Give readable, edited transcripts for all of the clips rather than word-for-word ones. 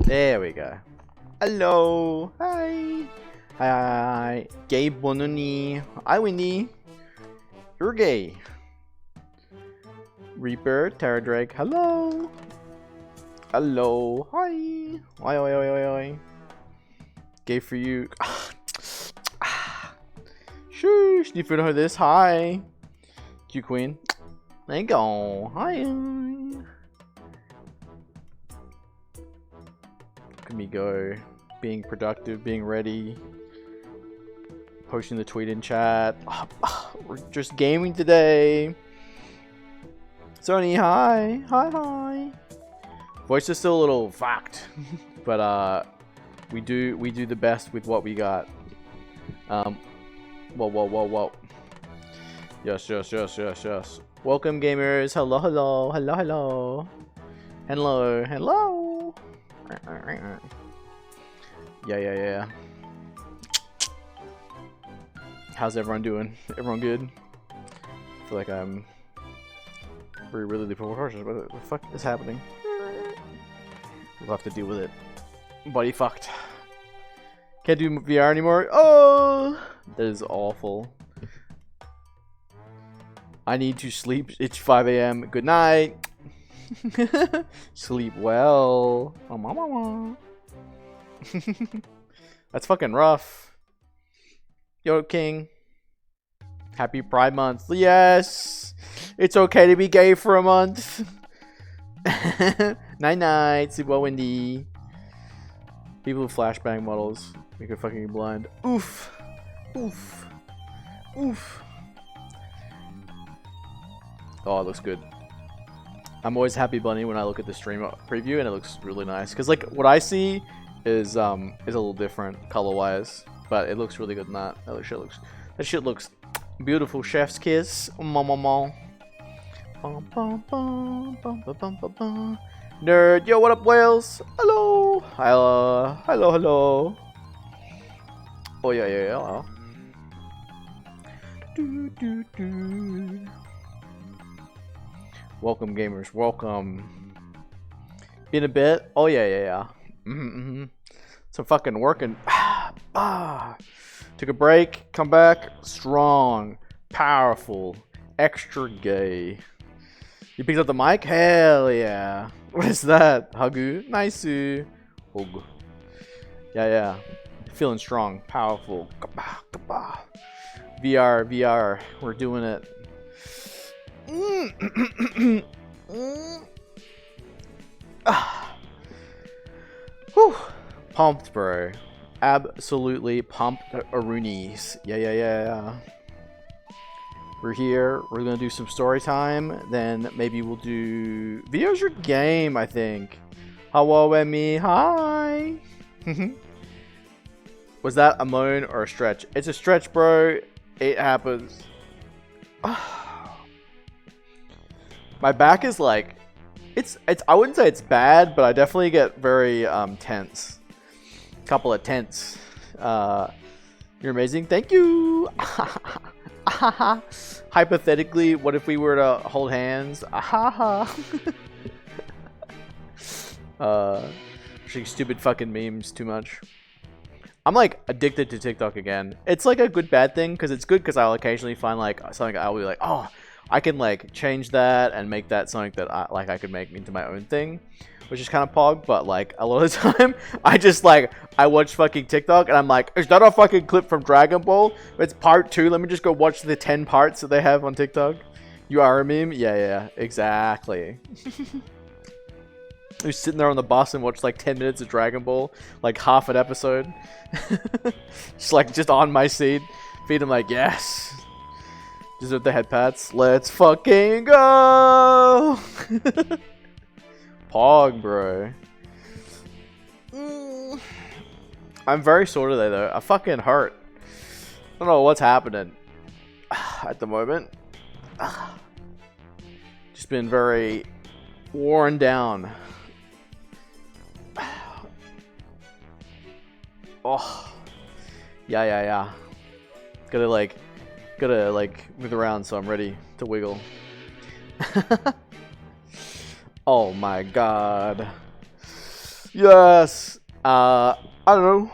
There we go. Hello. Hi. Hi. Gay Bononi. Hi, Winnie. You're gay. Reaper, Terra Drake. Hello. Hello. Hi. Oi, oi, oi, oi, oi. Gay for you. Shush. You feel this? Hi. Q Queen. There you go. Hi. Look at me go. Being productive, being ready. Posting the tweet in chat. We're just gaming today. Sony, hi. Hi, hi. Voice is still a little fucked. But we do the best with what we got. Whoa. Yes. Welcome, gamers. Hello. Yeah. How's everyone doing? Everyone good? I feel like I'm really proportionate. What the fuck is happening? We'll have to deal with it. Buddy fucked. Can't do VR anymore. Oh, that is awful. I need to sleep. It's 5 a.m. Good night. Sleep well. Oh, mama. That's fucking rough. Yo, King. Happy Pride Month. Yes. It's okay to be gay for a month. Night. Sleep well, Wendy. People with flashbang models make her fucking blind. Oof. Oh, it looks good. I'm always happy bunny when I look at the stream preview and it looks really nice. Cause like what I see is a little different color wise, but it looks really good in that. That shit looks beautiful. Chef's kiss. Mama. Nerd, yo, what up, Wales? Hello. Oh yeah. Welcome, gamers. Welcome. Been a bit. Oh yeah. Some fucking working. Took a break. Come back. Strong. Powerful. Extra gay. You picked up the mic? Hell yeah. What is that? Hagu? Nice. Hug. Yeah. Feeling strong. Powerful. VR. We're doing it. Pumped, bro. Absolutely pumped. Aroonies. Yeah. We're here. We're gonna do some story time. Then maybe we'll do videos your game, I think. Hello, Emmy. Hi. Was that a moan or a stretch? It's a stretch, bro. It happens. My back is like, it's. I wouldn't say it's bad, but I definitely get very tense. Couple of tense. You're amazing. Thank you. Hypothetically, what if we were to hold hands? Stupid fucking memes too much. I'm like addicted to TikTok again. It's like a good bad thing because it's good because I'll occasionally find like something I'll be like, oh, I can like change that and make that something that I could make into my own thing, which is kind of pog. But like a lot of the time, I watch fucking TikTok and I'm like, is that a fucking clip from Dragon Ball? It's part 2. Let me just go watch the 10 parts that they have on TikTok. You are a meme? Yeah, exactly. You're sitting there on the bus and watch like 10 minutes of Dragon Ball, like half an episode. just on my seat. Feed him like, yes. Just with the head pats. Let's fucking go! Pog, bro. I'm very sore today, though. I fucking hurt. I don't know what's happening at the moment. Just been very worn down. Oh. Yeah. Gotta move around so I'm ready to wiggle. Oh my god. Yes. I don't know.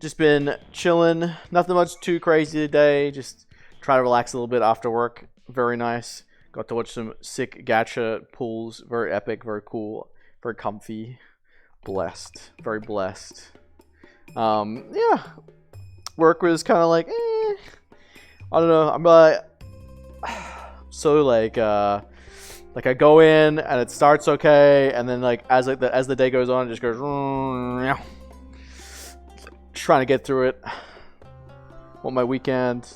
Just been chilling. Nothing much too crazy today. Just trying to relax a little bit after work. Very nice. Got to watch some sick gacha pulls. Very epic. Very cool. Very comfy. Blessed. Very blessed. Yeah. Work was kind of like, I don't know. I'm like, so like I go in and it starts okay, and then like as the day goes on, it just goes. Just trying to get through it. Want my weekend.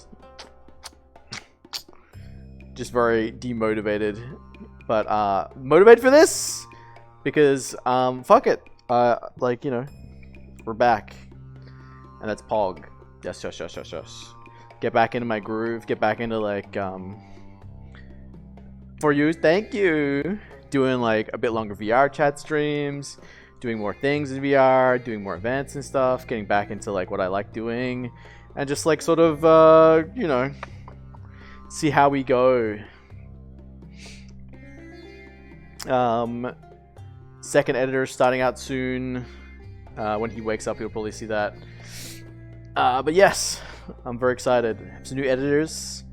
Just very demotivated, but motivated for this because fuck it. Like, you know, we're back, and that's Pog. Yes. Get back into my groove. Get back into like for you. Thank you. Doing like a bit longer VR chat streams. Doing more things in VR. Doing more events and stuff. Getting back into like what I like doing, and just like sort of you know, see how we go. Second editor starting out soon. When he wakes up, he'll probably see that. But yes, I'm very excited. Have some new editors.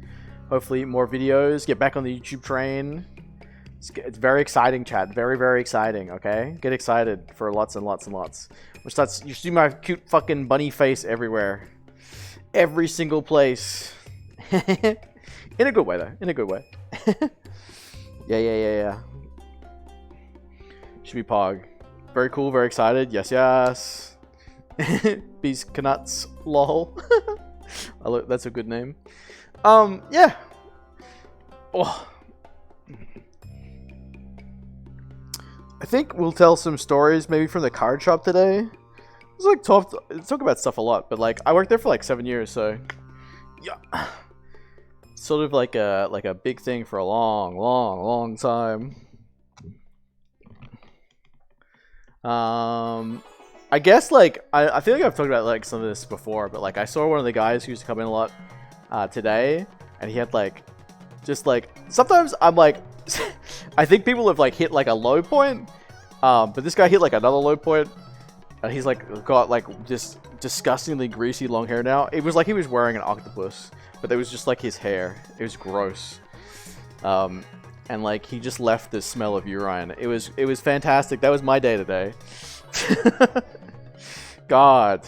Hopefully more videos. Get back on the YouTube train. It's very exciting, chat. Very, very exciting, okay? Get excited for lots and lots and lots. You see my cute fucking bunny face everywhere. Every single place. In a good way, though. In a good way. Yeah. Should be Pog. Very cool, very excited. Yes. Beast Knuts, lol. That's a good name. Yeah. Oh. I think we'll tell some stories maybe from the card shop today. It's like talk about stuff a lot, but like I worked there for like 7 years, so yeah. Sort of like a big thing for a long time. I guess like I feel like I've talked about like some of this before, but like I saw one of the guys who used to come in a lot today, and he had like just like sometimes I'm like I think people have like hit like a low point, but this guy hit like another low point, and he's like got like just disgustingly greasy long hair now. It was like he was wearing an octopus, but it was just like his hair. It was gross. And like he just left this smell of urine. It was fantastic. That was my day today. God,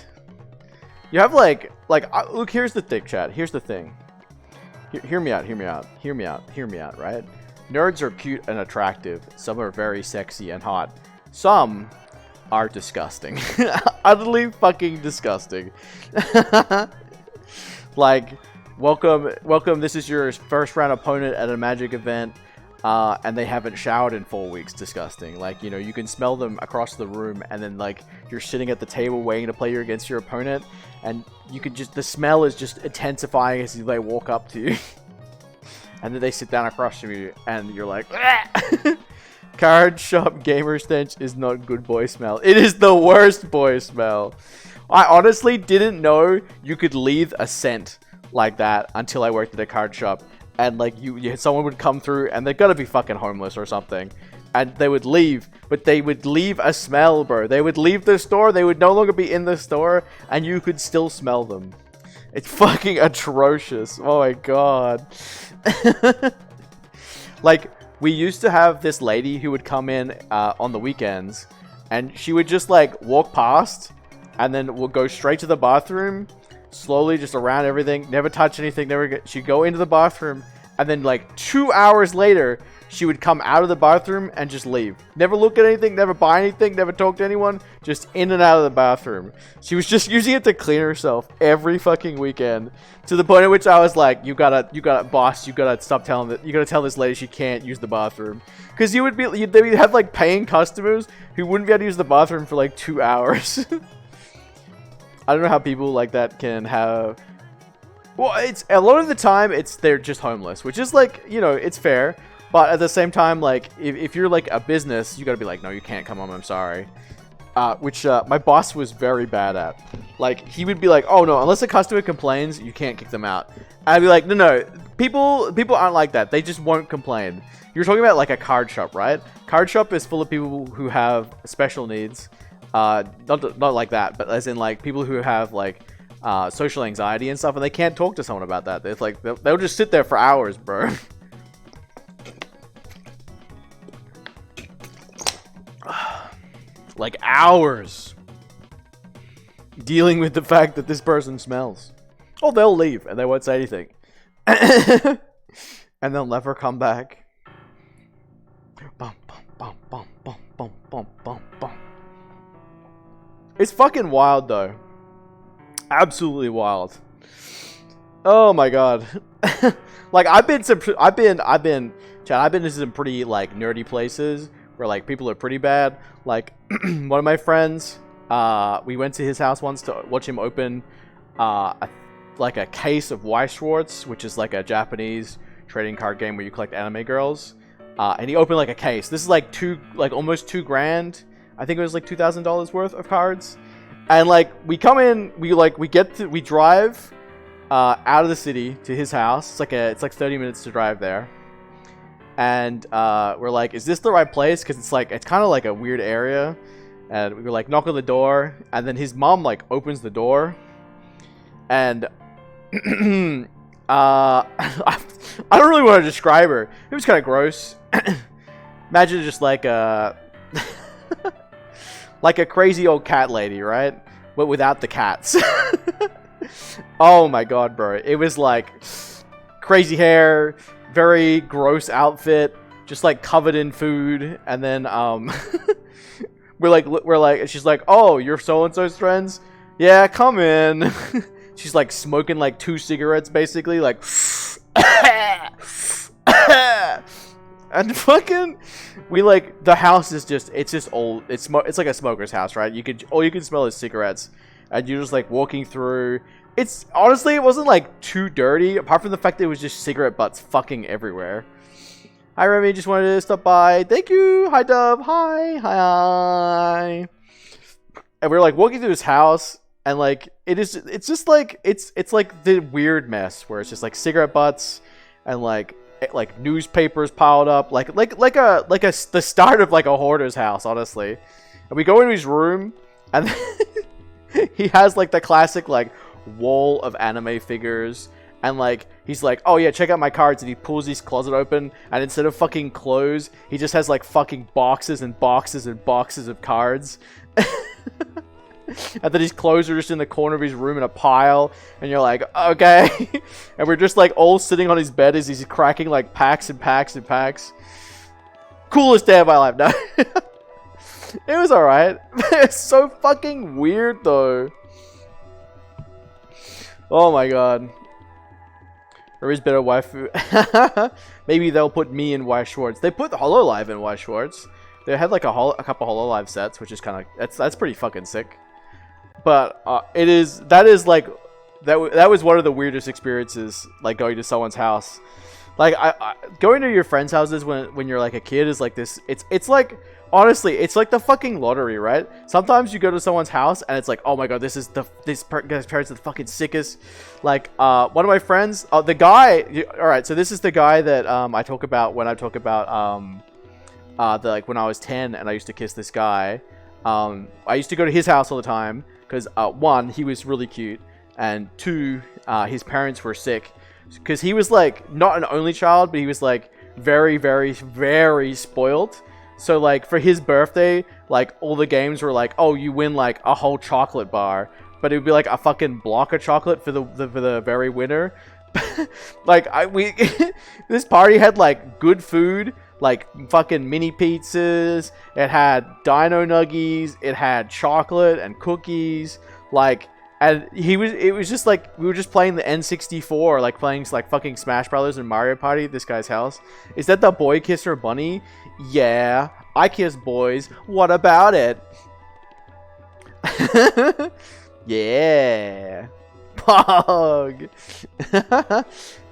you have like look. Here's the thing, chat. Here's the thing. Hear me out. Right? Nerds are cute and attractive. Some are very sexy and hot. Some are disgusting. Utterly fucking disgusting. Like, welcome. This is your first round opponent at a Magic event. And they haven't showered in 4 weeks. Disgusting. Like, you know, you can smell them across the room, and then like you're sitting at the table waiting to play against your opponent, and you can just, the smell is just intensifying as they walk up to you. And then they sit down across from you, and you're like, card shop gamer stench is not good boy smell. It is the worst boy smell. I honestly didn't know you could leave a scent like that until I worked at a card shop. And like someone would come through, and they're gonna be fucking homeless or something, and they would leave, but they would leave a smell, bro. They would leave the store, they would no longer be in the store, and you could still smell them. It's fucking atrocious. Oh my god. Like, we used to have this lady who would come in on the weekends, and she would just like walk past, and then we'll go straight to the bathroom. Slowly, just around everything, never touch anything, she'd go into the bathroom, and then like 2 hours later, she would come out of the bathroom and just leave. Never look at anything, never buy anything, never talk to anyone, just in and out of the bathroom. She was just using it to clean herself every fucking weekend, to the point at which I was like, you gotta boss, you gotta stop telling that, you gotta tell this lady she can't use the bathroom. Because they would have like paying customers who wouldn't be able to use the bathroom for like 2 hours. I don't know how people like that can have. Well, it's a lot of the time they're just homeless, which is like, you know, it's fair, but at the same time, like if you're like a business, you gotta be like, no, you can't come home, I'm sorry. Which my boss was very bad at. Like, he would be like, oh no, unless a customer complains, you can't kick them out. And I'd be like, no, people aren't like that. They just won't complain. You're talking about like a card shop, right? Card shop is full of people who have special needs. Not like that, but as in like people who have like social anxiety and stuff, and they can't talk to someone about that. It's like they'll just sit there for hours, bro. Like hours dealing with the fact that this person smells. Oh, they'll leave and they won't say anything. And they'll never come back. Bum, bum, bum, bum, bum, bum, bum, bum, bum. It's fucking wild though. Absolutely wild. Oh my god. Like I've been to some pretty like nerdy places where like people are pretty bad. Like one of my friends, we went to his house once to watch him open like a case of Weiss Schwartz, which is like a Japanese trading card game where you collect anime girls. And he opened like a case. This is like almost $2,000. I think it was like $2,000 worth of cards. And like we come in, we drive out of the city to his house. It's like 30 minutes to drive there. And we're like, is this the right place? Because it's kind of like a weird area. And we were like, knock on the door, and then his mom like opens the door, and I don't really want to describe her. It was kind of gross. Imagine just like a like a crazy old cat lady, right? But without the cats. Oh my god, bro! It was like crazy hair. Very gross outfit, just like covered in food, and then we're like, she's like, oh, you're so and so's friends? Yeah, come in. She's like smoking like 2 cigarettes, basically, like, and fucking, we like the house is just old. It's like a smoker's house, right? All you can smell is cigarettes, and you're just like walking through. It's honestly, it wasn't like too dirty, apart from the fact that it was just cigarette butts fucking everywhere. Hi, Remy, just wanted to stop by. Thank you. Hi, Dub. Hi. And we're like walking through his house, and like it's just like it's like the weird mess where it's just like cigarette butts and like newspapers piled up, like the start of like a hoarder's house, honestly. And we go into his room, and he has like the classic like wall of anime figures, and like he's like, oh yeah, check out my cards, and he pulls his closet open, and instead of fucking clothes, he just has like fucking boxes and boxes and boxes of cards. And then his clothes are just in the corner of his room in a pile, and you're like, okay. And we're just like all sitting on his bed as he's cracking like packs and packs and packs. Coolest day of my life. No. It was alright. It's so fucking weird though. Oh my god. There is better waifu. Maybe they'll put me in Weiss Schwartz. They put the Hololive in Weiss Schwartz. They had like a couple Hololive sets, which is kind of that's pretty fucking sick. But that was one of the weirdest experiences, like going to someone's house. Like going to your friends' houses when you're like a kid is like this. It's like, honestly, it's like the fucking lottery, right? Sometimes you go to someone's house and it's like, oh my god, this guy's parents are the fucking sickest. Like one of my friends, the guy. All right, so this is the guy that I talk about when I talk about like when I was 10 and I used to kiss this guy. I used to go to his house all the time because 1, he was really cute, and 2, his parents were sick. Because he was like not an only child, but he was like very, very, very spoiled. So like for his birthday, like all the games were like, oh, you win like a whole chocolate bar, but it would be like a fucking block of chocolate for the very winner. Like this party had like good food, like fucking mini pizzas. It had dino nuggies. It had chocolate and cookies. Like. And it was just like, we were just playing the N64, like playing like fucking Smash Brothers and Mario Party at this guy's house. Is that the boy kisser bunny? Yeah, I kiss boys. What about it? Yeah. Pog.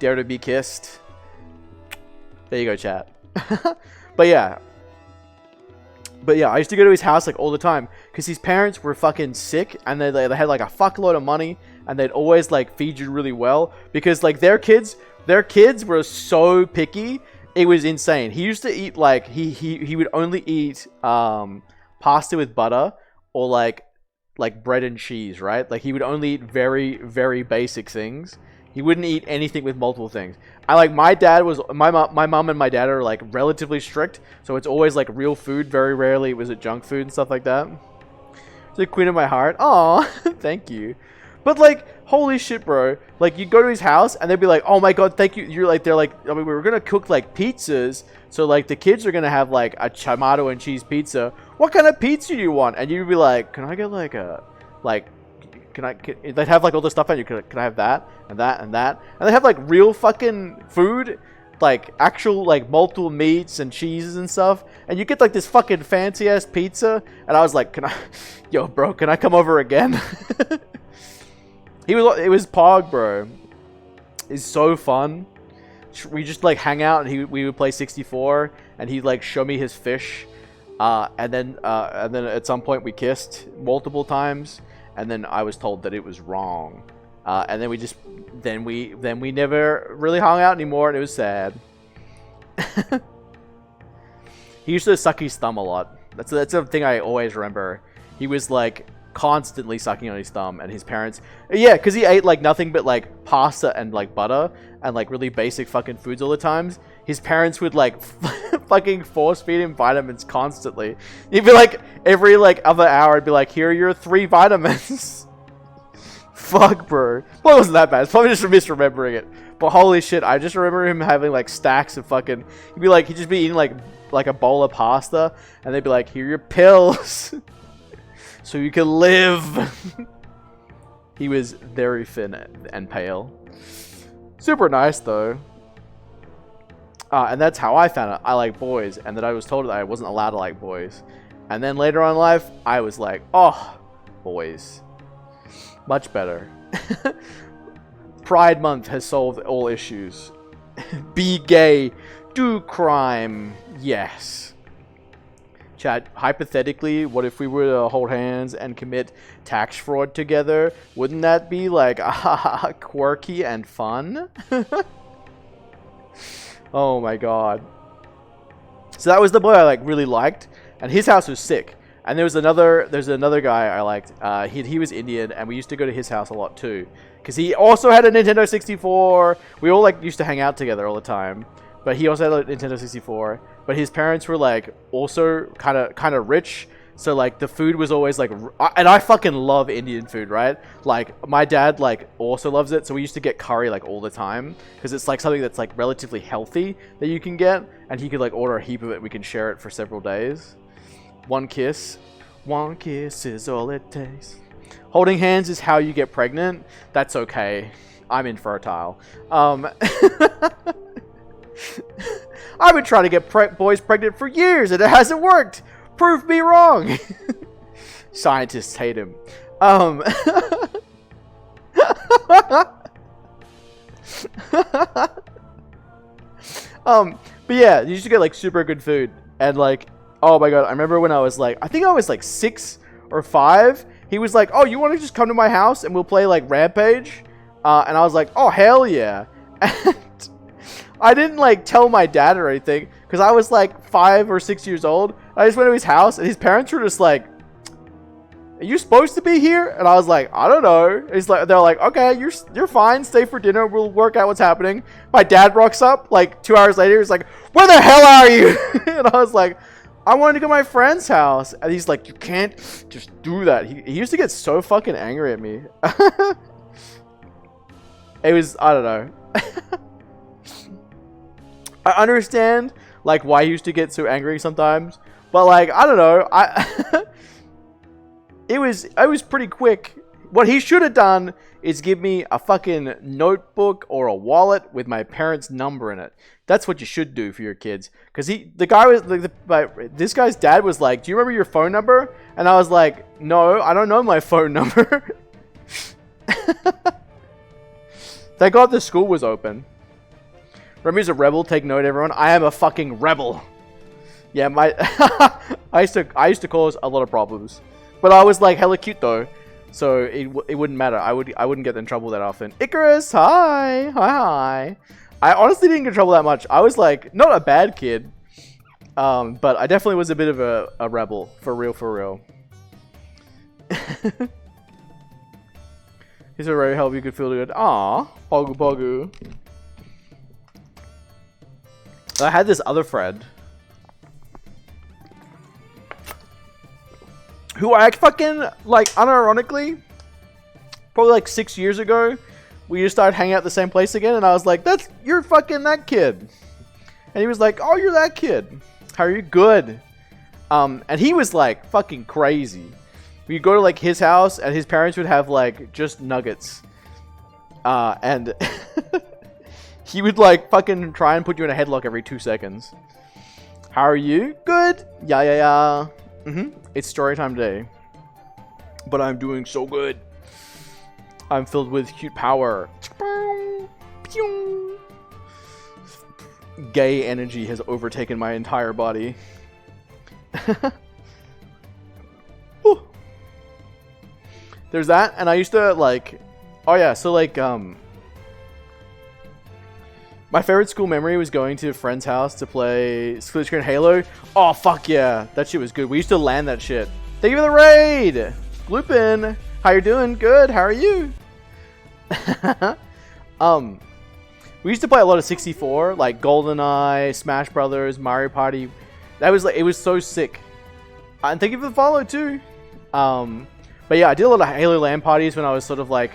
Dare to be kissed. There you go, chat. But yeah, I used to go to his house like all the time because his parents were fucking sick, and they had like a fuckload of money, and they'd always like feed you really well because like their kids Their kids were so picky. It was insane. He used to eat like he would only eat pasta with butter or like bread and cheese, right? Like he would only eat very, very basic things. He wouldn't eat anything with multiple things. My mom and my dad are like relatively strict, so it's always like real food. Very rarely was it junk food and stuff like that. It's the queen of my heart. Aw, thank you. But like, holy shit, bro. Like, you go to his house and they'd be like, oh my god, thank you. They're like, I mean, we were gonna cook like pizzas, so like the kids are gonna have like a tomato and cheese pizza. What kind of pizza do you want? And you'd be like, can I get like a, like, they'd have like all the stuff on you. Can I have that and that and that? And they have like real fucking food, like actual like multiple meats and cheeses and stuff. And you get like this fucking fancy ass pizza. And I was like, yo, bro, can I come over again? It was Pog, bro. It's so fun. We just like hang out and we would play 64 and he'd like show me his fish. And then at some point we kissed multiple times. And then I was told that it was wrong, and then we never really hung out anymore, and it was sad. He used to suck his thumb a lot. That's a thing I always remember. He was like constantly sucking on his thumb, and his parents, yeah, because he ate like nothing but like pasta and like butter and like really basic fucking foods all the times. His parents would like fucking force feed him vitamins constantly. He'd be like, every like other hour, I'd be like, here are your 3 vitamins. Fuck, bro. Well, it wasn't that bad. It's probably just misremembering it. But holy shit, I just remember him having like stacks of fucking, he'd just be eating like a bowl of pasta, and they'd be like, here are your pills. So you can live. He was very thin and pale. Super nice though. And that's how I found out I like boys, and that I was told that I wasn't allowed to like boys. And then later on in life, I was like, oh, boys. Much better. Pride Month has solved all issues. Be gay. Do crime. Yes. Chat, hypothetically, what if we were to hold hands and commit tax fraud together? Wouldn't that be like quirky and fun? Oh my god. So that was the boy I like really liked, and his house was sick. And there's another guy I liked. He was Indian, and we used to go to his house a lot too, because he also had a Nintendo 64. We all like used to hang out together all the time. But he also had a Nintendo 64. But his parents were like also kind of rich. So like the food was always like, and I fucking love Indian food, right? Like my dad like also loves it. So we used to get curry like all the time, because it's like something that's like relatively healthy that you can get. And he could like order a heap of it. We can share it for several days. One kiss is all it takes. Holding hands is how you get pregnant. That's okay. I'm infertile. I've been trying to get boys pregnant for years and it hasn't worked. Prove me wrong. Scientists hate him. But yeah, you used to get like super good food, and like, oh my god, I remember when I was like, I think I was like 6 or 5. He was like, oh, you want to just come to my house and we'll play like Rampage? And I was like, oh hell yeah. And I didn't like tell my dad or anything, because I was like 5 or 6 years old. I just went to his house, and his parents were just like, are you supposed to be here? And I was like, I don't know. They're like, okay, you're fine. Stay for dinner. We'll work out what's happening. My dad rocks up like 2 hours later. He's like, where the hell are you? And I was like, I wanted to go to my friend's house. And he's like, you can't just do that. He used to get so fucking angry at me. It was, I don't know. I understand like why he used to get so angry sometimes, but like, I don't know. It was pretty quick. What he should have done is give me a fucking notebook or a wallet with my parents' number in it. That's what you should do for your kids. Because this guy's dad was like, do you remember your phone number? And I was like, no, I don't know my phone number. Thank God the school was open. Remy's a rebel. Take note, everyone. I am a fucking rebel. Yeah, I used to cause a lot of problems. But I was like hella cute though, so it wouldn't matter. I wouldn't get in trouble that often. Icarus, hi. I honestly didn't get in trouble that much. I was like, not a bad kid. But I definitely was a bit of a rebel. For real, for real. He's already help you could feel good. Aww. Pogu pogu. I had this other friend. Who I fucking, like, unironically, probably like 6 years ago, we just started hanging out at the same place again, and I was like, you're fucking that kid. And he was like, oh, you're that kid. How are you? Good. And he was like fucking crazy. We'd go to like his house, and his parents would have like just nuggets. And he would like fucking try and put you in a headlock every 2 seconds. How are you? Good. Yeah. It's story time today. But I'm doing so good. I'm filled with cute power. Gay energy has overtaken my entire body. There's that, and I used to like... Oh yeah, so like, my favorite school memory was going to a friend's house to play split screen Halo. Oh, fuck yeah. That shit was good. We used to land that shit. Thank you for the raid! Gloopin! How you doing? Good. How are you? We used to play a lot of 64, like GoldenEye, Smash Brothers, Mario Party. That was like, it was so sick. And thank you for the follow too. But yeah, I did a lot of Halo LAN parties when I was sort of like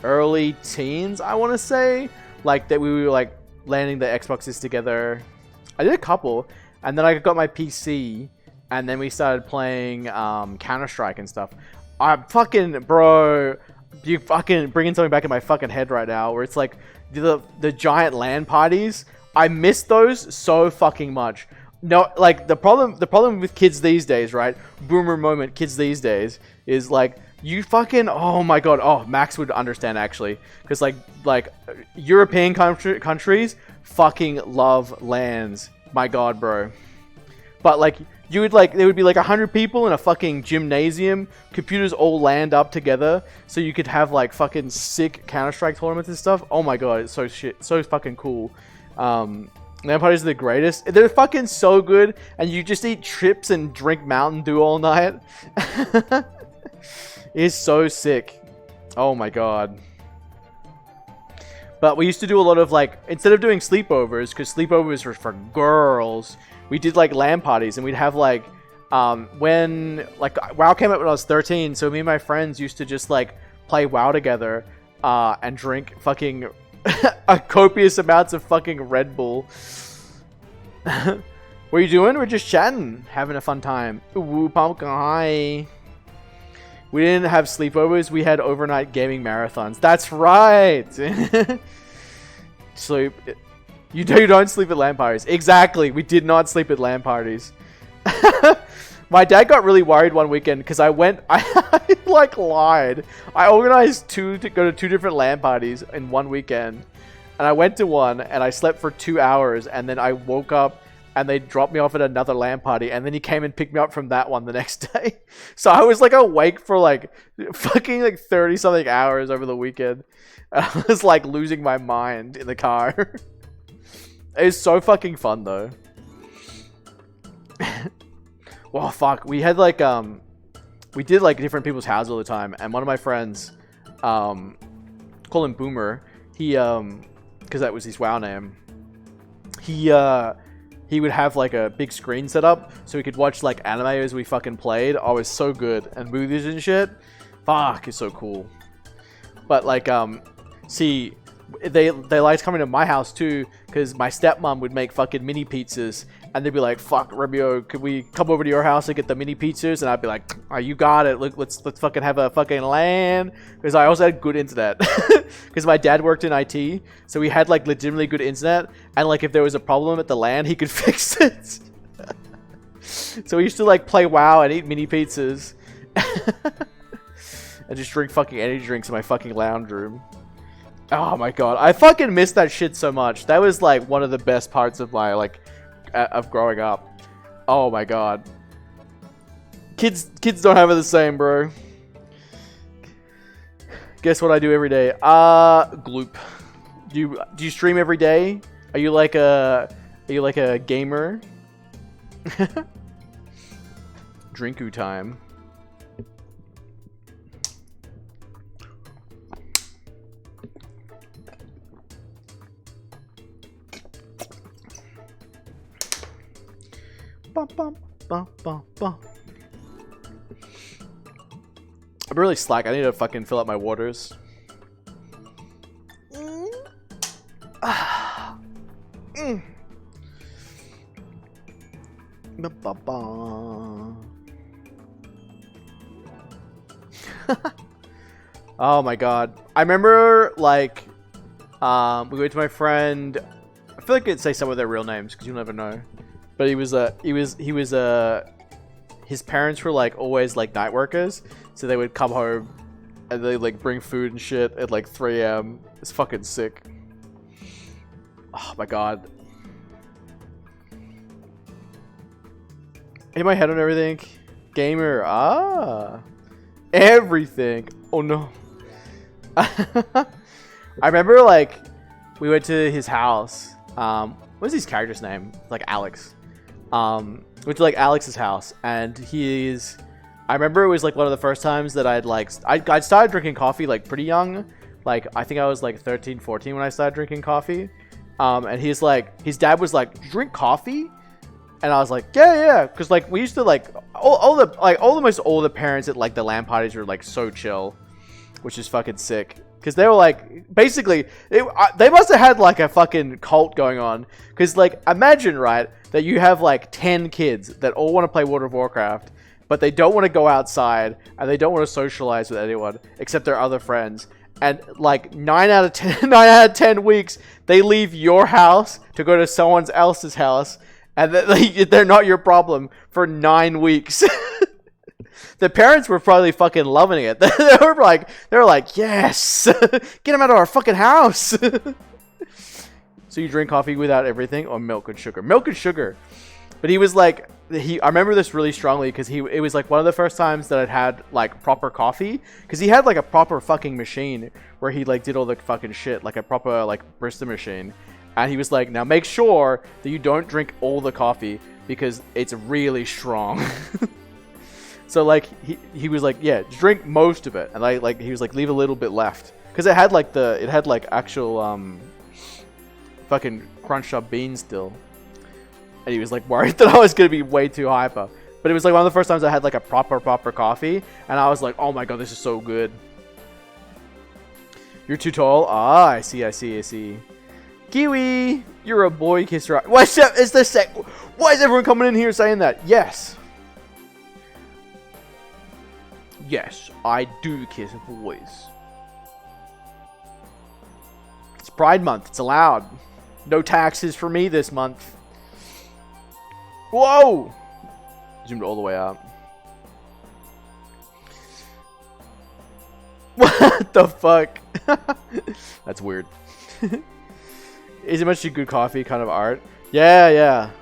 early teens, I want to say. Like that we were like landing the Xboxes together. I did a couple, and then I got my PC, and then we started playing Counter-Strike and stuff. I'm fucking, bro, you fucking bringing something back in my fucking head right now, where it's like the giant LAN parties. I miss those so fucking much. No, like the problem with kids these days, right? Boomer moment, kids these days is like you fucking, oh my god, oh Max would understand actually, because like European countries fucking love LANs. My god, bro. But like you would like there would be like 100 people in a fucking gymnasium, computers all land up together, so you could have like fucking sick Counter-Strike tournaments and stuff. Oh my god, it's so fucking cool. LAN parties are the greatest. They're fucking so good, and you just eat chips and drink Mountain Dew all night. It's so sick. Oh my god. But we used to do a lot of like, instead of doing sleepovers, because sleepovers were for girls, we did like LAN parties, and we'd have like, when like WoW came out when I was 13, so me and my friends used to just like play WoW together, and drink fucking copious amounts of fucking Red Bull. What are you doing? We're just chatting, having a fun time. Ooh, pumpkin, hi. We didn't have sleepovers, we had overnight gaming marathons. That's right! Sleep. You don't sleep at LAN parties. Exactly, we did not sleep at LAN parties. My dad got really worried one weekend because I like lied. I organized to go to 2 different LAN parties in one weekend. And I went to one and I slept for 2 hours, and then I woke up and they dropped me off at another LAN party, and then he came and picked me up from that one the next day. So I was like awake for like fucking like 30 something hours over the weekend. And I was like losing my mind in the car. It was so fucking fun though. Well, fuck. We had like we did like different people's houses all the time, and one of my friends, call him Boomer. He because that was his WoW name. He would have like a big screen set up so we could watch like anime as we fucking played. Oh, it's so good. And movies and shit. Fuck, it's so cool. But like, see, they liked coming to my house too, because my stepmom would make fucking mini pizzas, and they'd be like, fuck, Remmio, could we come over to your house and get the mini pizzas? And I'd be like, oh, you got it. Look, let's fucking have a fucking LAN. Because I also had good internet. Because my dad worked in IT, so we had like legitimately good internet, and like if there was a problem at the LAN, he could fix it. So we used to like play WoW and eat mini pizzas. And just drink fucking energy drinks in my fucking lounge room. Oh my god, I fucking miss that shit so much. That was like one of the best parts of my like of growing up. Oh my god. Kids don't have it the same, bro. Guess what I do every day? Gloop. Do you stream every day? Are you like a gamer? Drinku time. Bum, bum, bum, bum, bum. I'm really slack. I need to fucking fill up my waters. Oh my god. I remember like we went to my friend. I feel like I could say some of their real names because you never know. But his parents were like always like night workers, so they would come home and they like bring food and shit at like 3 a.m. It's fucking sick. Oh my god. Hit my head on everything. Gamer. Ah. Everything. Oh no. I remember like we went to his house. What was his character's name? Like Alex. Went to like Alex's house, and I remember it was like one of the first times that I'd started drinking coffee like pretty young. Like I think I was like 13, 14 when I started drinking coffee. And his dad was like, "Do you drink coffee?" And I was like, yeah, because like we used to like all the parents at like the LAN parties were like so chill, which is fucking sick. Because they were like, basically, they must have had like a fucking cult going on. Because like, imagine, right, that you have like 10 kids that all want to play World of Warcraft, but they don't want to go outside and they don't want to socialize with anyone except their other friends. And like 9 out of 10 weeks, they leave your house to go to someone else's house, and they're not your problem for 9 weeks. The parents were probably fucking loving it. They were like, yes, get them out of our fucking house. So you drink coffee without everything, or milk and sugar? Milk and sugar. But he was like, I remember this really strongly because it was like one of the first times that I'd had like proper coffee, because he had like a proper fucking machine where he like did all the fucking shit, like a proper like barista machine. And he was like, now make sure that you don't drink all the coffee because it's really strong. So like he was like, yeah, drink most of it, and he was like, leave a little bit left, because it had like actual fucking crunched up beans still, and he was like worried that I was gonna be way too hyper. But it was like one of the first times I had like a proper coffee, and I was like, oh my god, this is so good. You're too tall. Ah, I see. Kiwi, you're a boy kisser. What's up? Why is everyone coming in here saying that? Yes. Yes, I do kiss boys. It's Pride Month. It's allowed. No taxes for me this month. Whoa! Zoomed all the way up. What the fuck? That's weird. Is it much too good coffee kind of art? Yeah.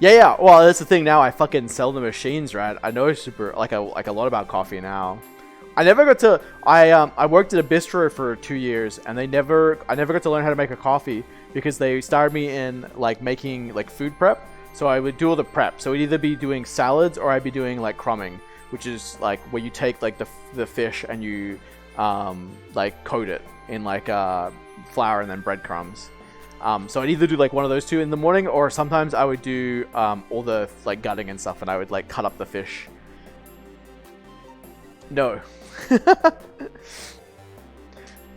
Well, that's the thing now. I fucking sell the machines, right? I know super like a lot about coffee now. I never got to. I worked at a bistro for 2 years, and I never got to learn how to make a coffee because they started me in like making like food prep. So I would do all the prep. So it'd either be doing salads or I'd be doing like crumbing, which is like where you take like the fish and you like coat it in like flour and then breadcrumbs. So I'd either do like one of those two in the morning, or sometimes I would do all the like gutting and stuff, and I would like cut up the fish. No.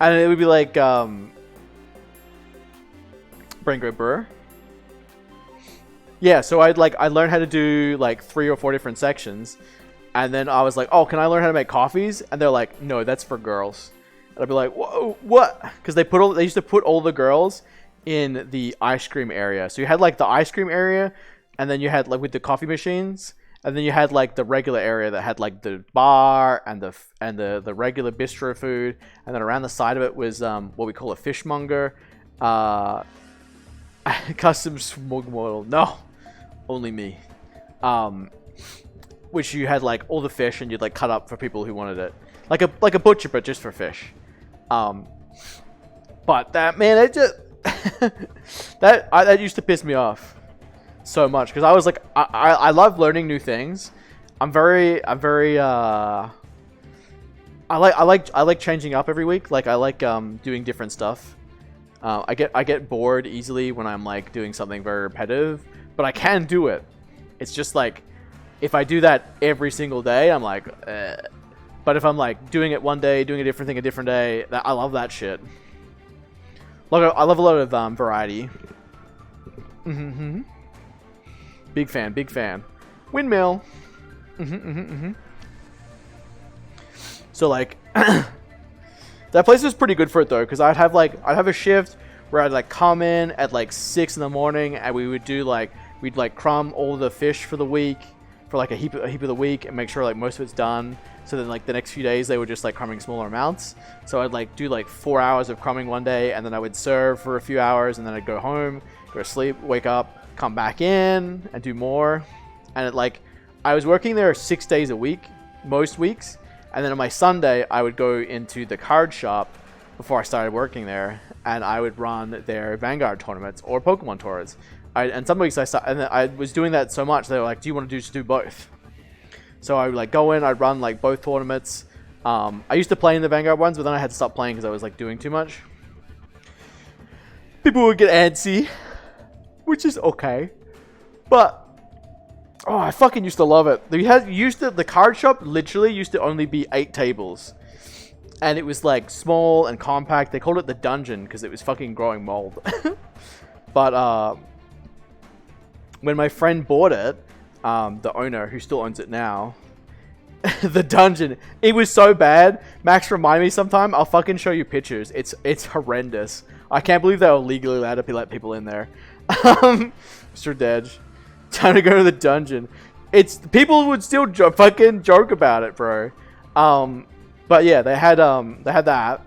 And it would be like Brango Burr. Yeah, so I learned how to do like 3 or 4 different sections, and then I was like, oh, can I learn how to make coffees? And they're like, no, that's for girls. And I'd be like, whoa, what? Because they used to put all the girls in the ice cream area. So you had like the ice cream area, and then you had like with the coffee machines, and then you had like the regular area that had like the bar and the regular bistro food, and then around the side of it was what we call a fishmonger, custom smug model. No, only me. Which you had like all the fish, and you'd like cut up for people who wanted it, like a butcher, but just for fish. But that, man, it just that used to piss me off so much because I was like, I love learning new things. I like changing up every week. Like I like doing different stuff. I get bored easily when I'm like doing something very repetitive, but I can do it. It's just like if I do that every single day, I'm like, eh. But if I'm like doing it one day, doing a different thing a different day, I love that shit. Like I love a lot of variety. Big fan, big fan. Windmill. So like, that place was pretty good for it though, because I'd have a shift where I'd like come in at like 6 in the morning, and we would do like we'd like crumb all the fish for the week, for like a heap of the week, and make sure like most of it's done. So then like the next few days they were just like crumbing smaller amounts. So I'd like do like 4 hours of crumbing one day, and then I would serve for a few hours, and then I'd go home, go to sleep, wake up, come back in, and do more. And it like I was working there 6 days a week, most weeks. And then on my Sunday, I would go into the card shop before I started working there, and I would run their Vanguard tournaments or Pokemon tours. And some weeks I was doing that so much they were like, "Do you want to just do both?" So I would like go in, I'd run like both tournaments. I used to play in the Vanguard ones, but then I had to stop playing because I was like doing too much. People would get antsy, which is okay, but. Oh, I fucking used to love it. The card shop literally used to only be 8 tables. And it was like small and compact. They called it the dungeon because it was fucking growing mold. But when my friend bought it, the owner who still owns it now, the dungeon, it was so bad. Max, remind me sometime. I'll fucking show you pictures. It's horrendous. I can't believe they were legally allowed to let people in there. Mr. Dedge. Time to go to the dungeon. People would still fucking joke about it, bro. But yeah, they had that,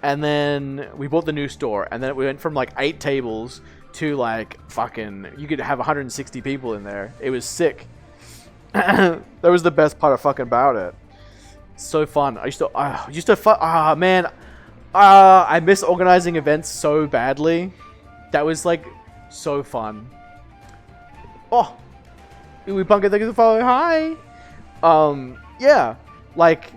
and then we bought the new store, and then we went from like 8 tables to like fucking you could have 160 people in there. It was sick. That was the best part of fucking about it. So fun. I miss organizing events so badly. That was like so fun. Oh, we Pumpkin, thank you for following. Hi. Yeah, like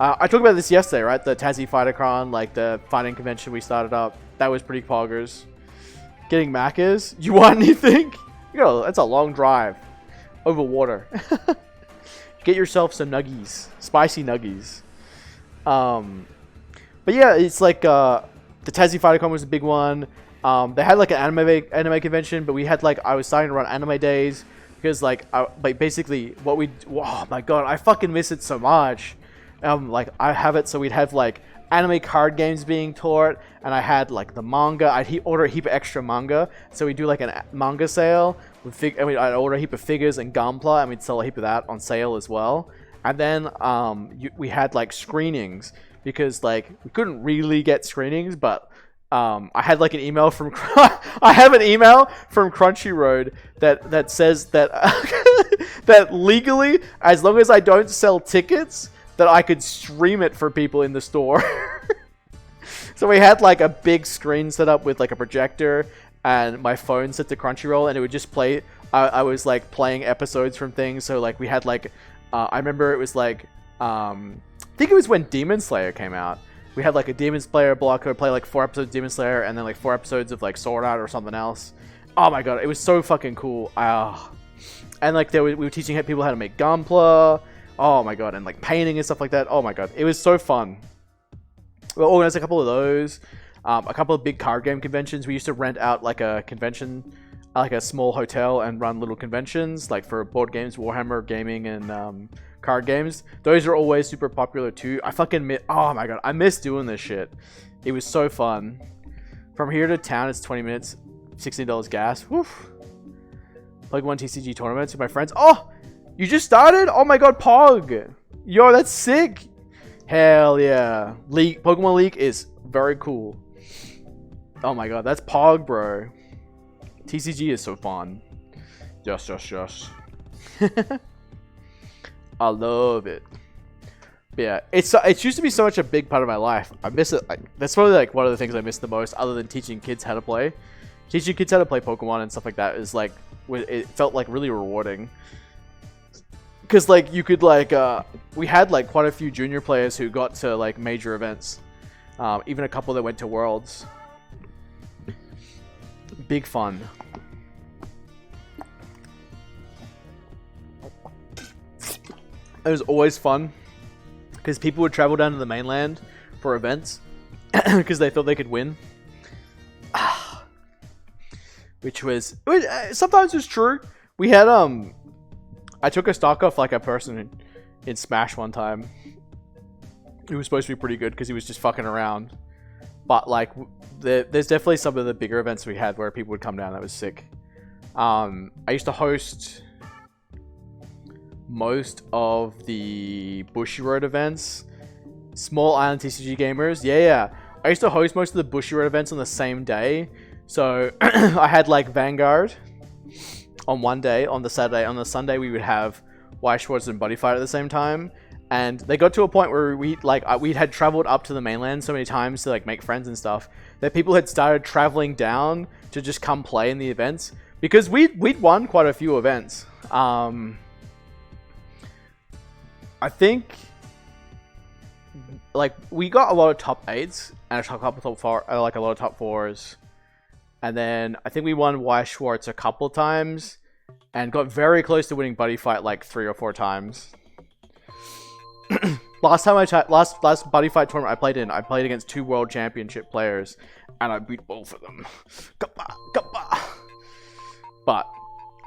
I talked about this yesterday, right? The Tassie FighterCon, like the fighting convention we started up. That was pretty poggers. Getting Macca's. You want anything? You know, that's a long drive over water. Get yourself some nuggies, spicy nuggies. But yeah, it's like the Tassie FighterCon was a big one. They had like an anime convention, but we had like I was starting to run anime days because like basically oh my god, I fucking miss it so much. Like I have it, so we'd have like anime card games being taught, and I had like the manga. I'd order a heap of extra manga, so we'd do like a manga sale. I'd order a heap of figures and Gunpla, and we'd sell a heap of that on sale as well. And then we had like screenings because like we couldn't really get screenings, but I had like an email from I have an email from Crunchyroll that says that that legally, as long as I don't sell tickets, that I could stream it for people in the store. So we had like a big screen set up with like a projector and my phone set to Crunchyroll, and it would just play. I was like playing episodes from things. So like we had like I remember it was like I think it was when Demon Slayer came out. We had like a Demon Slayer block. I would play like 4 episodes of Demon Slayer and then like 4 episodes of like Sword Art or something else. Oh my god, it was so fucking cool. And like we were teaching people how to make Gunpla. Oh my god, and like painting and stuff like that. Oh my god, it was so fun. We organized a couple of those. A couple of big card game conventions. We used to rent out like a convention, like a small hotel, and run little conventions like for board games, Warhammer gaming, and card games. Those are always super popular too. I fucking miss. Oh my god, I miss doing this shit. It was so fun. From here to town, it's 20 minutes, $16 gas. Woof. Pokemon TCG tournaments with my friends. Oh, you just started? Oh my god, Pog. Yo, that's sick. Hell yeah. Pokemon League is very cool. Oh my god, that's Pog, bro. TCG is so fun. Just. I love it. But yeah, it used to be so much a big part of my life. I miss it. Like, that's probably like one of the things I miss the most, other than teaching kids how to play. Teaching kids how to play Pokemon and stuff like that is like, it felt like really rewarding. Because like you could like, we had like quite a few junior players who got to like major events. Even a couple that went to Worlds. Big fun. It was always fun because people would travel down to the mainland for events because they thought they could win. Which was sometimes it's true. We had I took a stock off like a person in Smash one time. It was supposed to be pretty good because he was just fucking around. But like, there's definitely some of the bigger events we had where people would come down. That was sick. I used to host most of the Bushy Road events. Small Island TCG Gamers. Yeah. I used to host most of the Bushy Road events on the same day. So I had like Vanguard on one day, on the Saturday. On the Sunday, we would have White Schwartz and Buddy Fight at the same time. And they got to a point where we had traveled up to the mainland so many times to like make friends and stuff that people had started traveling down to just come play in the events because we'd won quite a few events. I think like we got a lot of top 8s and a couple top 4, like a lot of top 4s, and then I think we won White Schwartz a couple times and got very close to winning Buddy Fight like 3 or 4 times. Last Buddy Fight tournament I played against 2 World Championship players, and I beat both of them. But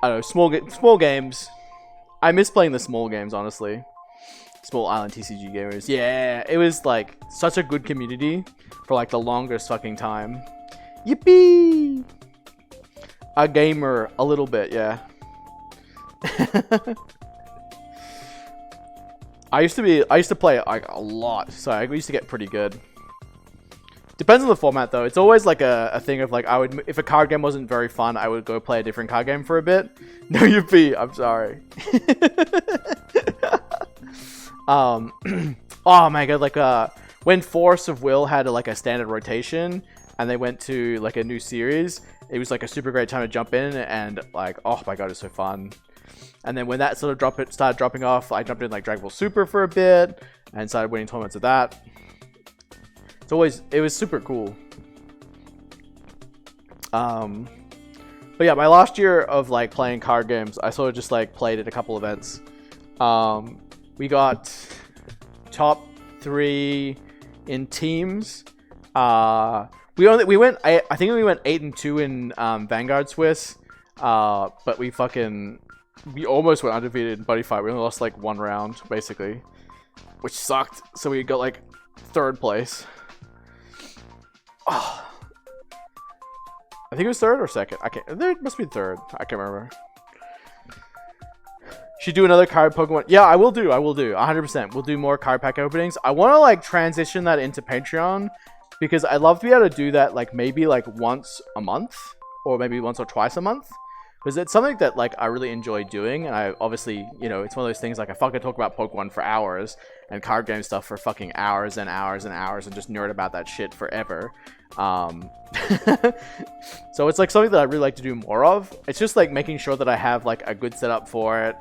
I don't know, small games. I miss playing the small games, honestly. Small Island TCG Gamers. Yeah, it was like such a good community for like the longest fucking time. Yippee! A gamer, a little bit, yeah. I used to play like a lot, so I used to get pretty good. Depends on the format though. It's always like a thing of like, if a card game wasn't very fun, I would go play a different card game for a bit. No, you be. I'm sorry. Oh my god, like when Force of Will had like a standard rotation and they went to like a new series, it was like a super great time to jump in, and like, oh my god, it's so fun. And then when that sort of started dropping off, I jumped in like Dragon Ball Super for a bit and started winning tournaments of that. It was super cool. But yeah, my last year of like playing card games, I sort of just like played at a couple events. We got top 3 in teams. I think we went 8-2 in Vanguard Swiss. But we almost went undefeated in Buddy Fight. We only lost like 1 round, basically, which sucked. So we got like 3rd place. Oh. I think it was 3rd or 2nd. There must be 3rd. I can't remember. Should do another card Pokemon. Yeah, I will do. 100%. We'll do more card pack openings. I want to like transition that into Patreon because I'd love to be able to do that like maybe like once a month or maybe once or twice a month. Because it's something that like I really enjoy doing, and I obviously, you know, it's one of those things like I fucking talk about Pokemon for hours and card game stuff for fucking hours and hours and hours and just nerd about that shit forever. So it's like something that I really like to do more of. It's just like making sure that I have like a good setup for it,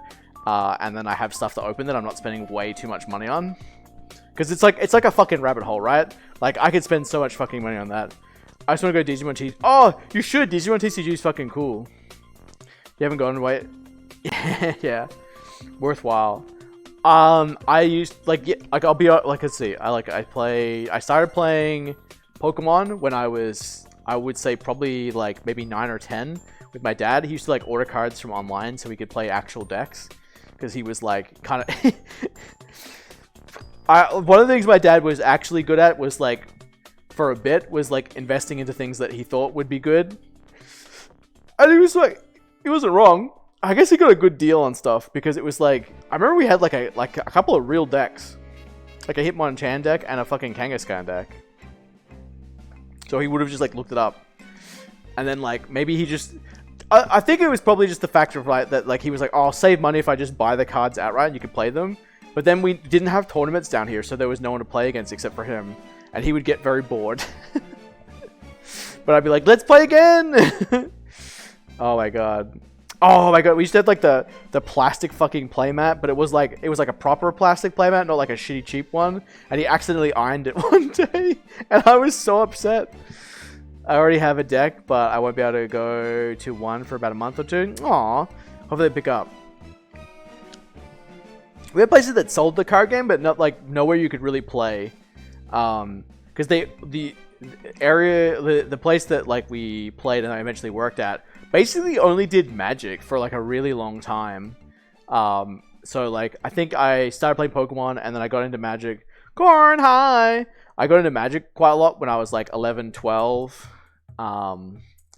and then I have stuff to open that I'm not spending way too much money on. Because it's like a fucking rabbit hole, right? Like I could spend so much fucking money on that. I just want to go Digimon TCG. Oh, you should. Digimon TCG is fucking cool. You haven't gone away? Yeah. Worthwhile. I used like, yeah, like I'll be like, let's see. I started playing Pokemon when I would say probably like maybe 9 or 10 with my dad. He used to like order cards from online so we could play actual decks because he was like kind of one of the things my dad was actually good at was like for a bit was like investing into things that he thought would be good. And he was like, he wasn't wrong. I guess he got a good deal on stuff because it was like, I remember we had like a couple of real decks, like a Hitmonchan deck and a fucking Kangaskhan deck. So he would have just like looked it up, and then like maybe he just, I think it was probably just the factor of like that, like he was like, oh, I'll save money if I just buy the cards outright and you can play them. But But then we didn't have tournaments down here, so there was no one to play against except for him. And he would get very bored. But I'd be like, let's play again! Oh my god. Oh my god, we used to have like the plastic fucking playmat, but it was like a proper plastic playmat, not like a shitty cheap one. And he accidentally ironed it one day, and I was so upset. I already have a deck, but I won't be able to go to one for about a month or two. Aw, hopefully they pick up. We had places that sold the card game, but not like nowhere you could really play, because the place that like we played and I eventually worked at basically only did Magic for like a really long time. So like I think I started playing Pokemon and then I got into Magic. Corn high! I got into Magic quite a lot when I was like 11, 12. Because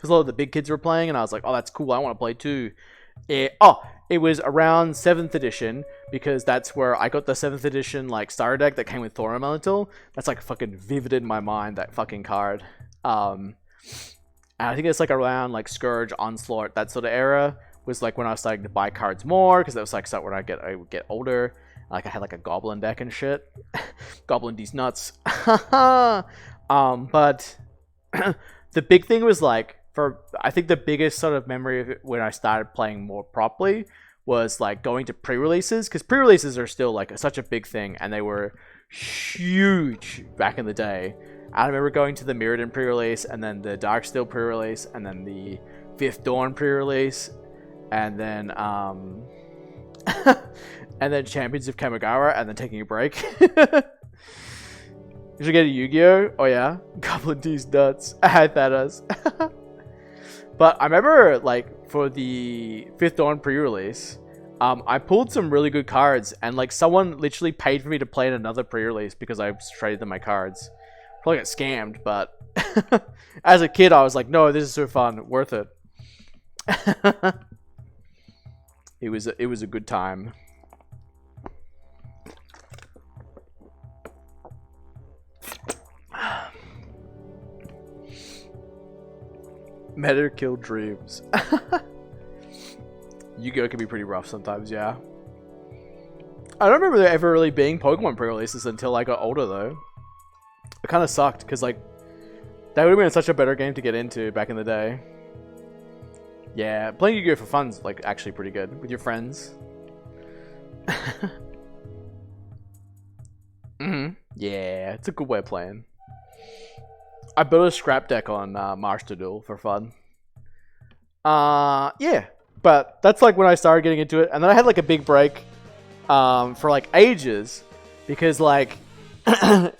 a lot of the big kids were playing and I was like, oh, that's cool, I want to play too. It was around 7th edition, because that's where I got the 7th edition like starter deck that came with Thor Elemental. That's like fucking vivid in my mind, that fucking card. And I think it's like around like Scourge, Onslaught, that sort of era was like when I was starting to buy cards more, because that was like when I would get older. Like I had like a Goblin deck and shit. Goblin these nuts. But the big thing was like, I think the biggest sort of memory of it when I started playing more properly was like going to pre-releases, because pre-releases are still like such a big thing, and they were huge back in the day. I remember going to the Mirrodin pre-release, and then the Darksteel pre-release, and then the Fifth Dawn pre-release, and then and then Champions of Kamigawa, and then taking a break. You should get a Yu-Gi-Oh! Oh yeah, Goblin D's nuts. I had Thanos. But I remember, like, for the Fifth Dawn pre-release, I pulled some really good cards, and, like, someone literally paid for me to play in another pre-release because I traded them my cards. Probably got scammed, but as a kid, I was like, no, this is so fun. Worth it. It was a good time. Meta kill dreams. Yu-Gi-Oh! Can be pretty rough sometimes, yeah. I don't remember there ever really being Pokemon pre-releases until I got older, though. It kind of sucked, because, like, that would have been such a better game to get into back in the day. Yeah, playing Yu-Gi-Oh! For fun's, like, actually pretty good with your friends. Yeah, it's a good way of playing. I built a scrap deck on Master Duel for fun. Yeah, but that's like when I started getting into it, and then I had like a big break for like ages, because like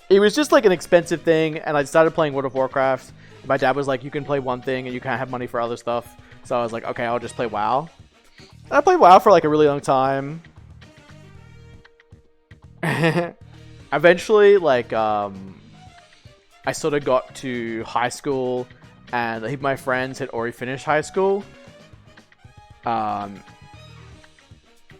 it was just like an expensive thing, and I started playing World of Warcraft. My dad was like, you can play one thing and you can't have money for other stuff, so I was like, okay, I'll just play WoW. And I played WoW for like a really long time. Eventually, like I sort of got to high school, and I think my friends had already finished high school. And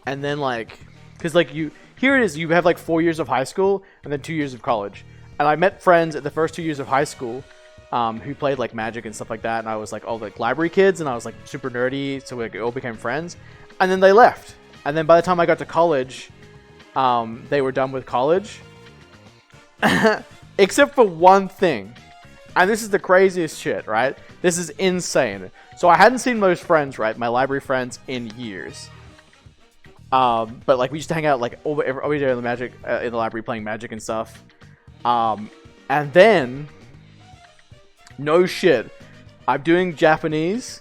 then like, because like here it is, you have like 4 years of high school and then 2 years of college. And I met friends at the first 2 years of high school who played like Magic and stuff like that. And I was like all like library kids, and I was like super nerdy, so we all became friends. And then they left. And then by the time I got to college, they were done with college. Except for one thing. And this is the craziest shit, right? This is insane. So I hadn't seen those friends, right? My library friends in years. But like we used to hang out like every day in the library playing Magic and stuff. And then, no shit, I'm doing Japanese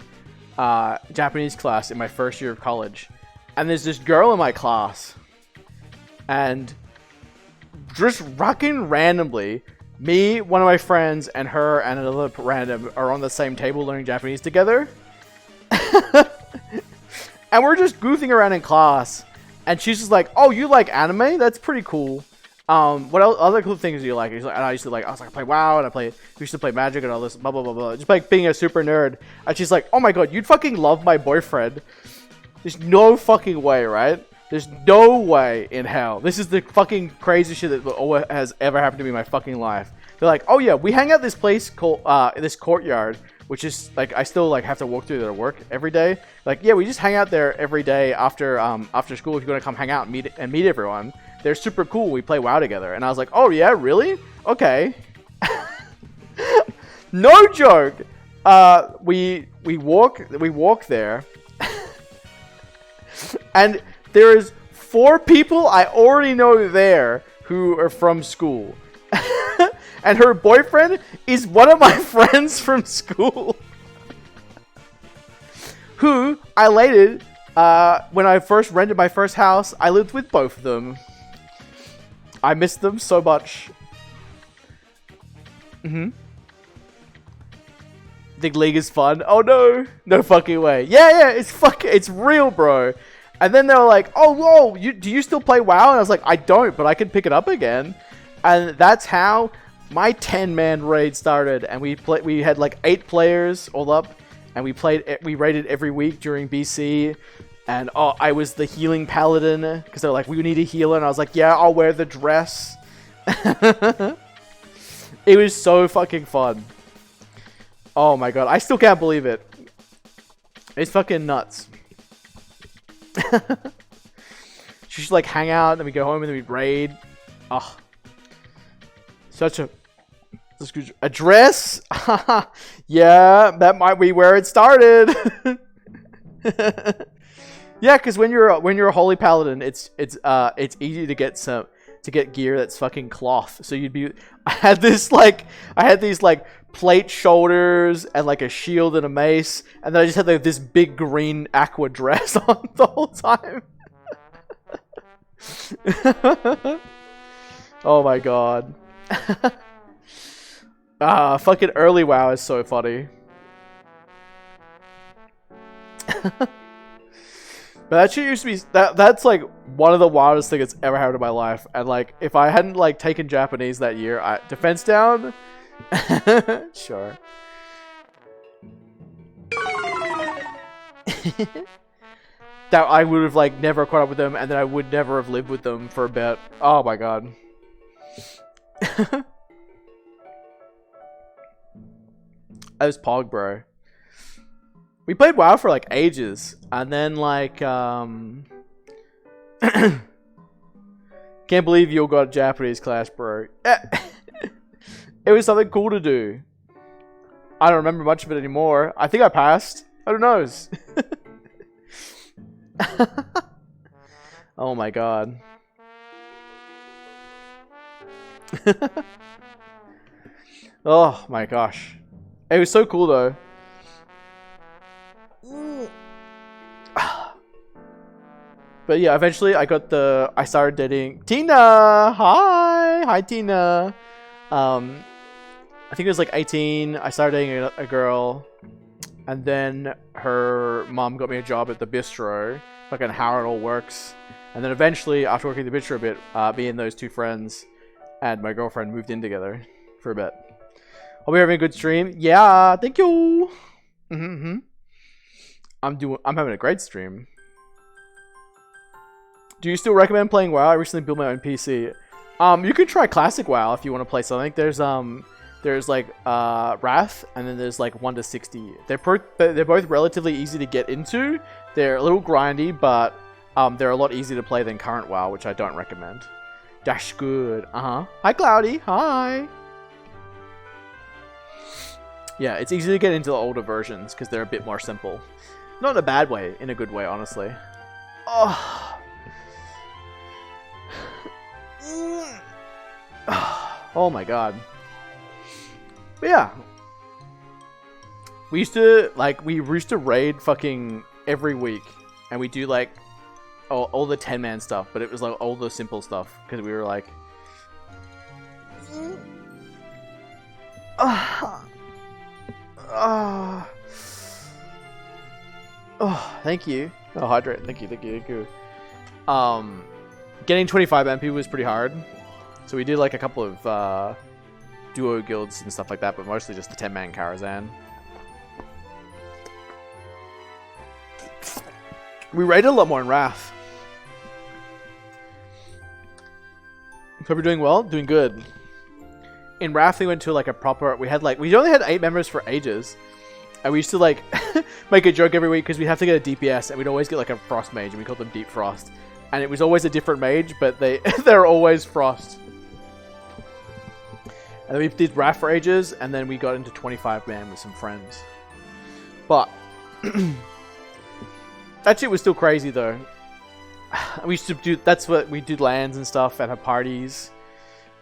class in my first year of college. And there's this girl in my class. And just fucking randomly, me, one of my friends, and her and another random are on the same table learning Japanese together. And we're just goofing around in class. And she's just like, oh, you like anime? That's pretty cool. What other cool things do you like? And I was like, I play WoW, and we used to play Magic and all this, blah, blah, blah, blah. Just like being a super nerd. And she's like, oh my god, you'd fucking love my boyfriend. There's no fucking way, right? There's no way in hell. This is the fucking crazy shit that has ever happened to me in my fucking life. They're like, oh yeah, we hang out this place called, this courtyard, which is like, I still like have to walk through there to work every day. Like, yeah, we just hang out there every day after school if you want to come hang out and meet everyone. they're super cool. We play WoW together. And I was like, oh yeah, really? Okay. No joke. We walk there. And there is 4 people I already know there who are from school. And her boyfriend is one of my friends from school. Who I later, when I first rented my first house, I lived with both of them. I miss them so much. Think League is fun? Oh no, no fucking way. Yeah, it's real, bro. And then they were like, oh whoa, do you still play WoW? And I was like, I don't, but I can pick it up again. And that's how my 10-man raid started. And we had like 8 players all up, and we raided every week during BC. And oh, I was the healing paladin because they're like, we need a healer, and I was like, yeah, I'll wear the dress. It was so fucking fun. Oh my god, I still can't believe it. It's fucking nuts. She should like hang out, and we go home, and then we raid. Oh, such a dress. Yeah, that might be where it started. Yeah, because when you're a holy paladin, it's easy to get gear that's fucking cloth. So I had these like plate shoulders and like a shield and a mace, and then I just had like this big green aqua dress on the whole time. Oh my god. Fucking early WoW is so funny. But that shit used to be that's like one of the wildest things that's ever happened in my life. And like if I hadn't like taken Japanese that year, defense down. Sure. That I would have like never caught up with them, and then I would never have lived with them for a bit. Oh my god. I was Pog, bro. We played WoW for like ages, and then like can't believe you all got Japanese class, bro. It was something cool to do. I don't remember much of it anymore. I think I passed. Who knows? Oh my god. Oh my gosh. It was so cool though. But yeah, eventually I started dating Tina. Hi Tina. I think it was like 18. I started dating a girl, and then her mom got me a job at the bistro. Fucking how it all works. And then eventually, after working at the bistro a bit, me and those 2 friends and my girlfriend moved in together for a bit. Hope you're having a good stream. Yeah, thank you. I'm having a great stream. Do you still recommend playing WoW? I recently built my own PC. You could try classic WoW if you want to play something. There's like Wrath, and then there's like 1 to 60. They're both relatively easy to get into. They're a little grindy, but they're a lot easier to play than current WoW, which I don't recommend. Dash good. Hi Cloudy. Hi. Yeah, it's easy to get into the older versions because they're a bit more simple. Not in a bad way, in a good way, honestly. Oh. Oh my god. But yeah. We used to raid fucking every week, and we do like all the 10-man stuff, but it was like all the simple stuff because we were like oh, thank you. Oh, hydrate. Thank you. Getting 25 MP was pretty hard. So we did like a couple of duo guilds and stuff like that, but mostly just the 10-man Karazhan. We raided a lot more in Wrath. Hope you're doing well? Doing good. In Wrath, we went to like a proper... We only had 8 members for ages. And we used to like make a joke every week because we'd have to get a DPS, and we'd always get like a Frost Mage, and we called them Deep Frost. and it was always a different mage, but they're always Frost. And then we did Wrath for ages, and then we got into 25-man with some friends. But that shit was still crazy though. We used to do, that's what we did, lands and stuff and have parties.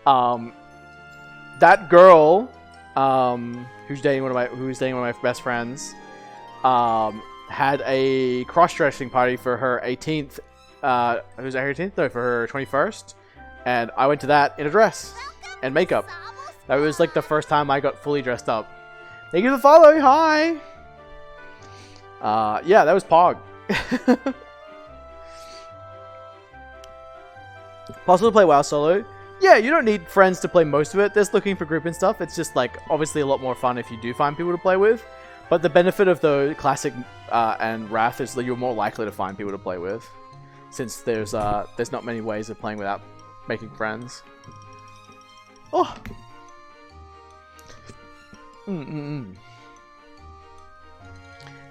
That girl, who's dating one of my best friends, had a cross-dressing party for her 18th. Was that her 18th? No, for her 21st. And I went to that in a dress and makeup. That was like the first time I got fully dressed up. Thank you for the follow. Hi. Yeah, that was Pog. Possible to play WoW solo? Yeah, you don't need friends to play most of it. There's looking for group and stuff. It's just like obviously a lot more fun if you do find people to play with. But the benefit of the classic and Wrath is that you're more likely to find people to play with, since there's not many ways of playing without making friends. Oh.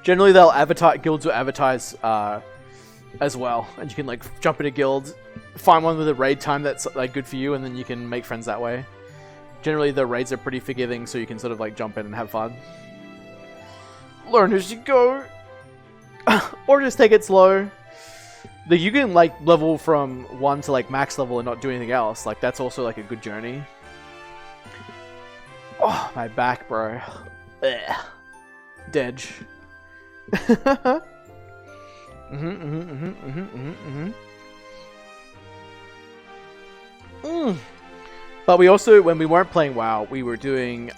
Generally, they'll advertise. Guilds will advertise as well, and you can like jump in a guild, find one with a raid time that's like good for you, and then you can make friends that way. Generally, the raids are pretty forgiving, so you can sort of like jump in and have fun. Learn as you go, or just take it slow. You can like level from 1 to like max level and not do anything else. Like that's also like a good journey. Oh, my back, bro. Ugh. Dead. But we also, when we weren't playing WoW, we were doing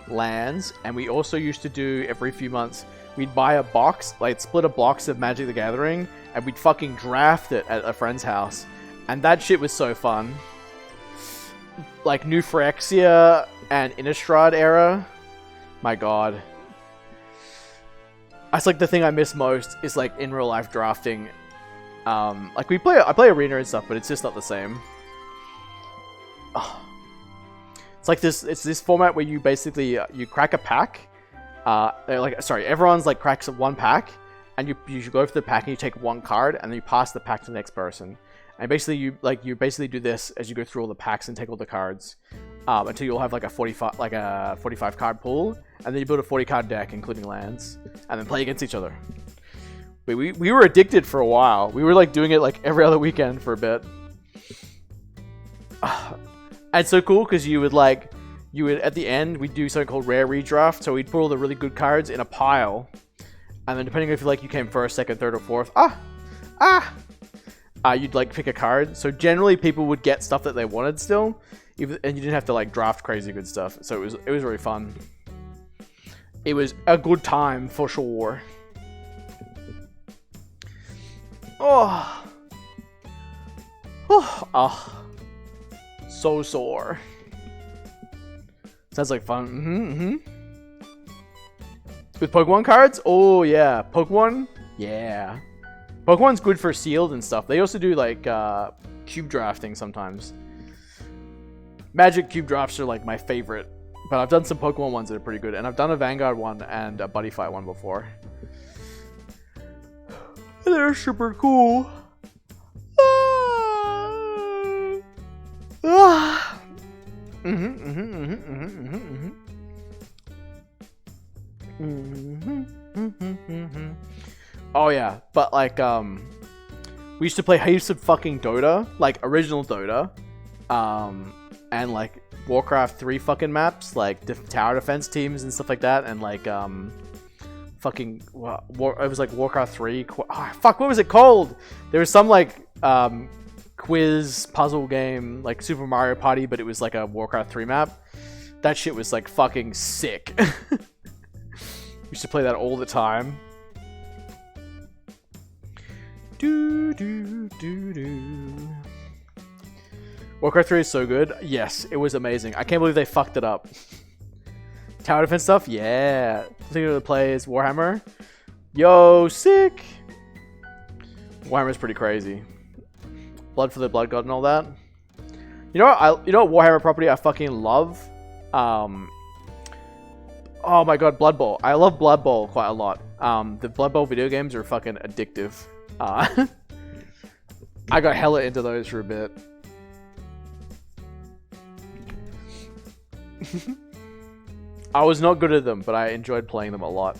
lands, and we also used to do every few months, we'd buy a box, like split a box of Magic the Gathering, and we'd fucking draft it at a friend's house. And that shit was so fun. Like New Phyrexia and Innistrad era. My god. That's like the thing I miss most is like in real life drafting. Like I play Arena and stuff, but it's just not the same. Oh. It's like this format where you basically you crack a pack. Everyone's like cracks one pack, and you go for the pack and you take one card and then you pass the pack to the next person. And basically you basically do this as you go through all the packs and take all the cards until you'll have like a 45 card pool, and then you build a 40 card deck including lands, and then play against each other. We were addicted for a while. We were like doing it like every other weekend for a bit. And it's so cool because you would at the end we'd do something called rare redraft. So we'd put all the really good cards in a pile, and then depending if you came first, second, third, or fourth, you'd like pick a card. So generally people would get stuff that they wanted still, and you didn't have to like draft crazy good stuff. So it was really fun. It was a good time for sure. Oh, so sore. Sounds like fun. With Pokemon cards? Oh yeah, Pokemon. Yeah, Pokemon's good for sealed and stuff. They also do like cube drafting sometimes. Magic cube drafts are like my favorite, but I've done some Pokemon ones that are pretty good, and I've done a Vanguard one and a Buddy Fight one before. They're super cool. Oh yeah, but like we used to play heaps of fucking Dota, like original Dota, and like Warcraft 3 fucking maps, like tower defense teams and stuff like that, and like fucking it was like Warcraft 3. Fuck, what was it called? There was some like quiz puzzle game like Super Mario Party, but it was like a Warcraft 3 map. That shit was like fucking sick. Used to play that all the time. Warcraft 3 is so good. Yes, it was amazing. I can't believe they fucked it up. Tower defense stuff? Yeah. Thinking to play as Warhammer? Yo, sick! Warhammer's pretty crazy. Blood for the Blood God and all that. You know what? Warhammer property I fucking love? Oh my god, Blood Bowl. I love Blood Bowl quite a lot. The Blood Bowl video games are fucking addictive. I got hella into those for a bit. I was not good at them, but I enjoyed playing them a lot.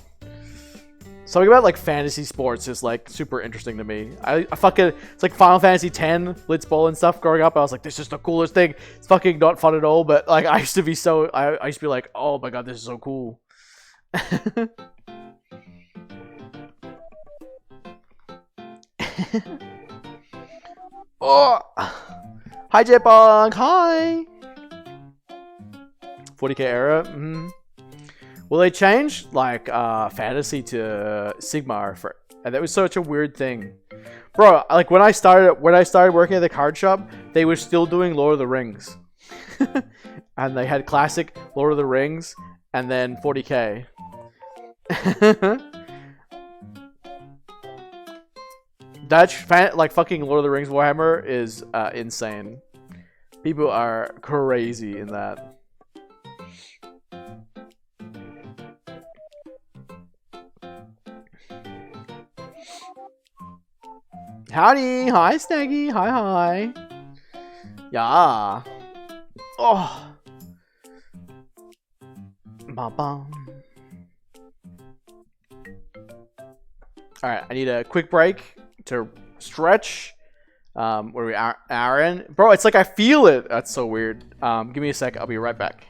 Something about like fantasy sports is like super interesting to me. I fucking, it's like Final Fantasy X, Blitzball and stuff growing up. I was like, this is the coolest thing. It's fucking not fun at all, but like I used to be so, I used to be like, oh my god, this is so cool. Oh, hi J-Bong, hi. 40k era. Well, they changed like fantasy to Sigmar for, and that was such a weird thing, bro. Like when I started working at the card shop, they were still doing Lord of the Rings, and they had classic Lord of the Rings, and then 40k. Like fucking Lord of the Rings Warhammer is insane. People are crazy in that. Howdy! Hi, Snaggy! Hi! Yeah! Oh! Ba-bum. Alright, I need a quick break to stretch. Where we are in. Bro, it's like I feel it! That's so weird. Give me a sec, I'll be right back.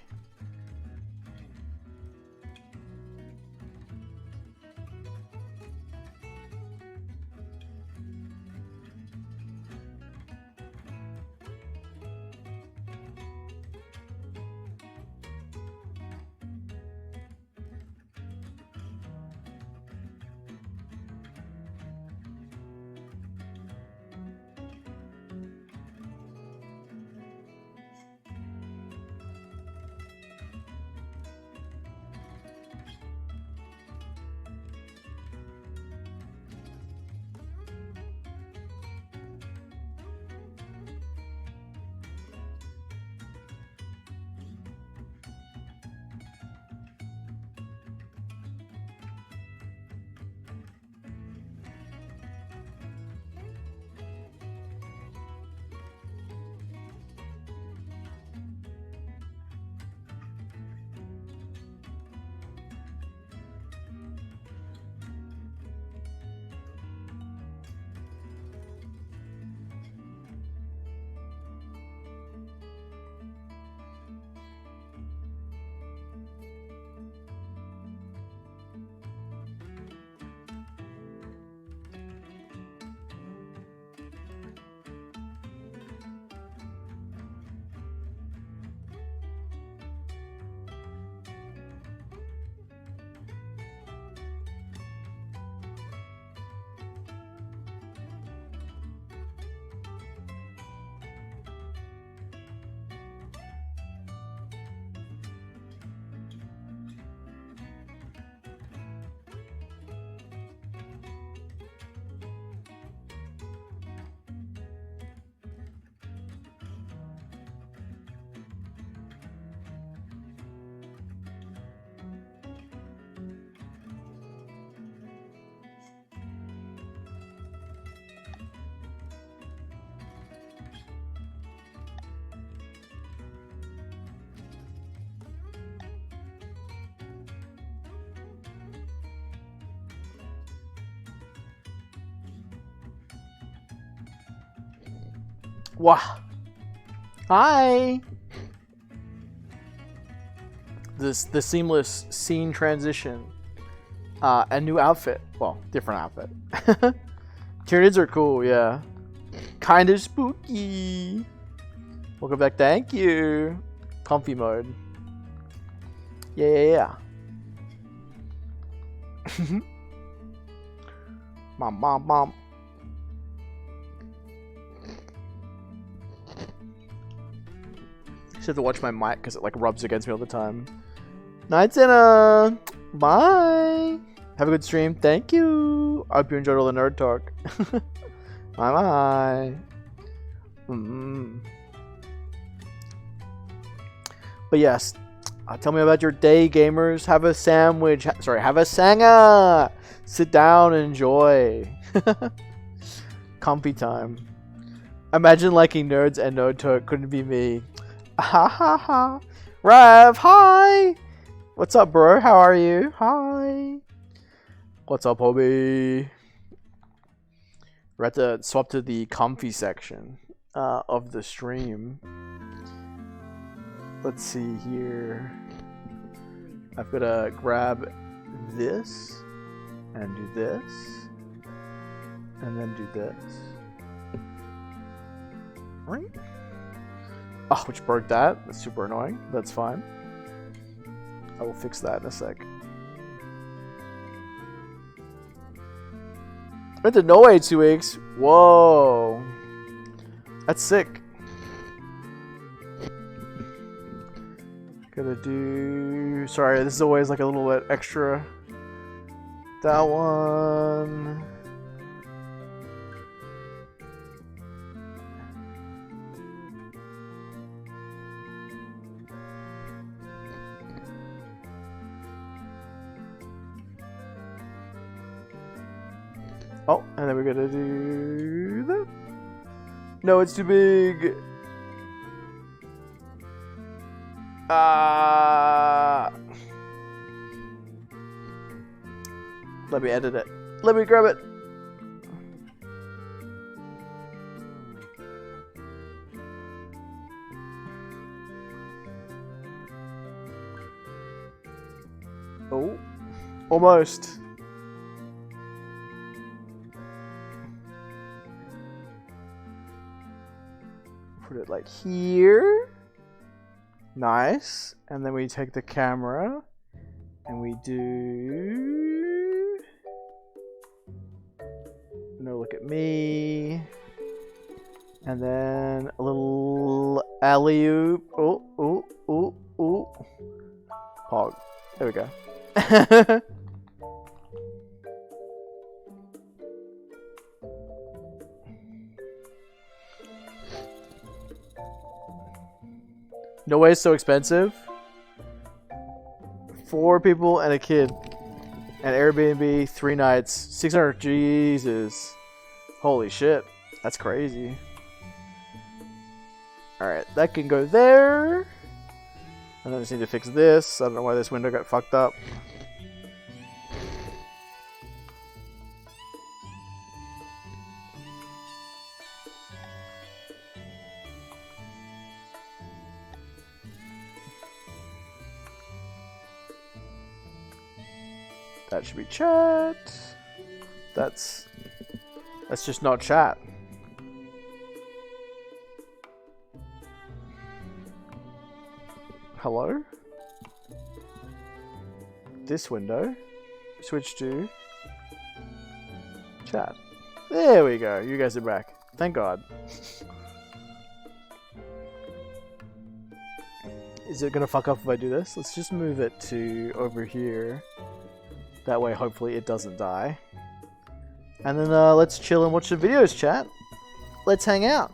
Wow. Hi. The seamless scene transition. A new outfit. Well, different outfit. Tyranids are cool, yeah. Kind of spooky. Welcome back. Thank you. Comfy mode. Yeah. Mom. I just have to watch my mic because it like rubs against me all the time. Night dinner. Bye. Have a good stream. Thank you. I hope you enjoyed all the nerd talk. Bye. But yes, tell me about your day, gamers. Have a sandwich. Have a sanga. Sit down and enjoy. Comfy time. Imagine liking nerds and no took. Couldn't be me. Ha ha ha. Rev, hi. What's up, bro? How are you? Hi. What's up, homie? We're at to swap to the comfy section of the stream. Let's see here. I've got to grab this and do this and then do this. Right? Oh, which broke that. That's super annoying. That's fine. I will fix that in a sec. Went to Norway 2 weeks. Whoa. That's sick. Gotta do... Sorry, this is always like a little bit extra. That one... Oh, and then we're gonna do that. No, it's too big. Let me edit it. Let me grab it. Oh, almost. Put it like here. Nice. And then we take the camera and we do... No, look at me. And then a little alley-oop. Oh, oh, oh, oh. Pog. There we go. No way it's so expensive. 4 people and a kid. And Airbnb, 3 nights. 600. Jesus. Holy shit. That's crazy. Alright, that can go there. And I just need to fix this. I don't know why this window got fucked up. That should be chat. That's just not chat. Hello? This window. Switch to chat. There we go. You guys are back. Thank God. Is it gonna fuck up if I do this? Let's just move it to over here. That way, hopefully, it doesn't die. And then let's chill and watch the videos, chat. Let's hang out.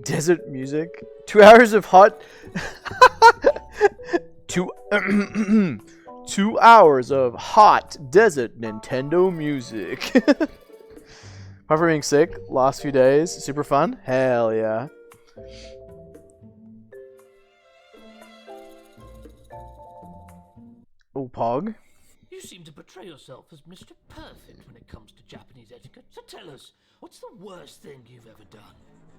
Desert music. 2 hours of hot... 2 hours of hot desert Nintendo music. Apart from being sick, last few days, super fun. Hell yeah. Oh, Pog. You seem to portray yourself as Mr. Perfect when it comes to Japanese etiquette. So tell us, what's the worst thing you've ever done?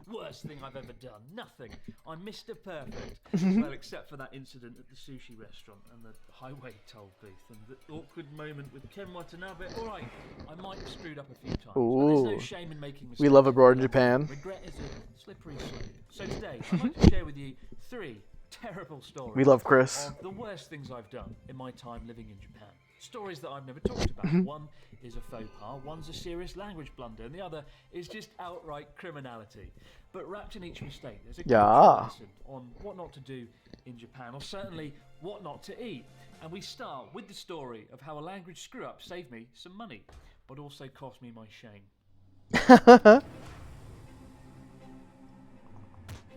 Worst thing I've ever done? Nothing. I'm Mr. Perfect. Well, except for that incident at the sushi restaurant and the highway toll booth and the awkward moment with Ken Watanabe. Alright, I might have screwed up a few times, but there's no shame in making mistakes. We love abroad in Japan. Regret is a slippery slope. So today, I'd like to share with you 3 terrible stories. We love Chris. Of the worst things I've done in my time living in Japan. Stories that I've never talked about. One is a faux pas, one's a serious language blunder, and the other is just outright criminality. But wrapped in each mistake, there's a cultural lesson on what not to do in Japan, or certainly what not to eat. And we start with the story of how a language screw-up saved me some money, but also cost me my shame.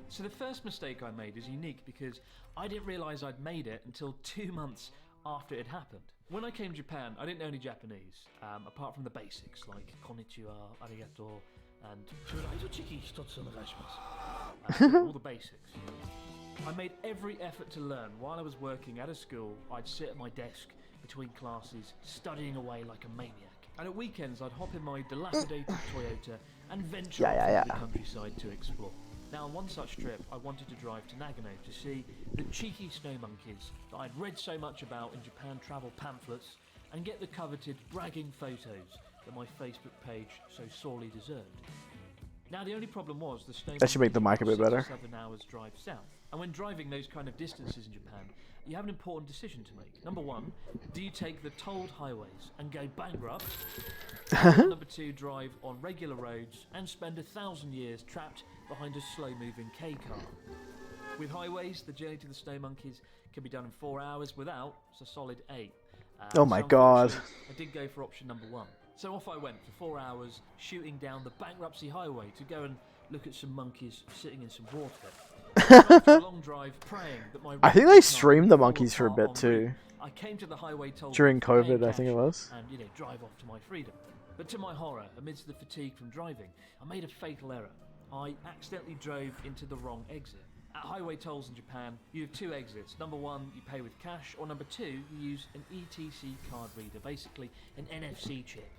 So the first mistake I made is unique because I didn't realise I'd made it until 2 months after it had happened. When I came to Japan, I didn't know any Japanese, apart from the basics like konnichiwa, arigato, and all the basics. I made every effort to learn. While I was working at a school, I'd sit at my desk between classes, studying away like a maniac. And at weekends, I'd hop in my dilapidated Toyota and venture off into the countryside to explore. Now, on one such trip, I wanted to drive to Nagano to see the cheeky snow monkeys that I'd read so much about in Japan travel pamphlets and get the coveted bragging photos that my Facebook page so sorely deserved. Now, the only problem was the snow That should make the mic a bit better. 7 hours drive south. And when driving those kind of distances in Japan, you have an important decision to make. Number one, do you take the tolled highways and go bankrupt? Or number two, drive on regular roads and spend 1,000 years trapped behind a slow-moving K car. With highways, the journey to the snow monkeys can be done in 4 hours. Without, it's a solid 8. Oh my god. I did go for option number one. So off I went for 4 hours, shooting down the bankruptcy highway to go and look at some monkeys sitting in some water. After a long drive, praying that my I think they streamed the monkeys for a bit too. I came to the highway toll During booth to pay COVID, I think it cash was. and drive off to my freedom. But to my horror, amidst the fatigue from driving, I made a fatal error. I accidentally drove into the wrong exit. At highway tolls in Japan, you have 2 exits. Number 1, you pay with cash, or number 2, you use an ETC card reader, basically an NFC chip.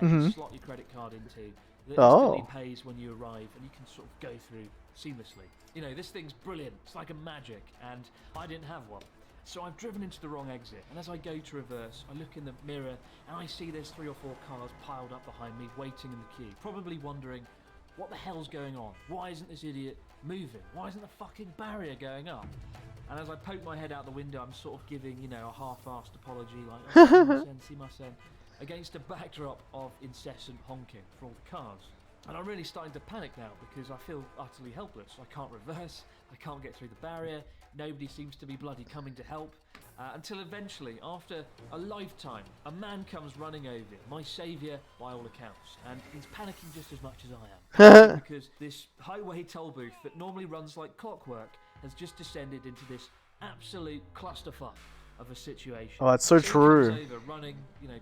You slot your credit card into that instantly pays when you arrive, and you can sort of go through seamlessly. This thing's brilliant. It's like a magic, and I didn't have one. So I've driven into the wrong exit, and as I go to reverse, I look in the mirror, and I see there's 3 or 4 cars piled up behind me, waiting in the queue, probably wondering, what the hell's going on? Why isn't this idiot moving? Why isn't the fucking barrier going up? And as I poke my head out the window, I'm sort of giving, a half-assed apology, like, oh, see-my-sen, against a backdrop of incessant honking for all the cars. And I'm really starting to panic now because I feel utterly helpless. I can't reverse, I can't get through the barrier, nobody seems to be bloody coming to help. Until eventually, after a lifetime, a man comes running over, my saviour by all accounts, and he's panicking just as much as I am. Because this highway toll booth that normally runs like clockwork has just descended into this absolute clusterfuck of a situation. Oh, that's so true. He comes over, running,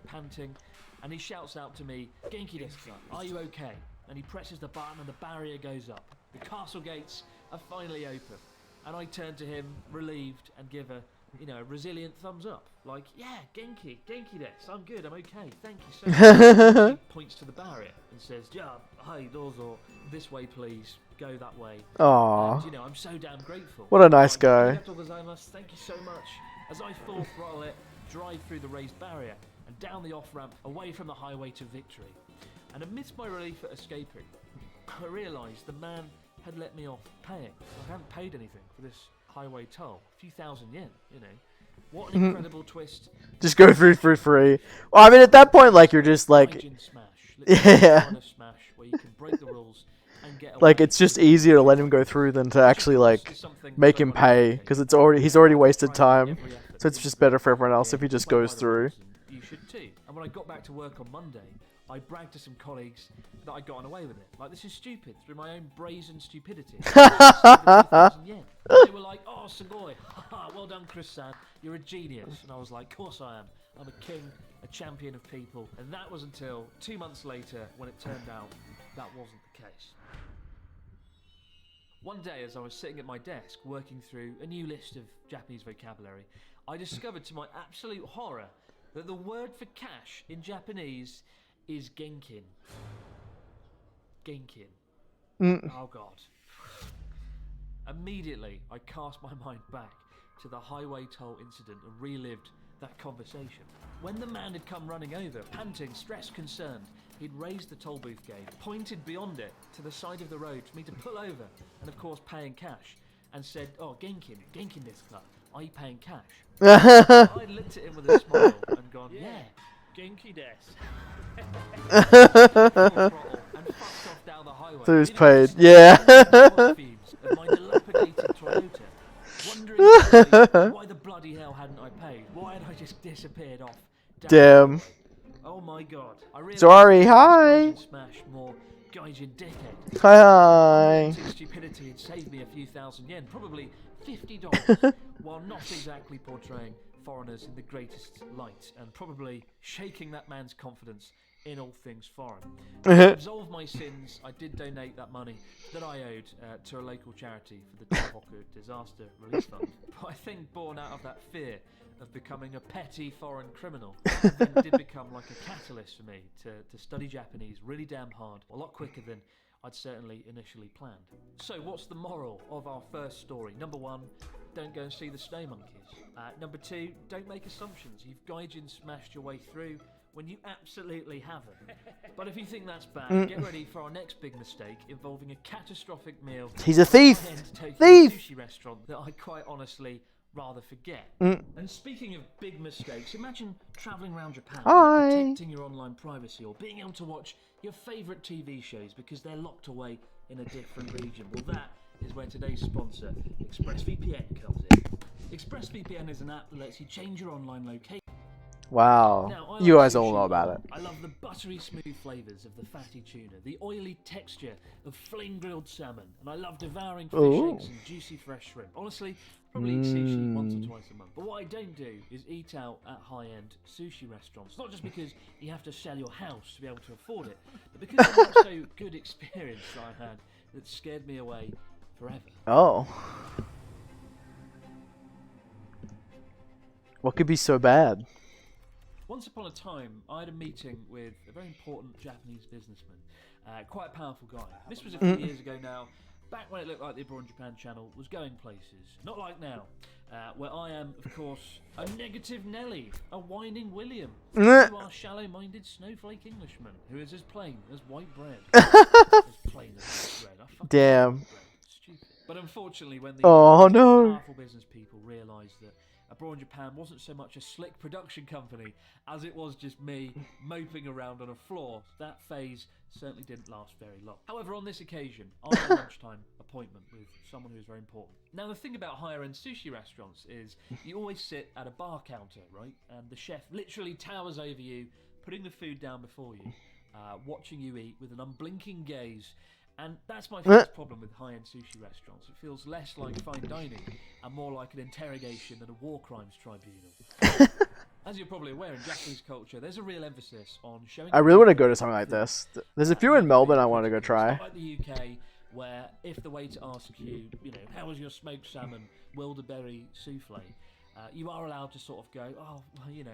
panting, and he shouts out to me, "Genki desu ka? Are you okay?" And he presses the button and the barrier goes up. The castle gates are finally open. And I turn to him, relieved, and give a resilient thumbs up. Like, yeah, Genki desu, I'm good, I'm okay, thank you so much. He points to the barrier and says, "Ja, hi, dozo, this way please, go that way." Aww. And, I'm so damn grateful. What a nice guy. Thank you so much. As I full throttle it, drive through the raised barrier, and down the off-ramp, away from the highway to victory. And amidst my relief at escaping, I realised the man had let me off paying. I hadn't paid anything for this highway toll. A few thousand yen, What an incredible twist. Just go through for free. Well, I mean, at that point, like, you're just like... Yeah. Smash, where you can break the rules and get away. Like, it's just easier to let him go through than to actually, like, make him pay. Because he's already wasted time. So it's just better for everyone else if he just goes through. You should too. And when I got back to work on Monday, I bragged to some colleagues that I'd gotten away with it. Like, this is stupid, through my own brazen stupidity. Yen. They were like, "Oh, Sugoi, well done, Chris-san, you're a genius." And I was like, "Of course I am. I'm a king, a champion of people." And that was until 2 months later when it turned out that wasn't the case. One day, as I was sitting at my desk working through a new list of Japanese vocabulary, I discovered to my absolute horror that the word for cash in Japanese is genkin. Genkin. Oh god. Immediately, I cast my mind back to the highway toll incident and relived that conversation. When the man had come running over, panting, stressed, concerned, he'd raised the toll booth gate, pointed beyond it to the side of the road for me to pull over, and of course paying cash, and said, "Oh, genkin desu ka? Are you paying cash?" I looked at him with a smile and gone, "Yeah, genki desu." And fucked off down the highway. So he's paid, yeah. Of my dilapidated Toyota, wondering why the bloody hell hadn't I paid? Why had I just disappeared off? Damn. Oh my god! I realized Sorry, hi. Smash more gaijin dickhead. Hi. Stupidity had saved me a few thousand yen, probably $50, while not exactly portraying foreigners in the greatest light, and probably shaking that man's confidence in all things foreign. To absolve my sins, I did donate that money that I owed to a local charity for the Tohoku Disaster Relief Fund. But I think born out of that fear of becoming a petty foreign criminal, it did become like a catalyst for me to study Japanese really damn hard, a lot quicker than I'd certainly initially planned. So what's the moral of our first story? Number 1, don't go and see the snow monkeys. Number 2, don't make assumptions. You've gaijin smashed your way through when you absolutely haven't. But if you think that's bad, get ready for our next big mistake involving a catastrophic meal. He's a thief! Thief! Sushi restaurant that I quite honestly rather forget. And speaking of big mistakes, imagine travelling around Japan, protecting your online privacy, or being able to watch your favourite TV shows because they're locked away in a different region. Well, that is where today's sponsor, ExpressVPN, comes in. ExpressVPN is an app that lets you change your online location. Wow. Now, You guys all know about it. I love the buttery smooth flavours of the fatty tuna, the oily texture of flame grilled salmon, and I love devouring fish eggs and juicy fresh shrimp. Honestly, probably eat sushi once or twice a month. But what I don't do is eat out at high-end sushi restaurants. Not just because you have to sell your house to be able to afford it, but because of the so good experience I had that scared me away forever. Oh. What could be so bad? Once upon a time, I had a meeting with a very important Japanese businessman, quite a powerful guy. This was a few years ago now, back when it looked like the Abroad in Japan channel was going places. Not like now, where I am, of course, a negative Nelly, a whining William. You are shallow-minded snowflake Englishman who is as plain as white bread. As plain as white bread. I fucking Damn. hate bread. Stupid. But unfortunately, when these powerful business people realised that Abroad in Japan wasn't so much a slick production company as it was just me moping around on a floor, that phase certainly didn't last very long. However, on this occasion, I had a lunchtime appointment with someone who was very important. Now, the thing about higher-end sushi restaurants is you always sit at a bar counter, right? And the chef literally towers over you, putting the food down before you, watching you eat with an unblinking gaze. And that's my first problem with high-end sushi restaurants. It feels less like fine dining and more like an interrogation at a war crimes tribunal. As you're probably aware, in Japanese culture, there's a real emphasis on showing... I really want to go to something like this. There's a few in Melbourne I want to go try. It's not like the UK, where if the waiter asks you, how was your smoked salmon, wilderberry souffle, you are allowed to sort of go, oh, well,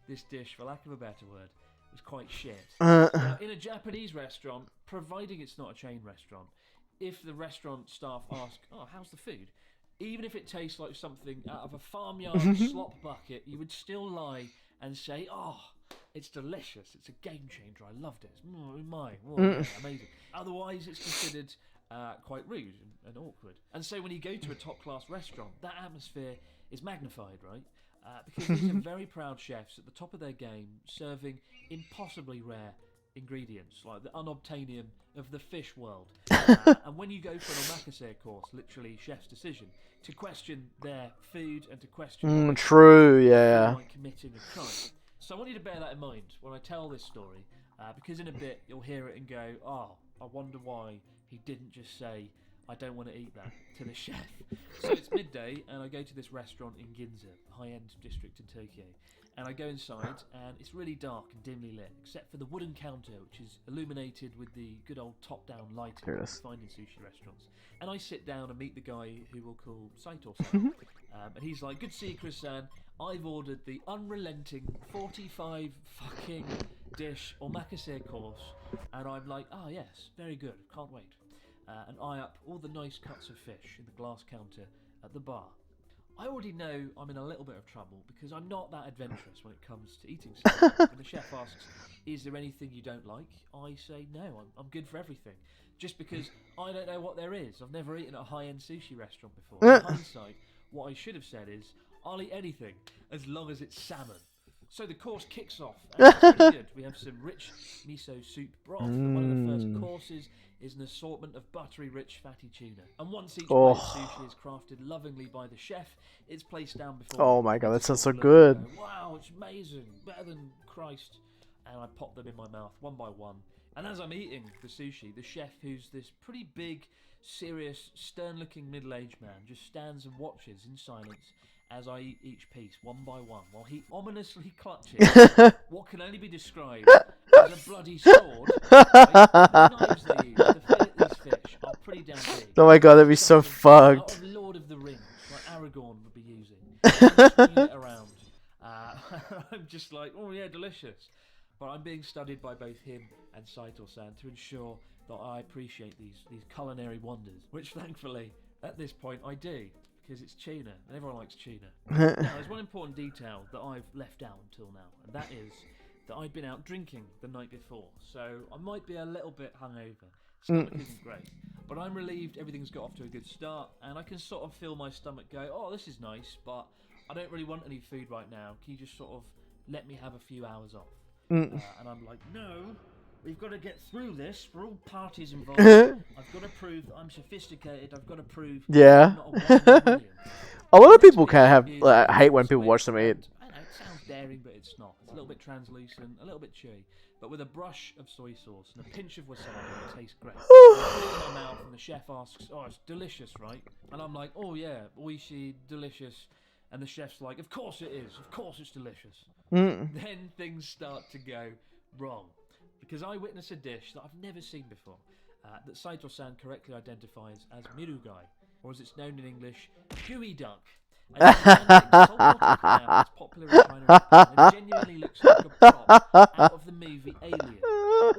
this dish, for lack of a better word, was quite shit. Now, in a Japanese restaurant, providing it's not a chain restaurant, if the restaurant staff ask, oh, how's the food? Even if it tastes like something out of a farmyard slop bucket, you would still lie and say, oh, it's delicious, it's a game changer, I loved it, yeah, amazing. Otherwise, it's considered quite rude and awkward. And so when you go to a top-class restaurant, that atmosphere is magnified, right? Because these are very proud chefs at the top of their game, serving impossibly rare ingredients, like the unobtainium of the fish world. And when you go for an omakase course, literally chef's decision, to question their food and to question like committing a crime. So I want you to bear that in mind when I tell this story, because in a bit you'll hear it and go, oh, I wonder why he didn't just say, I don't want to eat that, to the chef. So it's midday, and I go to this restaurant in Ginza, a high-end district in Tokyo. And I go inside, and it's really dark and dimly lit, except for the wooden counter, which is illuminated with the good old top-down lighting you find in sushi restaurants. And I sit down and meet the guy who we'll call Saito-san. And he's like, good to see you, Chris-san. I've ordered the unrelenting 45 fucking dish omakase course. And I'm like, oh yes, very good, can't wait. And eye up all the nice cuts of fish in the glass counter at the bar. I already know I'm in a little bit of trouble because I'm not that adventurous when it comes to eating stuff. When the chef asks, is there anything you don't like? I say no, I'm good for everything. Just because I don't know what there is. I've never eaten at a high-end sushi restaurant before. In hindsight, what I should have said is, I'll eat anything as long as it's salmon. So the course kicks off, and it's pretty good. We have some rich miso soup broth. One of the first courses is an assortment of buttery, rich, fatty tuna. And once each plate of sushi is crafted lovingly by the chef, it's placed down before... Oh my god, that sounds so good. Wow, it's amazing. Better than Christ. And I pop them in my mouth one by one. And as I'm eating the sushi, the chef, who's this pretty big, serious, stern-looking middle-aged man, just stands and watches in silence as I eat each piece one by one, while he ominously clutches what can only be described as a bloody sword. Right? The knives they use to fillet these fish are pretty damn big. Oh my god, that'd be so fucked. Out of Lord of the Rings, like Aragorn would be using. Swinging it around. I'm just like, oh yeah, delicious. But I'm being studied by both him and Saito-san to ensure that I appreciate these culinary wonders, which thankfully, at this point, I do, because it's tuna, and everyone likes tuna. Now, there's one important detail that I've left out until now, and that is that I'd been out drinking the night before, so I might be a little bit hungover. Stomach isn't great, but I'm relieved everything's got off to a good start, and I can sort of feel my stomach go, oh, this is nice, but I don't really want any food right now. Can you just sort of let me have a few hours off? And I'm like, no, we've got to get through this for all parties involved. I've got to prove that I'm sophisticated. I've got to prove Yeah. I'm not a one in a million. A lot of people can have hate when people watch them eat. I know, it sounds daring, but it's not. It's a little bit translucent, a little bit chewy. But with a brush of soy sauce and a pinch of wasabi, it tastes great. I put it in my mouth and the chef asks, oh, it's delicious, right? And I'm like, oh yeah, oishi, delicious. And the chef's like, of course it is. Of course it's delicious. Then things start to go wrong. Because I witness a dish that I've never seen before, that Saito-san correctly identifies as mirugai, or as it's known in English, gooey duck. A saltwater crab that's popular in China and Japan, and genuinely looks like a prop out of the movie Alien.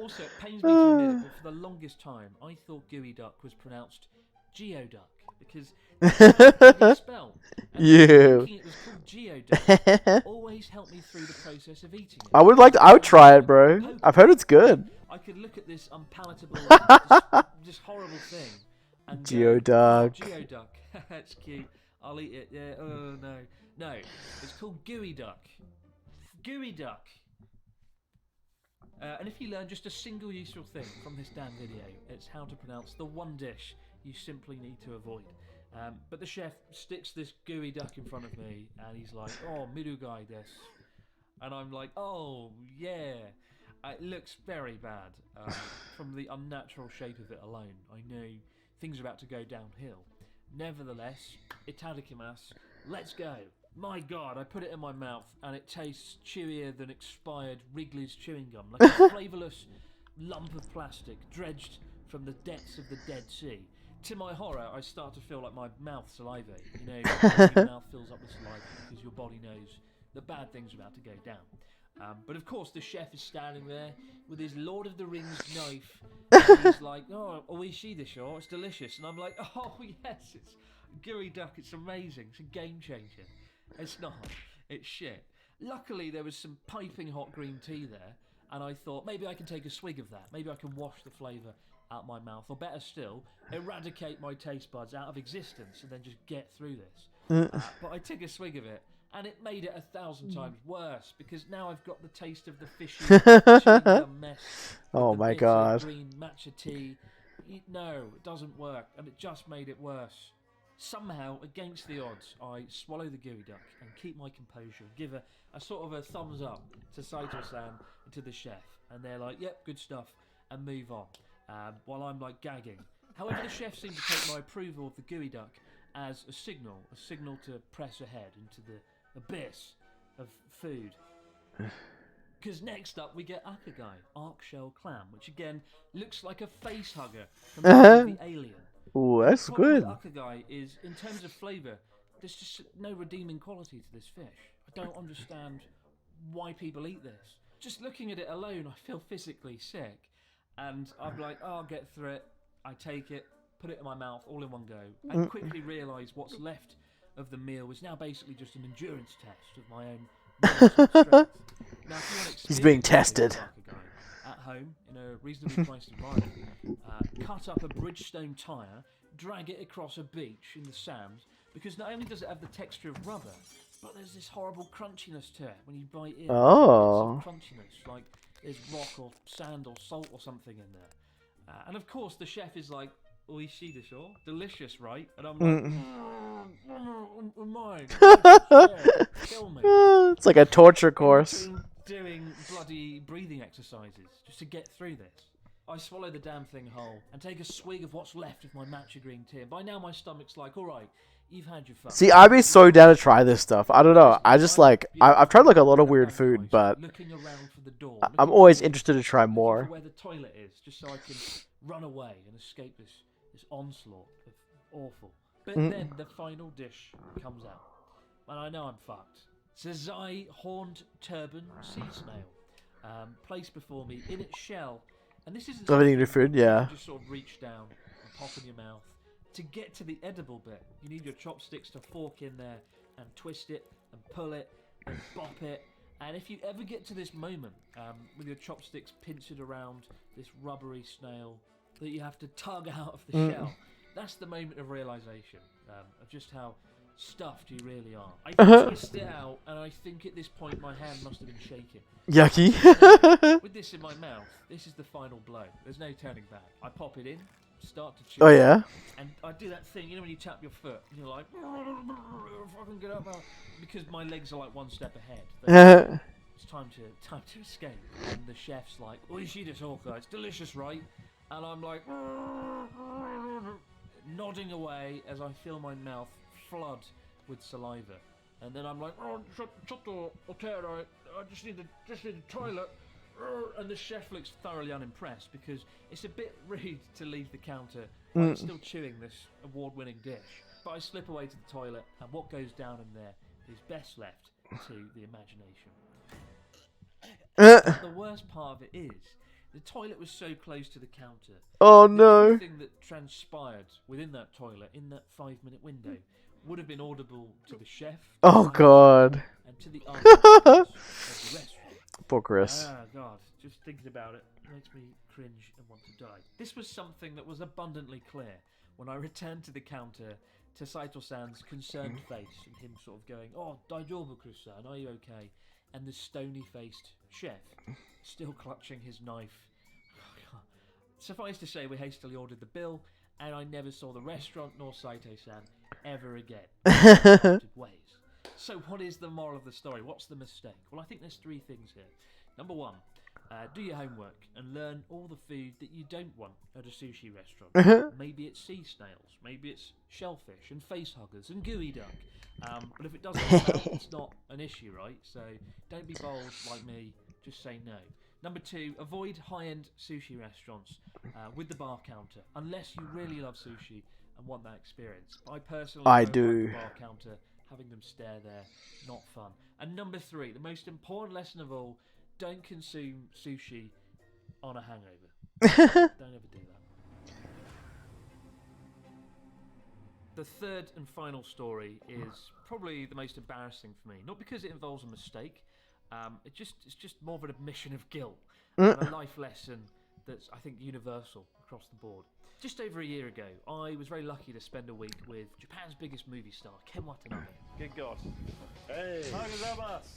Also, it pains me to admit it, but for the longest time, I thought gooey duck was pronounced geoduck, because that's how it's spelled. And thinking it was called geoduck always helped me through the process of eating it. I would try it, bro. I've heard it's good. I could look at this unpalatable, just horrible thing, and Geoduck. Go, oh, geoduck, that's cute. I'll eat it. Yeah. Oh no. It's called gooey duck. Gooey duck. And if you learn just a single useful thing from this damn video, it's how to pronounce the one dish you simply need to avoid. But the chef sticks this gooey duck in front of me, and he's like, "Oh, mirugai desu," and I'm like, "Oh yeah." It looks very bad from the unnatural shape of it alone. I know things are about to go downhill. Nevertheless, itadakimasu. Let's go. My God, I put it in my mouth, and it tastes chewier than expired Wrigley's chewing gum, like a flavourless lump of plastic dredged from the depths of the Dead Sea. To my horror, I start to feel like my mouth salivate. You know, your mouth fills up with saliva because your body knows the bad thing's about to go down. But of course, the chef is standing there with his Lord of the Rings knife. And he's like, "Oh, oishi desho, it's delicious." And I'm like, "Oh yes, it's gooey duck. It's amazing. It's a game changer." It's not. It's shit. Luckily, there was some piping hot green tea there, and I thought maybe I can take a swig of that. Maybe I can wash the flavour out my mouth, or better still, eradicate my taste buds out of existence and then just get through this. But I took a swig of it, and it made it 1,000 times worse, because now I've got the taste of the fishy chewing gum mess. Oh my God. Green matcha tea. No, it doesn't work, and it just made it worse. Somehow, against the odds, I swallow the gooey duck and keep my composure, give a sort of a thumbs up to Saito-san and to the chef, and they're like, "Yep, good stuff," and move on. While I'm like gagging. However, the chef seemed to take my approval of the gooey duck as a signal to press ahead into the abyss of food. Because next up we get akagai, arc shell clam, which again looks like a face hugger from the movie Alien. Ooh, that's good. Akagai is, in terms of flavour, there's just no redeeming quality to this fish. I don't understand why people eat this. Just looking at it alone, I feel physically sick. And I'm like, oh, I'll get through it. I take it, put it in my mouth all in one go, and quickly realise what's left of the meal was now basically just an endurance test of my own mental strength. Now, if you want to He's being tested. At home, in a reasonably priced environment, cut up a Bridgestone tyre, drag it across a beach in the sand, because not only does it have the texture of rubber, but there's this horrible crunchiness to it when you bite in. Oh. Crunchiness, like there's rock or sand or salt or something in there. And of course the chef is like, "Oishi desho? Delicious, right?" And I'm like, "Mine. Yeah, kill me." It's like a torture course. Doing bloody breathing exercises just to get through this. I swallow the damn thing whole and take a swig of what's left of my matcha green tea. And by now my stomach's like, all right, you've had your fun. See, I'd be so down to try this stuff. I don't know. I just like I've tried like a lot of weird food, but looking around for the door, I'm always interested to try more. where the toilet is, just so I can run away and escape this onslaught of awful. But then the final dish comes out, and I know I'm fucked. Zazai horned turban sea snail, placed before me in its shell, and this isn't Eating your food, yeah. you just sort of reach down and pop in your mouth. To get to the edible bit, you need your chopsticks to fork in there and twist it and pull it and bop it. And if you ever get to this moment with your chopsticks pinched around this rubbery snail that you have to tug out of the shell, that's the moment of realization of just how stuffed you really are. I twist it out, and I think at this point my hand must have been shaking. Yucky. With this in my mouth, this is the final blow. There's no turning back. I pop it in, start to chew. Oh yeah. And I do that thing, you know, when you tap your foot, and you're like, fucking get up, because my legs are like one step ahead. It's time to escape. And the chef's like, "Oishi desu oka, it's delicious, right?" And I'm like, nodding away as I feel my mouth flood with saliva. And then I'm like, "Oh, chotto otero, I just need the toilet." And the chef looks thoroughly unimpressed because it's a bit rude to leave the counter while I'm still chewing this award-winning dish. But I slip away to the toilet, and what goes down in there is best left to the imagination. The worst part of it is, the toilet was so close to the counter. Oh no. Everything that transpired within that toilet in that 5-minute window would have been audible to the chef. Oh god. And to the owners of the restaurant. Poor Chris. Ah, God, just thinking about it makes me cringe and want to die. This was something that was abundantly clear when I returned to the counter to Saito-san's concerned face and him sort of going, "Oh, daijoubu, Chris-san, are you okay?" And the stony-faced chef still clutching his knife. Suffice to say, we hastily ordered the bill, and I never saw the restaurant nor Saito-san ever again. Ways. So what is the moral of the story? What's the mistake? Well, I think there's 3 things here. Number 1, do your homework and learn all the food that you don't want at a sushi restaurant. Maybe it's sea snails, maybe it's shellfish and face huggers and gooey duck. But if it doesn't come out, it's not an issue, right? So don't be bold like me, just say no. Number 2, avoid high-end sushi restaurants with the bar counter, unless you really love sushi and want that experience. I personally don't do. like the bar counter. Having them stare there, not fun. And number 3, the most important lesson of all, don't consume sushi on a hangover. Don't ever do that. The third and final story is probably the most embarrassing for me. Not because it involves a mistake, it's just more of an admission of guilt. And a life lesson that's, I think, universal across the board. Just over a year ago, I was very lucky to spend a week with Japan's biggest movie star, Ken Watanabe. Good God. Hey.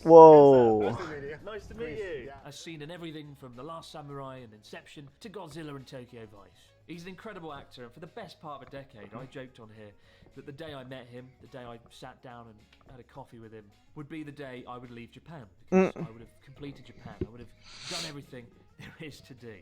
Whoa. Nice to meet you. As seen in everything from The Last Samurai and Inception to Godzilla and Tokyo Vice. He's an incredible actor, and for the best part of a decade, I joked on here that the day I met him, the day I sat down and had a coffee with him, would be the day I would leave Japan, because I would have completed Japan. I would have done everything there is to do.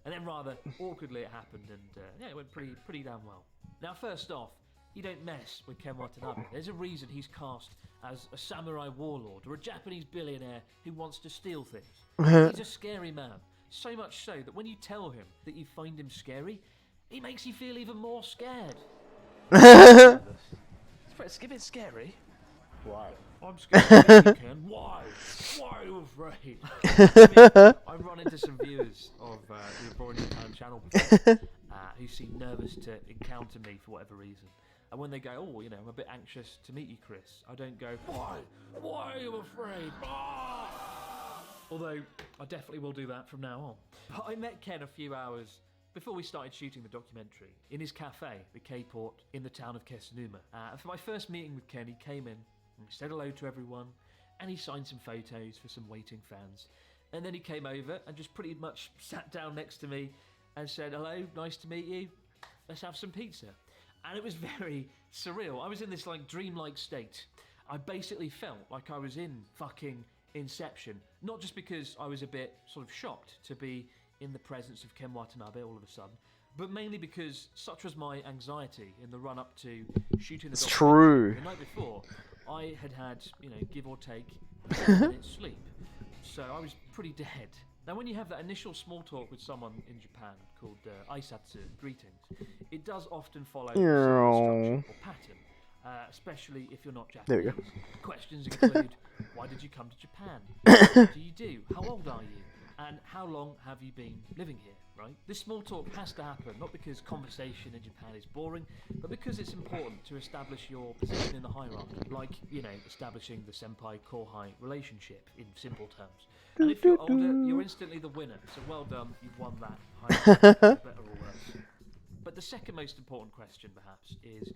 And then rather awkwardly it happened, and it went pretty damn well. Now, first off, you don't mess with Ken Watanabe. There's a reason he's cast as a samurai warlord or a Japanese billionaire who wants to steal things. He's a scary man, so much so that when you tell him that you find him scary, he makes you feel even more scared. It's a bit scary. Why? I'm scared of you, Ken. Why? Why are you afraid? I run into some viewers of the Abroad in Japan channel before, who seem nervous to encounter me for whatever reason. And when they go, "Oh, you know, I'm a bit anxious to meet you, Chris," I don't go, "Why? Why are you afraid?" Although I definitely will do that from now on. But I met Ken a few hours before we started shooting the documentary in his cafe, the K-Port, in the town of Kesunuma. For my first meeting with Ken, he came in and said hello to everyone, and he signed some photos for some waiting fans. And then he came over and just pretty much sat down next to me and said, "Hello, nice to meet you. Let's have some pizza." And it was very surreal. I was in this like dreamlike state. I basically felt like I was in fucking Inception. Not just because I was a bit sort of shocked to be in the presence of Ken Watanabe all of a sudden, but mainly because such was my anxiety in the run-up to shooting the It's documentary. true. The night before, I had, give or take, 10 minutes sleep, so I was pretty dead. Now, when you have that initial small talk with someone in Japan called aisatsu, greetings, it does often follow some structure or pattern, especially if you're not There we Japanese. Questions include, why did you come to Japan? What do you do? How old are you? And how long have you been living here, right? This small talk has to happen, not because conversation in Japan is boring, but because it's important to establish your position in the hierarchy, like, establishing the senpai-kohai relationship in simple terms. And if you're older, you're instantly the winner, so well done, you've won that hierarchy, better or worse. But the second most important question, perhaps, is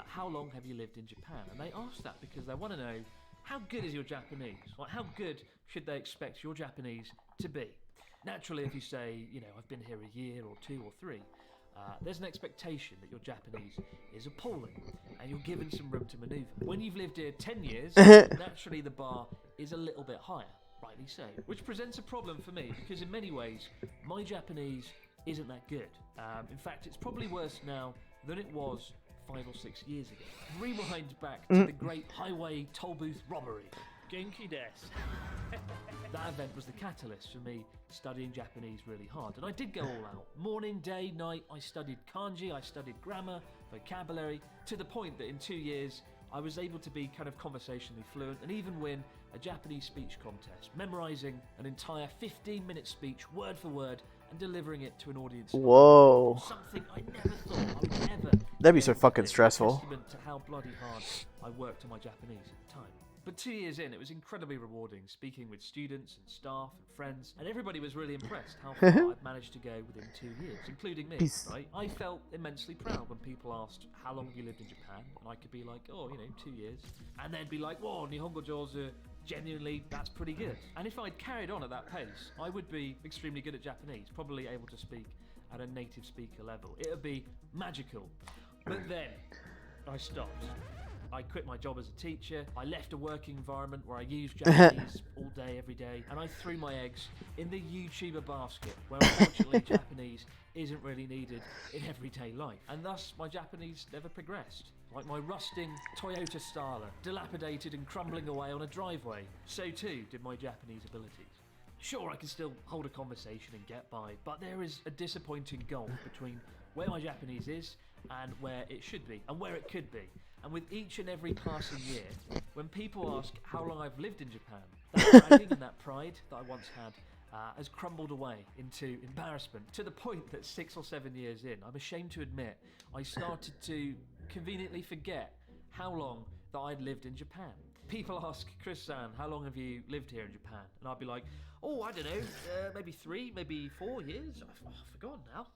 how long have you lived in Japan? And they ask that because they want to know, how good is your Japanese? Like, how good should they expect your Japanese to be? Naturally, if you say, I've been here a year or 2 or 3, there's an expectation that your Japanese is appalling and you're given some room to manoeuvre. When you've lived here 10 years, naturally the bar is a little bit higher, rightly so, which presents a problem for me because in many ways, my Japanese isn't that good. In fact, it's probably worse now than it was 5 or 6 years ago. Rewind back to the great highway toll booth robbery. Genki desu. That event was the catalyst for me studying Japanese really hard, and I did go all out. Morning, day, night, I studied kanji, I studied grammar, vocabulary, to the point that in 2 years I was able to be kind of conversationally fluent and even win a Japanese speech contest, memorizing an entire 15-minute speech word for word and delivering it to an audience. Whoa. Something I never thought I would ever. That'd be so able to fucking do. stressful. Testament to how bloody hard I worked on my Japanese at the time. But 2 years in, it was incredibly rewarding speaking with students and staff and friends, and everybody was really impressed how far I'd managed to go within 2 years, including me, right? I felt immensely proud when people asked, how long have you lived in Japan? And I could be like, 2 years. And they'd be like, whoa, Nihongo Jozu, genuinely, that's pretty good. And if I'd carried on at that pace, I would be extremely good at Japanese, probably able to speak at a native speaker level. It would be magical. But then, I stopped. I quit my job as a teacher, I left a working environment where I used Japanese all day, every day, and I threw my eggs in the YouTuber basket, where unfortunately Japanese isn't really needed in everyday life. And thus, my Japanese never progressed. Like my rusting Toyota Starler, dilapidated and crumbling away on a driveway, so too did my Japanese abilities. Sure, I can still hold a conversation and get by, but there is a disappointing gulf between where my Japanese is and where it should be, and where it could be. And with each and every passing year, when people ask how long I've lived in Japan, that bragging and that pride that I once had has crumbled away into embarrassment, to the point that 6 or 7 years in, I'm ashamed to admit, I started to conveniently forget how long that I'd lived in Japan. People ask, Chris-san, how long have you lived here in Japan? And I'd be like, I don't know, maybe 3, maybe 4 years? I've forgotten now.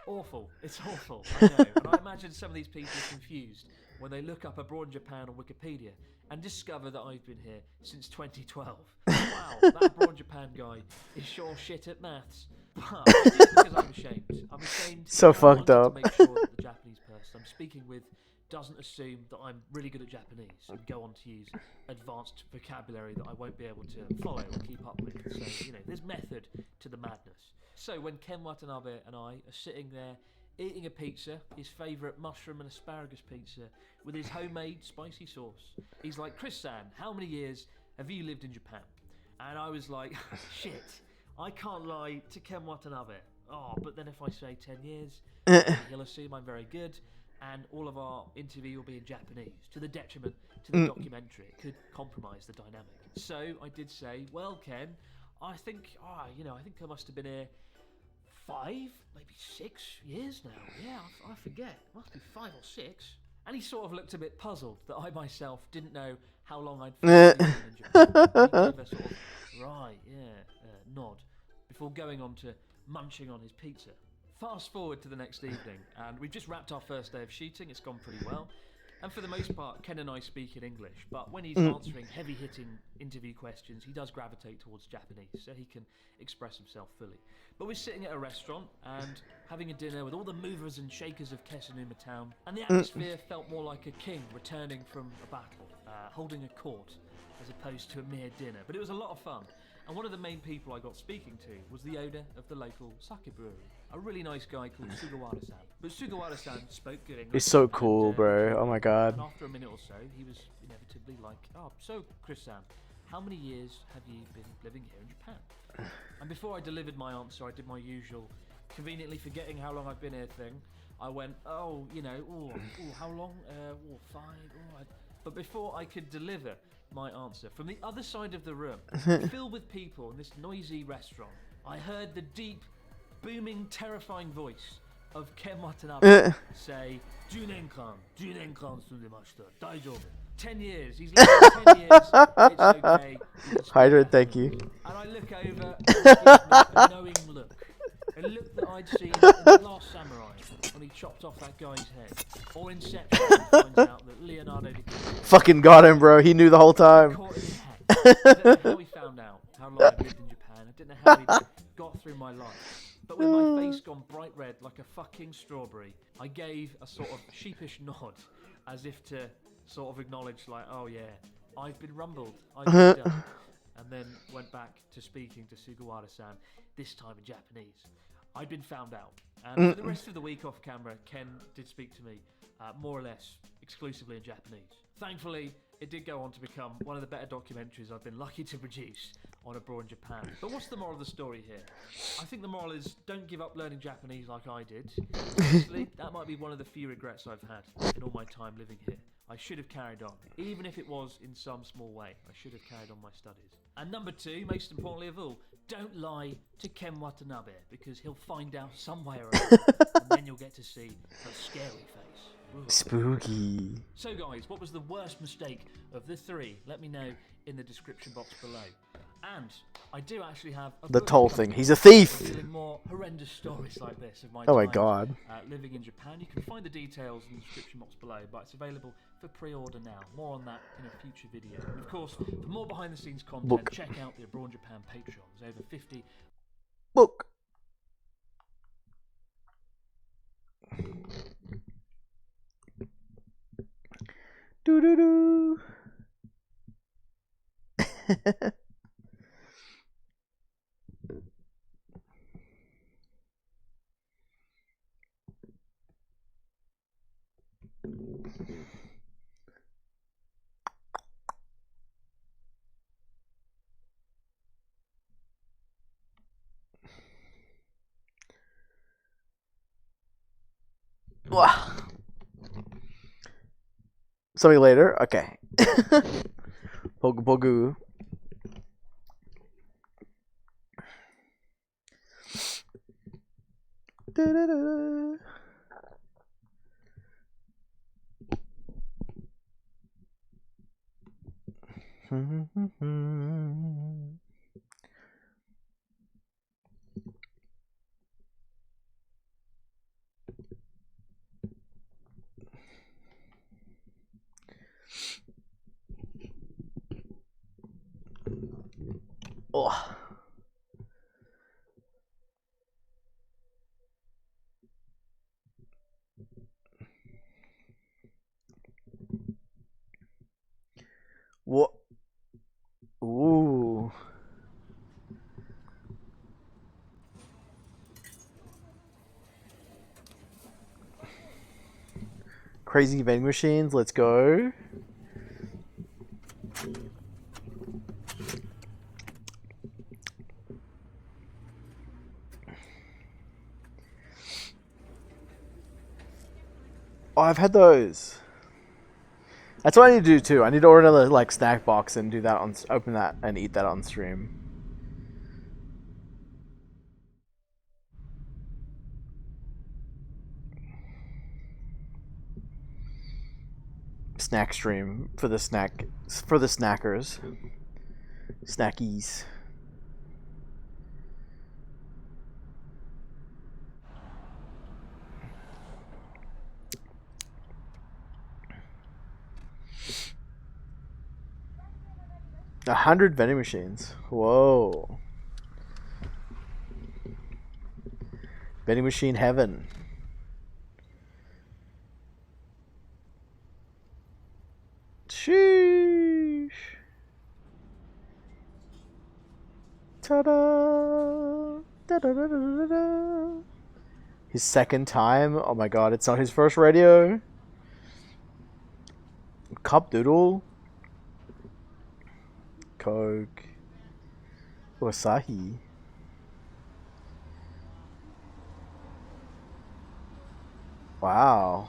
Awful. It's awful. I know. And I imagine some of these people are confused when they look up abroad in Japan on Wikipedia and discover that I've been here since 2012. Wow, that abroad Japan guy is sure shit at maths. But just because I'm ashamed. I'm ashamed. So because I fucked wanted up. to make sure that the Japanese person I'm speaking with doesn't assume that I'm really good at Japanese and go on to use advanced vocabulary that I won't be able to follow or keep up with. So, there's method to the madness. So when Ken Watanabe and I are sitting there eating a pizza, his favourite mushroom and asparagus pizza, with his homemade spicy sauce, he's like, Chris-san, how many years have you lived in Japan? And I was like, shit, I can't lie to Ken Watanabe. But then if I say 10 years, he'll assume I'm very good, and all of our interview will be in Japanese, to the detriment to the documentary. It could compromise the dynamic. So I did say, well, Ken, I think I must have been here 5, maybe 6 years now. Yeah, I forget. It must be 5 or 6. And he sort of looked a bit puzzled that I myself didn't know how long I'd been in Japan. He gave a sort of, nod before going on to munching on his pizza. Fast forward to the next evening, and we've just wrapped our first day of shooting. It's gone pretty well. And for the most part, Ken and I speak in English, but when he's answering heavy-hitting interview questions, he does gravitate towards Japanese, so he can express himself fully. But we're sitting at a restaurant and having a dinner with all the movers and shakers of Kesunuma town, and the atmosphere felt more like a king returning from a battle, holding a court, as opposed to a mere dinner. But it was a lot of fun. And one of the main people I got speaking to was the owner of the local sake brewery, a really nice guy called Sugawara-san. But Sugawara-san spoke good English. He's so cool, and, bro. Oh my god. And after a minute or so, he was inevitably like, "Oh, so Chris-san, how many years have you been living here in Japan?" And before I delivered my answer, I did my usual, conveniently forgetting how long I've been here thing. I went, "Oh, how long? 5, But before I could deliver my answer, from the other side of the room, filled with people in this noisy restaurant, I heard the deep, booming, terrifying voice of Ken Watanabe say, 10年間住んでました。大丈夫. 10 years. He's lived for 10 years. It's okay. Hydrate, thank you. And I look over and he gives me a knowing look. A look that I'd seen in The Last Samurai when he chopped off that guy's head. Or Inception when he finds out that Leonardo DiCaprio Fucking got him, bro. He knew the whole time. caught in his head. I don't know how he found out how long I'd lived in Japan. I don't know how he got through my life. But with my face gone bright red like a fucking strawberry, I gave a sort of sheepish nod as if to sort of acknowledge, like, oh yeah, I've been rumbled, I've been done. And then went back to speaking to Sugawara-san, this time in Japanese. I'd been found out. And for the rest of the week off camera, Ken did speak to me, more or less exclusively in Japanese. Thankfully, it did go on to become one of the better documentaries I've been lucky to produce on abroad in Japan. But what's the moral of the story here? I think the moral is, don't give up learning Japanese like I did. Honestly, that might be one of the few regrets I've had in all my time living here. I should have carried on, even if it was in some small way. I should have carried on my studies. And number 2, most importantly of all, don't lie to Ken Watanabe, because he'll find out some way or other, and then you'll get to see her scary face. Ooh. Spooky. So guys, what was the worst mistake of the 3? Let me know in the description box below. And I do actually have a The book toll coming thing. He's a thief. revealing more horrendous stories like this of my Oh my time, god. living in Japan. You can find the details in the description box below, but it's available for pre-order now. More on that in a future video. And of course, for more behind the scenes content, Book. check out the Abroad Japan Patreon. There's over 50 Book. Doo doo doo. Wah. Something later? Okay. Pogu pogu. Da-da-da. Oh. What? Ooh. Crazy vending machines, let's go. Oh, I've had those. That's what I need to do too. I need to order another like snack box and do that on open that and eat that on stream. Snack stream for the snackers. Snackies. A 100 vending machines. Whoa. Vending machine heaven. Sheesh. Ta-da! Da-da-da-da-da-da. His second time? Oh my god, it's not his first radio. Cup Doodle. Coke. Asahi. Wow.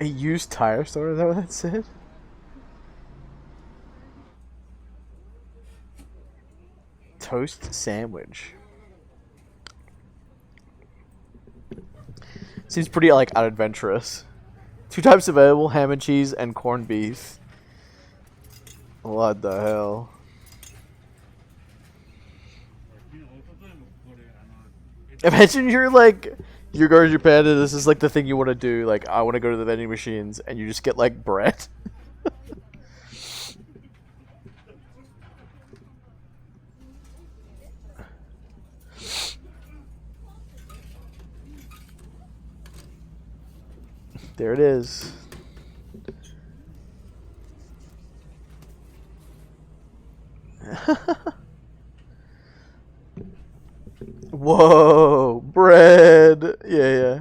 A used tire store, is that what that said? Toast sandwich. Seems pretty like unadventurous. 2 types available: ham and cheese and corned beef. What the hell? Imagine you're like, you go to Japan and this is like the thing you want to do. Like, I want to go to the vending machines, and you just get like bread. There it is. Whoa, bread. Yeah.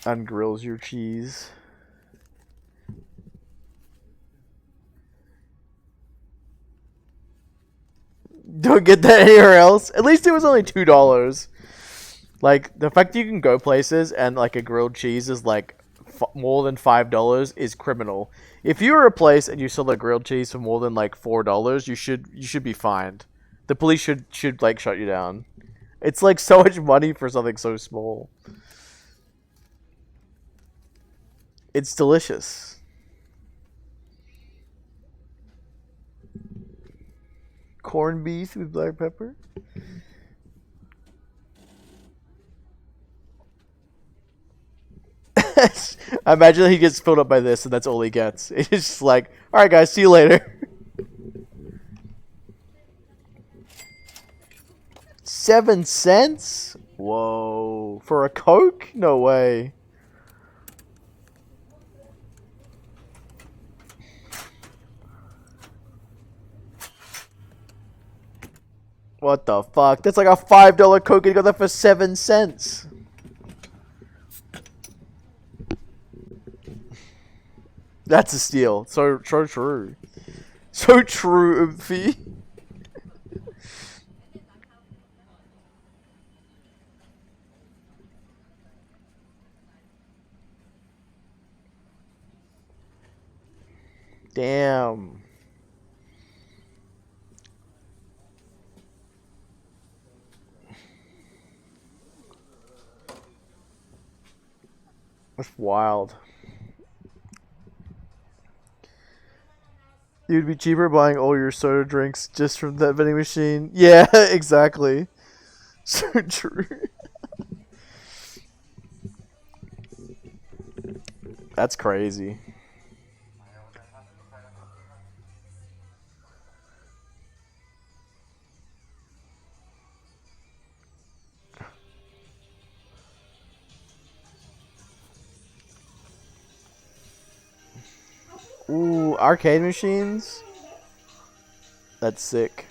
Ungrills your cheese. Don't get that anywhere else. At least it was only $2. Like, the fact that you can go places and like a grilled cheese is like more than $5 is criminal. If you were a place and you sold a grilled cheese for more than like $4, you should be fined. The police should like shut you down. It's like so much money for something so small. It's delicious. Corned beef with black pepper. I imagine he gets filled up by this, and that's all he gets. It's just like, all right, guys, see you later. 7 cents? Whoa. For a Coke? No way. What the fuck? That's like a $5 Coke, and you got that for 7 cents. That's a steal. So true. So true, Umphy. Damn. That's wild. You'd be cheaper buying all your soda drinks just from that vending machine. Yeah, exactly. So true. That's crazy. Ooh, arcade machines? That's sick.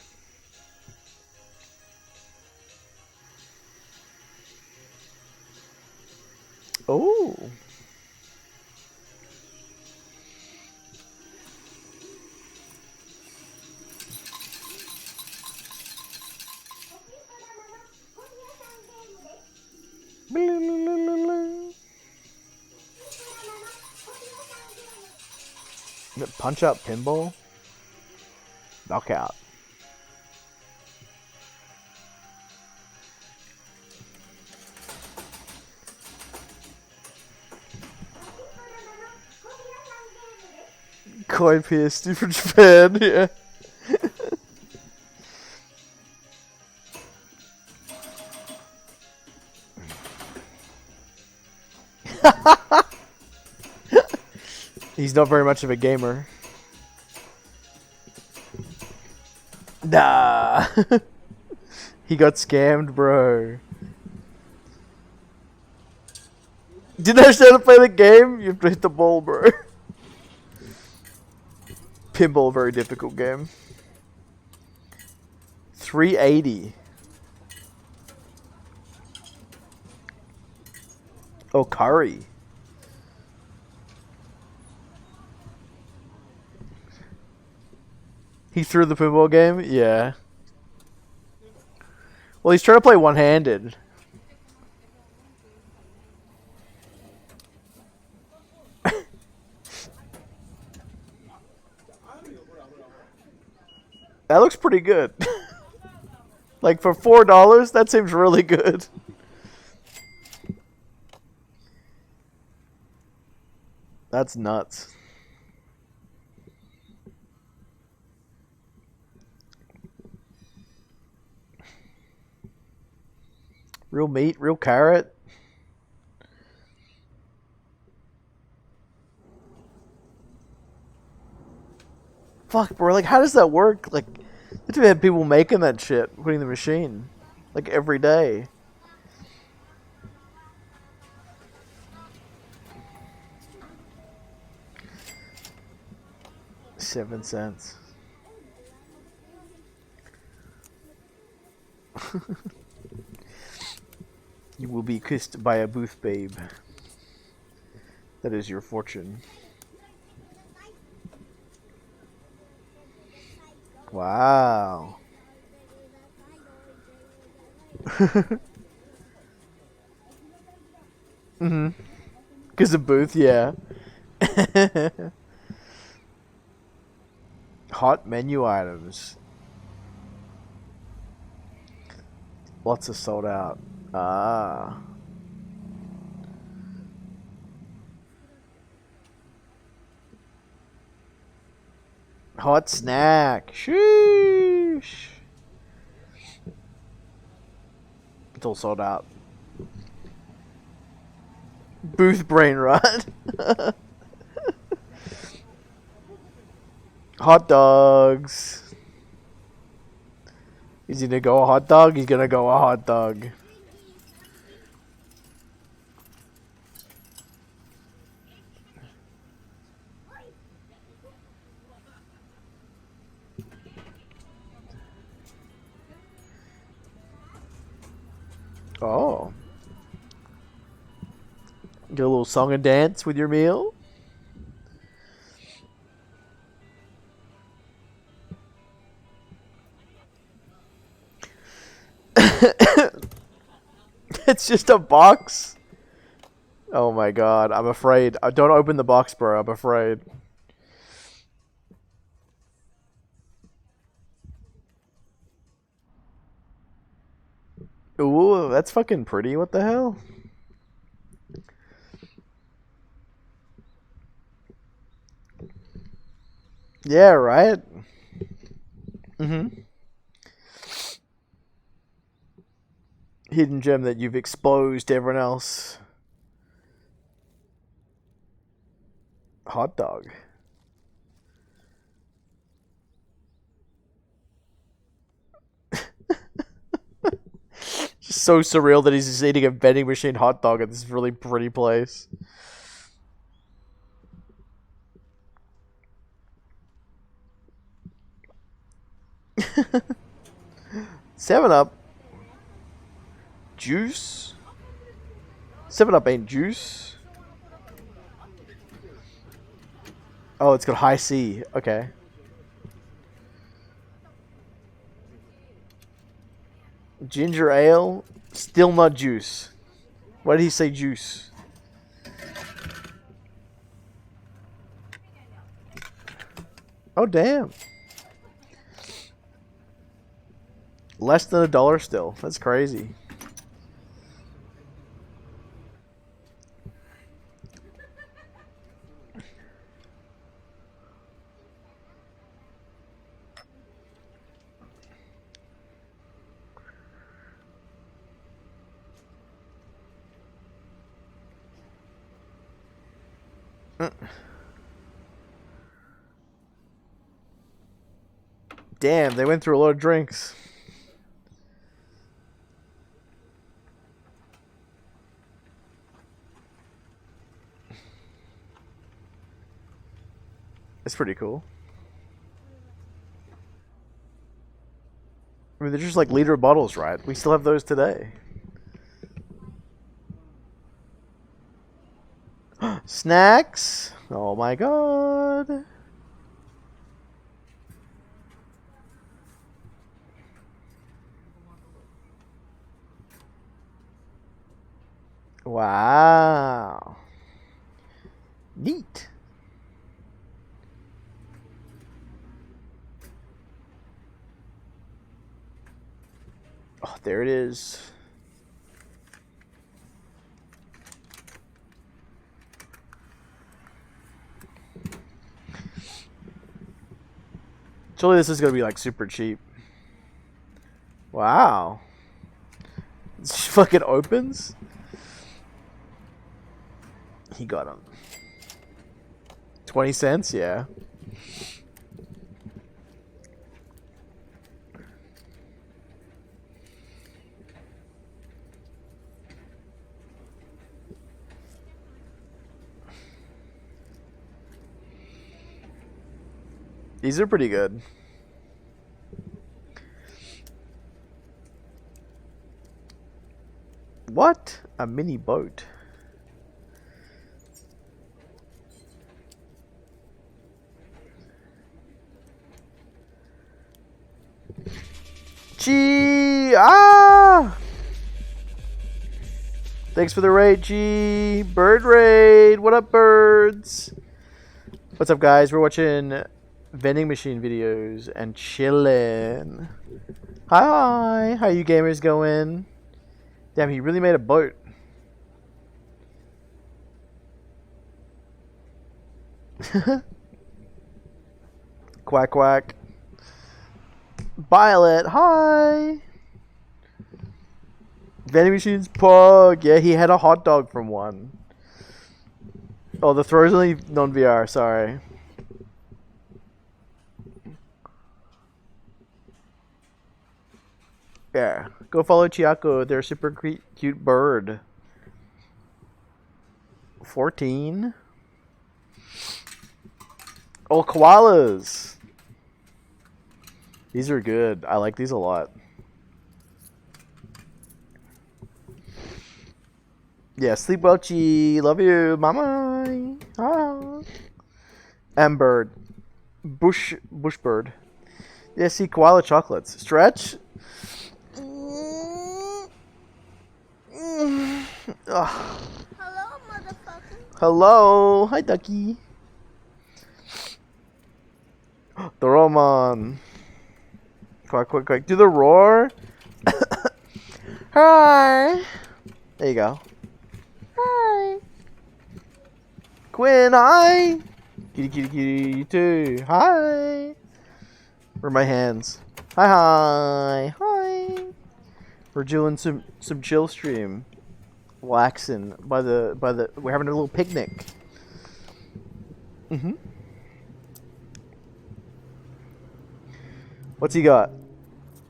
Oh. Punch Out Pinball? Knockout. Koi PSD from Japan, yeah. He's not very much of a gamer. Nah. He got scammed, bro. Didn't I say to play the game? You have to hit the ball, bro. Pinball, very difficult game. 380. Oh, curry. He threw the pinball game? Yeah. Well, he's trying to play one-handed. That looks pretty good. Like, for $4, that seems really good. That's nuts. Real meat, real carrot. Fuck, bro. Like, how does that work? Like, you have to have people making that shit, putting the machine, like, every day. $0.07. You will be kissed by a booth babe. That is your fortune. Wow. Mm-hmm. Because of booth, yeah. Hot menu items. Lots of sold out. Ah. Hot snack. Sheesh. It's all sold out. Booth brain rot. Hot dogs. Is he gonna go a hot dog? He's gonna go a hot dog. Oh. Get a little song and dance with your meal. It's just a box. Oh my god, I'm afraid. Don't open the box, bro. I'm afraid. Ooh, that's fucking pretty. What the hell? Yeah, right? Mm-hmm. Hidden gem that you've exposed to everyone else. Hot dog. Just so surreal that he's just eating a vending machine hot dog at this really pretty place. Seven Up. Juice? 7-Up ain't juice. Oh, it's got high C. Okay. Ginger ale? Still not juice. Why did he say juice? Oh, damn. Less than $1 still. That's crazy. Damn, they went through a lot of drinks. It's pretty cool. I mean, they're just like liter bottles, right? We still have those today. Snacks! Oh my god! Wow. Neat. Oh, there it is. Surely this is gonna be like super cheap. Wow. It fucking opens. He got him. 20 cents, yeah. These are pretty good. What? A mini boat. Gee! Ah! Thanks for the raid, G. Bird raid. What up, birds? What's up, guys? We're watching vending machine videos and chilling. Hi. How you gamers going? Damn, he really made a boat. Quack, quack. Violet, hi. Vending machines, pug. Yeah, he had a hot dog from one. Oh, the throw's only non-VR, sorry. Yeah, go follow Chiako. They're a super cute bird. 14. Oh, koalas. These are good. I like these a lot. Yeah, sleep well, Chi. Love you. Mama. Ah. M bird. Bush bird. Yeah, see, koala chocolates. Stretch. Ugh. Hello, motherfucker. Hello. Hi, ducky. The Roman. Quick, quick, quick. Do the roar. Hi. There you go. Hi. Quinn, hi. Kitty, kitty, kitty, you too. Hi. Where are my hands? Hi, hi. Hi. We're doing some chill stream. Waxing by the we're having a little picnic. What's he got?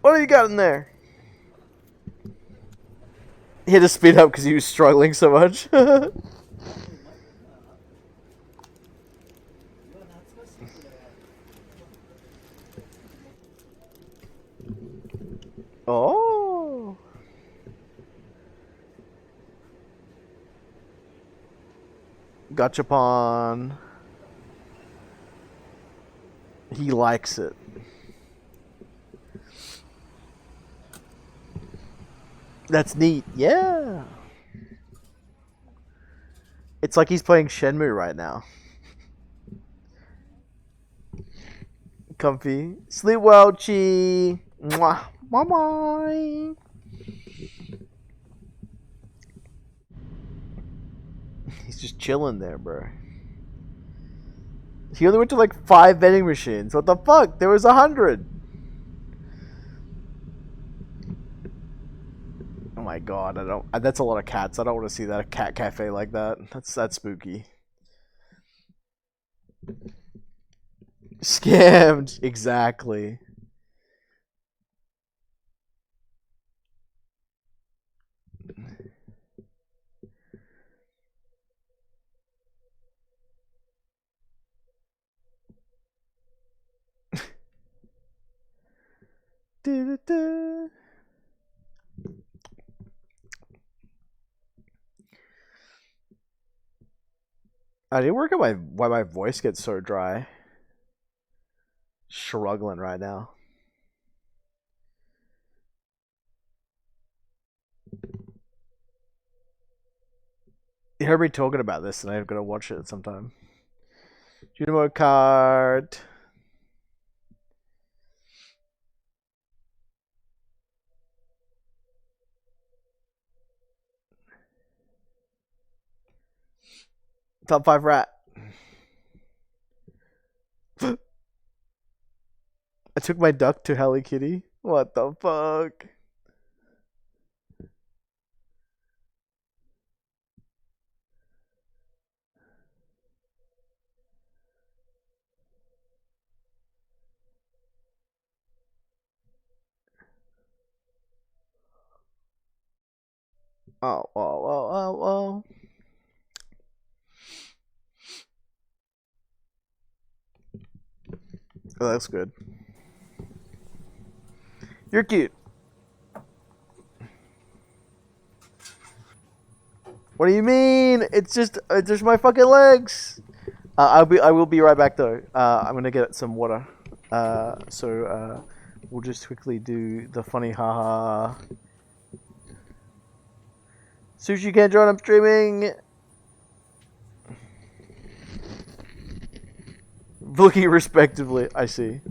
What do you got in there? He had to speed up because he was struggling so much. Oh. Gachapon. He likes it. That's neat. Yeah. It's like he's playing Shenmue right now. Comfy. Sleep well, Chi. Mwah. Bye-bye. He's just chilling there, bro. He only went to like 5 vending machines. What the fuck? There was 100. Oh my god, I don't. That's a lot of cats. I don't want to see that a cat cafe like that. That's spooky. Scammed. Exactly. Du-du-du. I need to work out why my voice gets so dry. Struggling right now. You heard me talking about this, and I'm gonna watch it sometime. Junimo card. Top 5 rat. I took my duck to Hello Kitty. What the fuck? Oh, oh, oh, oh, oh. Oh, that's good. You're cute. What do you mean? It's just my fucking legs. I will be right back though. I'm gonna get some water. So we'll just quickly do the funny haha. Sushi can't join. I'm streaming. Looking respectively. I see.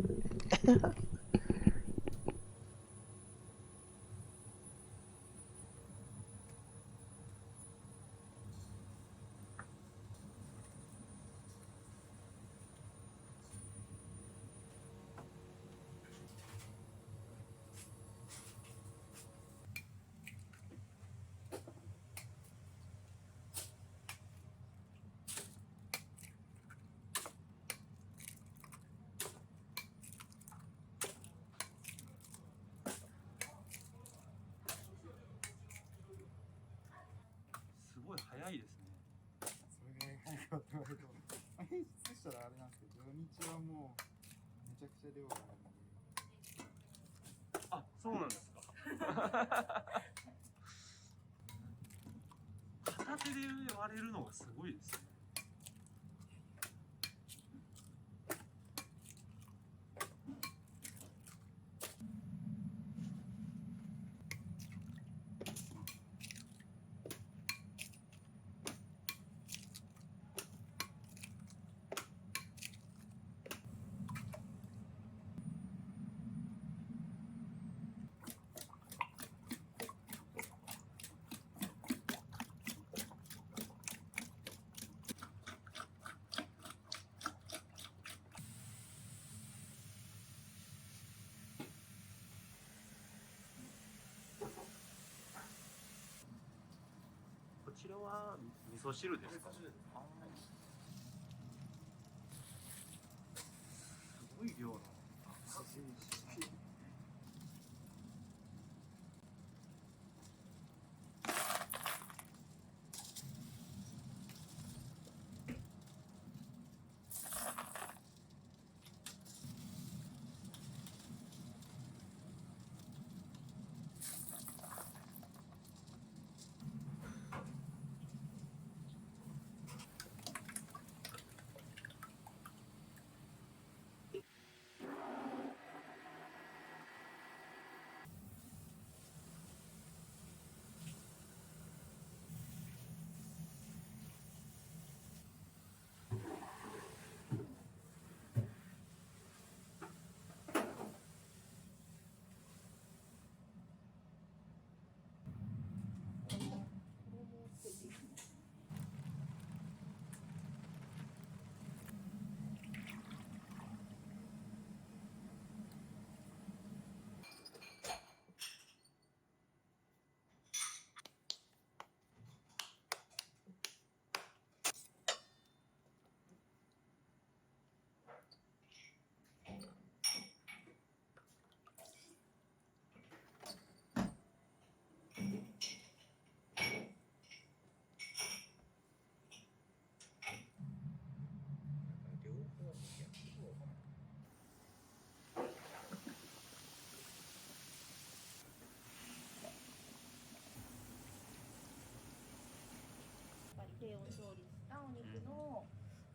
低温調理したお肉の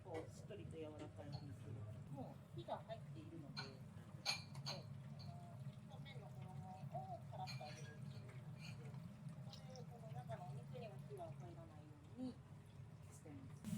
こうしっとりと柔らかいお肉も火が入っているので、表面の衣をカラッと揚げるっていう感じで、ここでこの中のお肉には火が入らないようにしてます。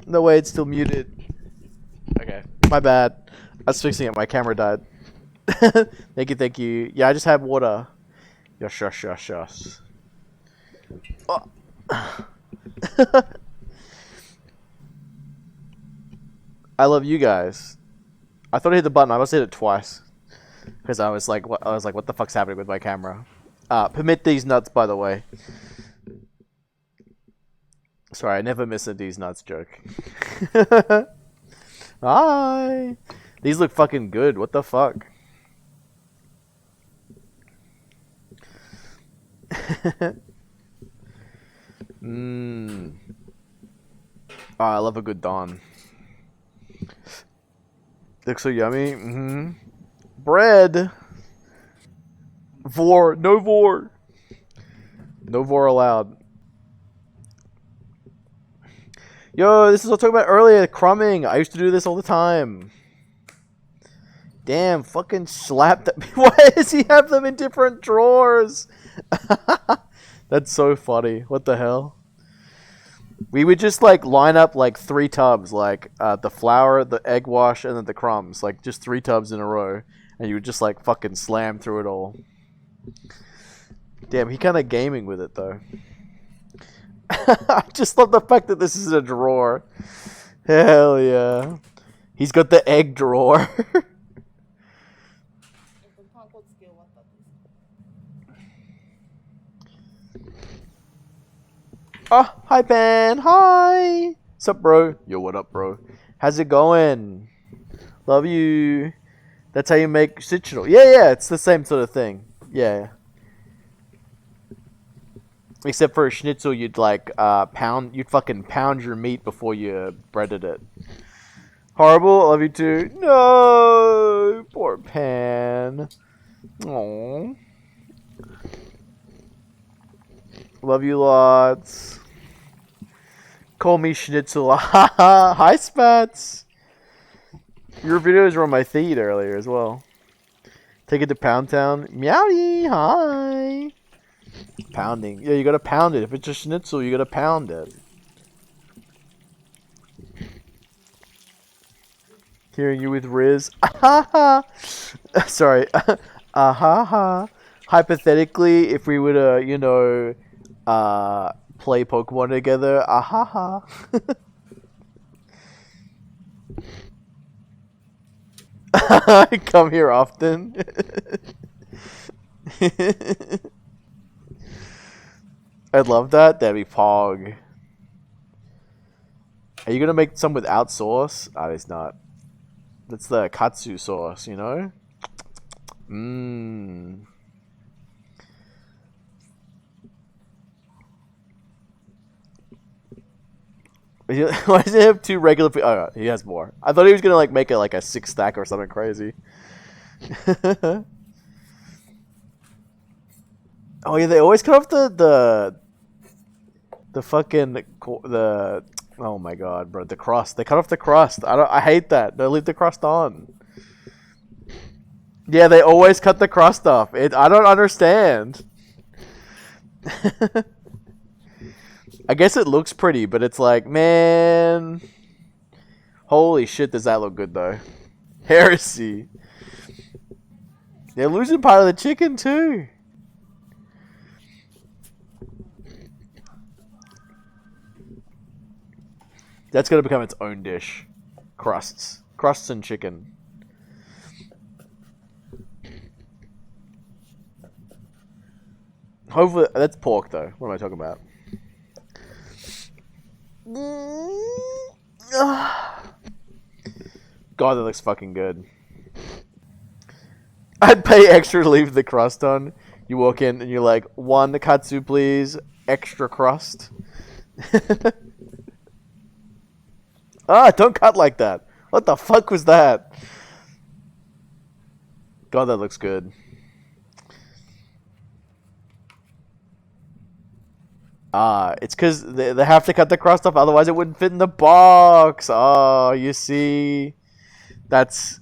No way, it's still muted. Okay, my bad. I was fixing it. My camera died. Thank you, thank you. Yeah, I just have water. Yes, yes, yes, yes. Oh. I love you guys. I thought I hit the button. I must hit it twice because I was like, what the fuck's happening with my camera? Permit these nuts, by the way. Sorry, I never miss a these nuts joke. Hi. These look fucking good. What the fuck? Mmm. Oh, I love a good Don. Looks so yummy. Mm-hmm. Bread. Vor. No vor. No vor allowed. Yo, this is what I was talking about earlier. Crumbing. I used to do this all the time. Damn, fucking slap that. Why does he have them in different drawers? That's so funny. What the hell? We would just like line up like 3 tubs, like the flour, the egg wash, and then the crumbs. Like just 3 tubs in a row. And you would just like fucking slam through it all. Damn, he kind of gaming with it though. I just love the fact that this is a drawer. Hell yeah. He's got the egg drawer. Oh, hi Ben. Hi. What's up, bro? Yo, what up, bro? How's it going? Love you. That's how you make schnitzel. Yeah, it's the same sort of thing. Yeah. Except for a schnitzel, you'd like you'd fucking pound your meat before you breaded it. Horrible. Love you too. No, poor Pan. Aww. Love you lots. Call me Schnitzel. Hi, Spats. Your videos were on my feed earlier as well. Take it to Pound Town. Meowdy. Hi. Pounding. Yeah, you gotta pound it. If it's a schnitzel, you gotta pound it. Hearing you with Riz. Ah, sorry. Hypothetically, if we were to, you know, play Pokemon together. I come here often. I'd love that. That'd be Pog. Are you gonna make some without sauce? Oh, it's not. That's the katsu sauce, you know? Mmm. Why does he have 2 regular? Oh, he has more. I thought he was gonna like make it like a 6-stack or something crazy. Oh yeah, they always cut off the fucking the. Oh my god, bro, the crust. They cut off the crust. I hate that. They leave the crust on. Yeah, they always cut the crust off. I don't understand. I guess it looks pretty, but it's like, man, holy shit, does that look good though? Heresy. They're losing part of the chicken too. That's gonna become its own dish. Crusts and chicken. Hopefully, that's pork though. What am I talking about? God, that looks fucking good. I'd pay extra to leave the crust on. You walk in and you're like, 1 katsu please, extra crust. Ah, don't cut like that. What the fuck was that? God, that looks good. Ah, it's because they have to cut the crust off, otherwise it wouldn't fit in the box. Oh, you see? That's...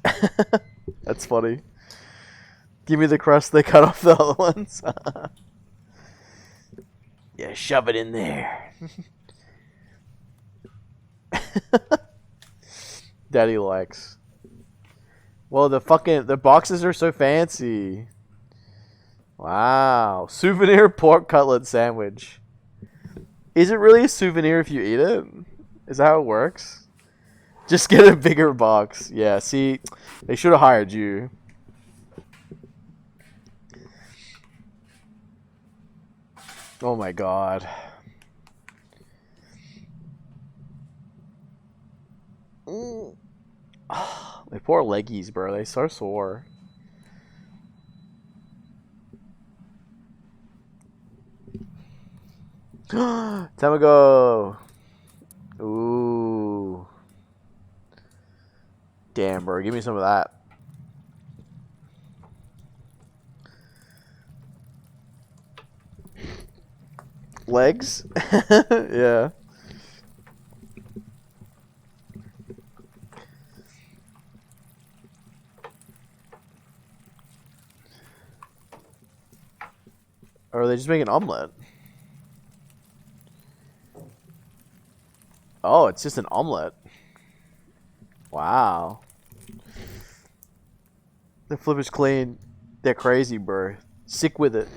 That's funny. Give me the crust, they cut off the other ones. Yeah, shove it in there. Daddy likes. Well, the boxes are so fancy. Wow. Souvenir pork cutlet sandwich. Is it really a souvenir if you eat it? Is that how it works? Just get a bigger box. Yeah, see, they should have hired you. Oh my god. My poor leggies, bro. They're so sore. Tamago. Ooh. Damn, bro. Give me some of that. Legs? Yeah. Or are they just making an omelet? Oh, it's just an omelet. Wow. The flipper's clean. They're crazy, bro. Sick with it.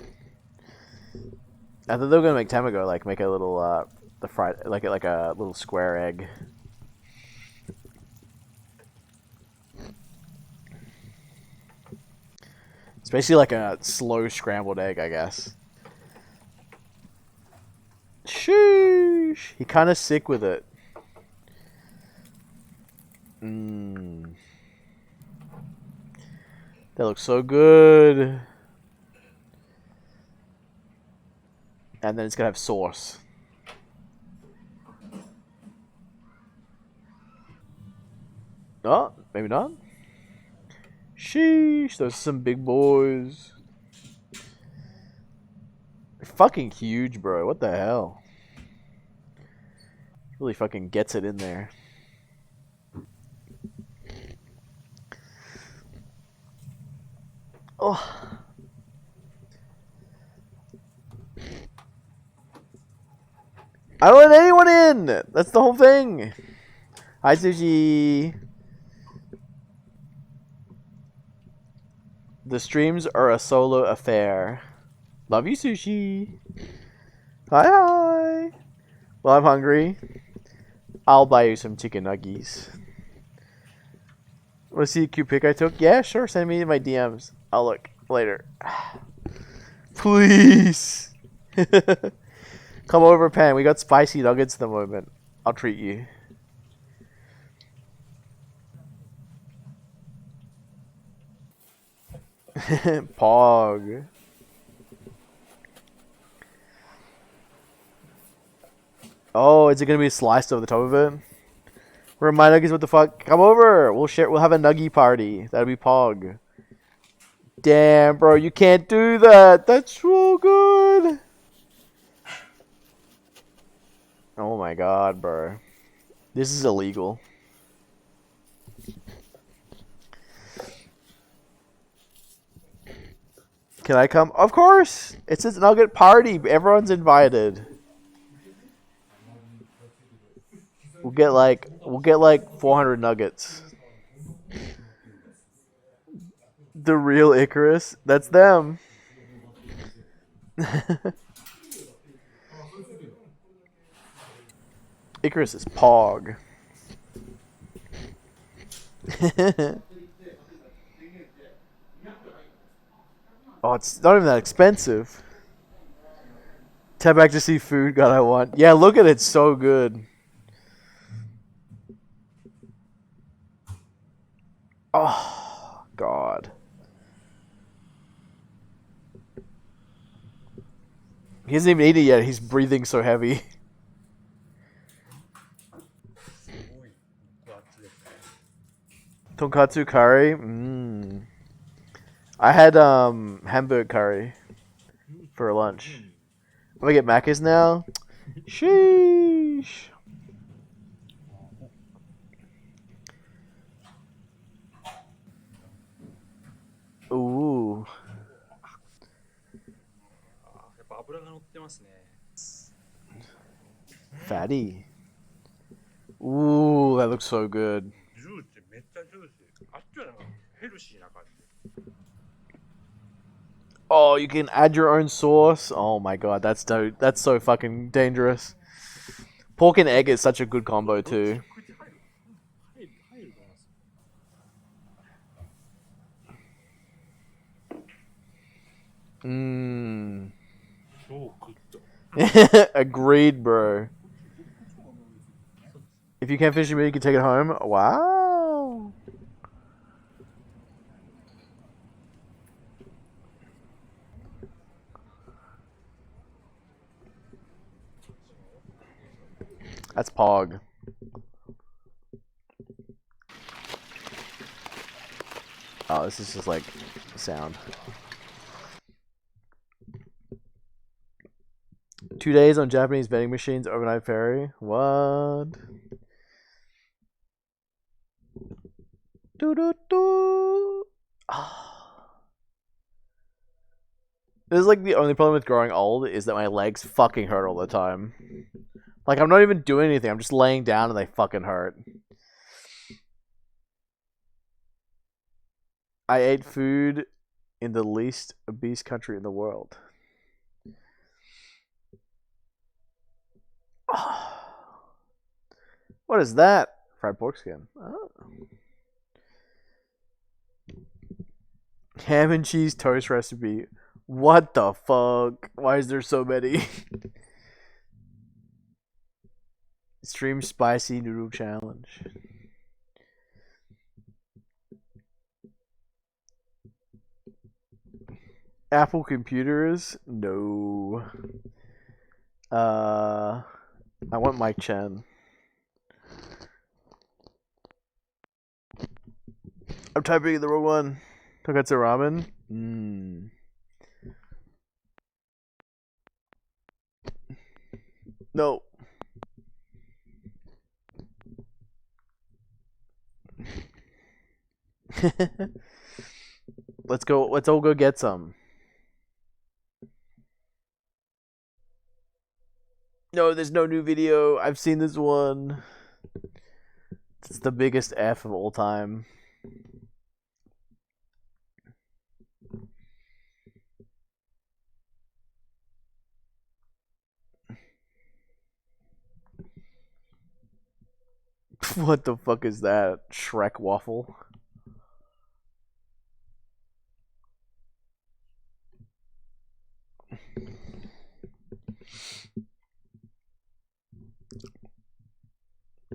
I thought they were gonna make Tamago like make a little the fried like a little square egg. It's basically like a slow scrambled egg, I guess. Sheesh. He kind of sick with it. Mmm. That looks so good. And then it's gonna have sauce. No, maybe not. Sheesh, those are some big boys. They're fucking huge, bro. What the hell? Really fucking gets it in there. Oh. I don't let anyone in! That's the whole thing! Hi, Suji. The streams are a solo affair. Love you, sushi. Hi, hi. Well, I'm hungry. I'll buy you some chicken nuggies. Want to see a cute pic I took? Yeah, sure. Send me my DMs. I'll look later. Please. Come over, Pan. We got spicy nuggets at the moment. I'll treat you. Pog. Oh, is it gonna be sliced over the top of it? Where are my nuggets? What the fuck? Come over. We'll share. We'll have a nuggie party. That'll be Pog. Damn, bro, you can't do that. That's so good. Oh my god, bro. This is illegal. Can I come? Of course. It's a nugget party. Everyone's invited. We'll get like 400 nuggets. The real Icarus. That's them. Icarus is Pog. Oh, it's not even that expensive. Tap back to see food. God, I want. Yeah, look at it. It's so good. Oh, God. He hasn't even eaten it yet. He's breathing so heavy. Tonkatsu curry. I had hamburger curry for lunch. I'm gonna get Macca's now. Sheesh. Ooh. やっぱ脂が乗ってますね。 Fatty. Ooh, that looks so good. ジューシー、めっちゃジューシー。あっちはなんかヘルシーな感じ。 Oh, you can add your own sauce. Oh my god, that's dope. That's so fucking dangerous. Pork and egg is such a good combo too. 口入ると思います。 Mmm. 超グッド。 Agreed, bro. If you can't finish your meal, you can take it home. Wow. That's Pog. Oh, this is just like sound. 2 days on Japanese vending machines, overnight ferry. What? Do do do. This is like the only problem with growing old is that my legs fucking hurt all the time. Like I'm not even doing anything. I'm just laying down and they fucking hurt. I ate food in the least obese country in the world. What is that? Fried pork skin. Oh. Ham and cheese toast recipe. What the fuck? Why is there so many? Extreme spicy noodle challenge. Apple computers? No. I want Mike Chen. I'm typing in the wrong one. Tokatsu ramen? No. Let's go. Let's all go get some. No, there's no new video. I've seen this one. It's the biggest F of all time. What the fuck is that? Shrek waffle?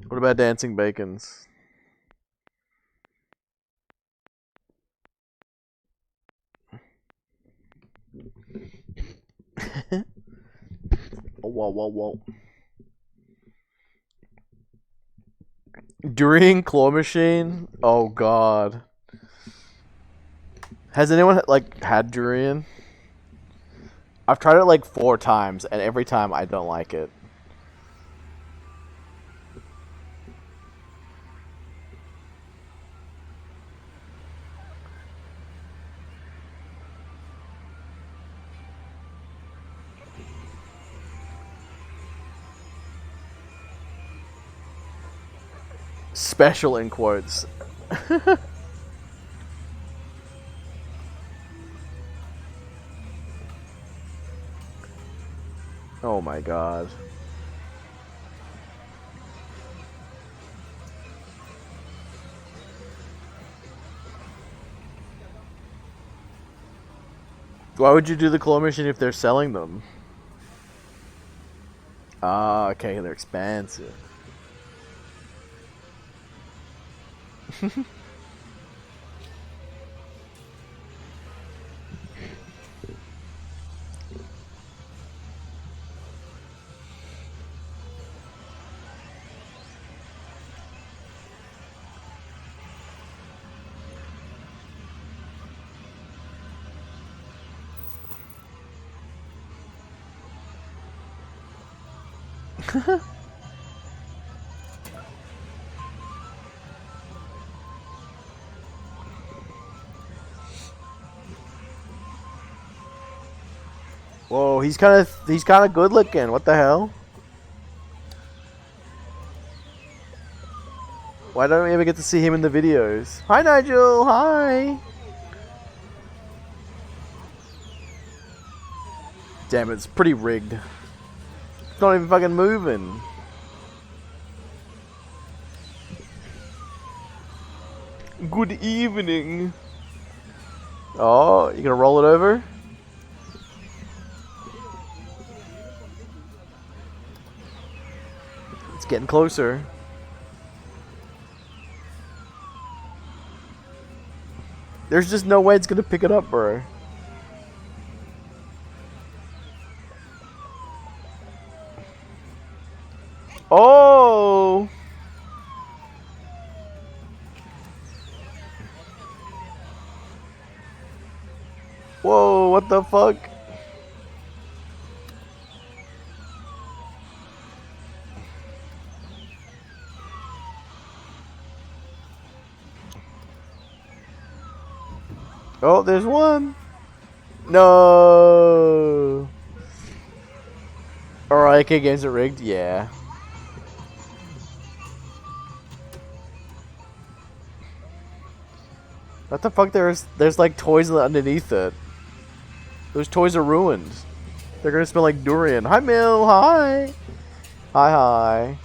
What about dancing bacons? Whoa, whoa, whoa. Durian claw machine? Oh god. Has anyone like had durian? I've tried it like 4 times and every time I don't like it. Special in quotes. Oh my god. Why would you do the claw machine if they're selling them? Ah, okay, they're expensive. Whoa, he's kind of good looking. What the hell? Why don't we ever get to see him in the videos? Hi Nigel, hi. Damn, it's pretty rigged. It's not even fucking moving. Good evening. Oh, you gonna roll it over? It's getting closer. There's just no way it's gonna pick it up, bro. Oh! Whoa, what the fuck? Oh, there's one. No. Alright, okay, games are rigged? Yeah. What the fuck? There's like toys underneath it. Those toys are ruined. They're gonna smell like durian. Hi Mill, hi. Hi hi.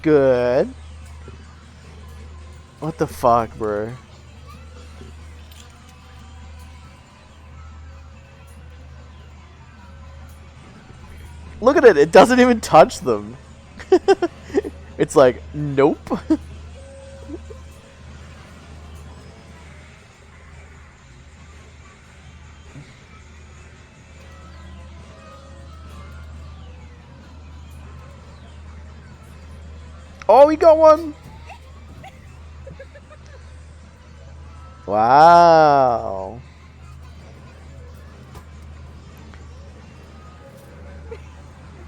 Good. What the fuck, bro? Look at it, it doesn't even touch them. It's like, nope. Oh, we got one. Wow.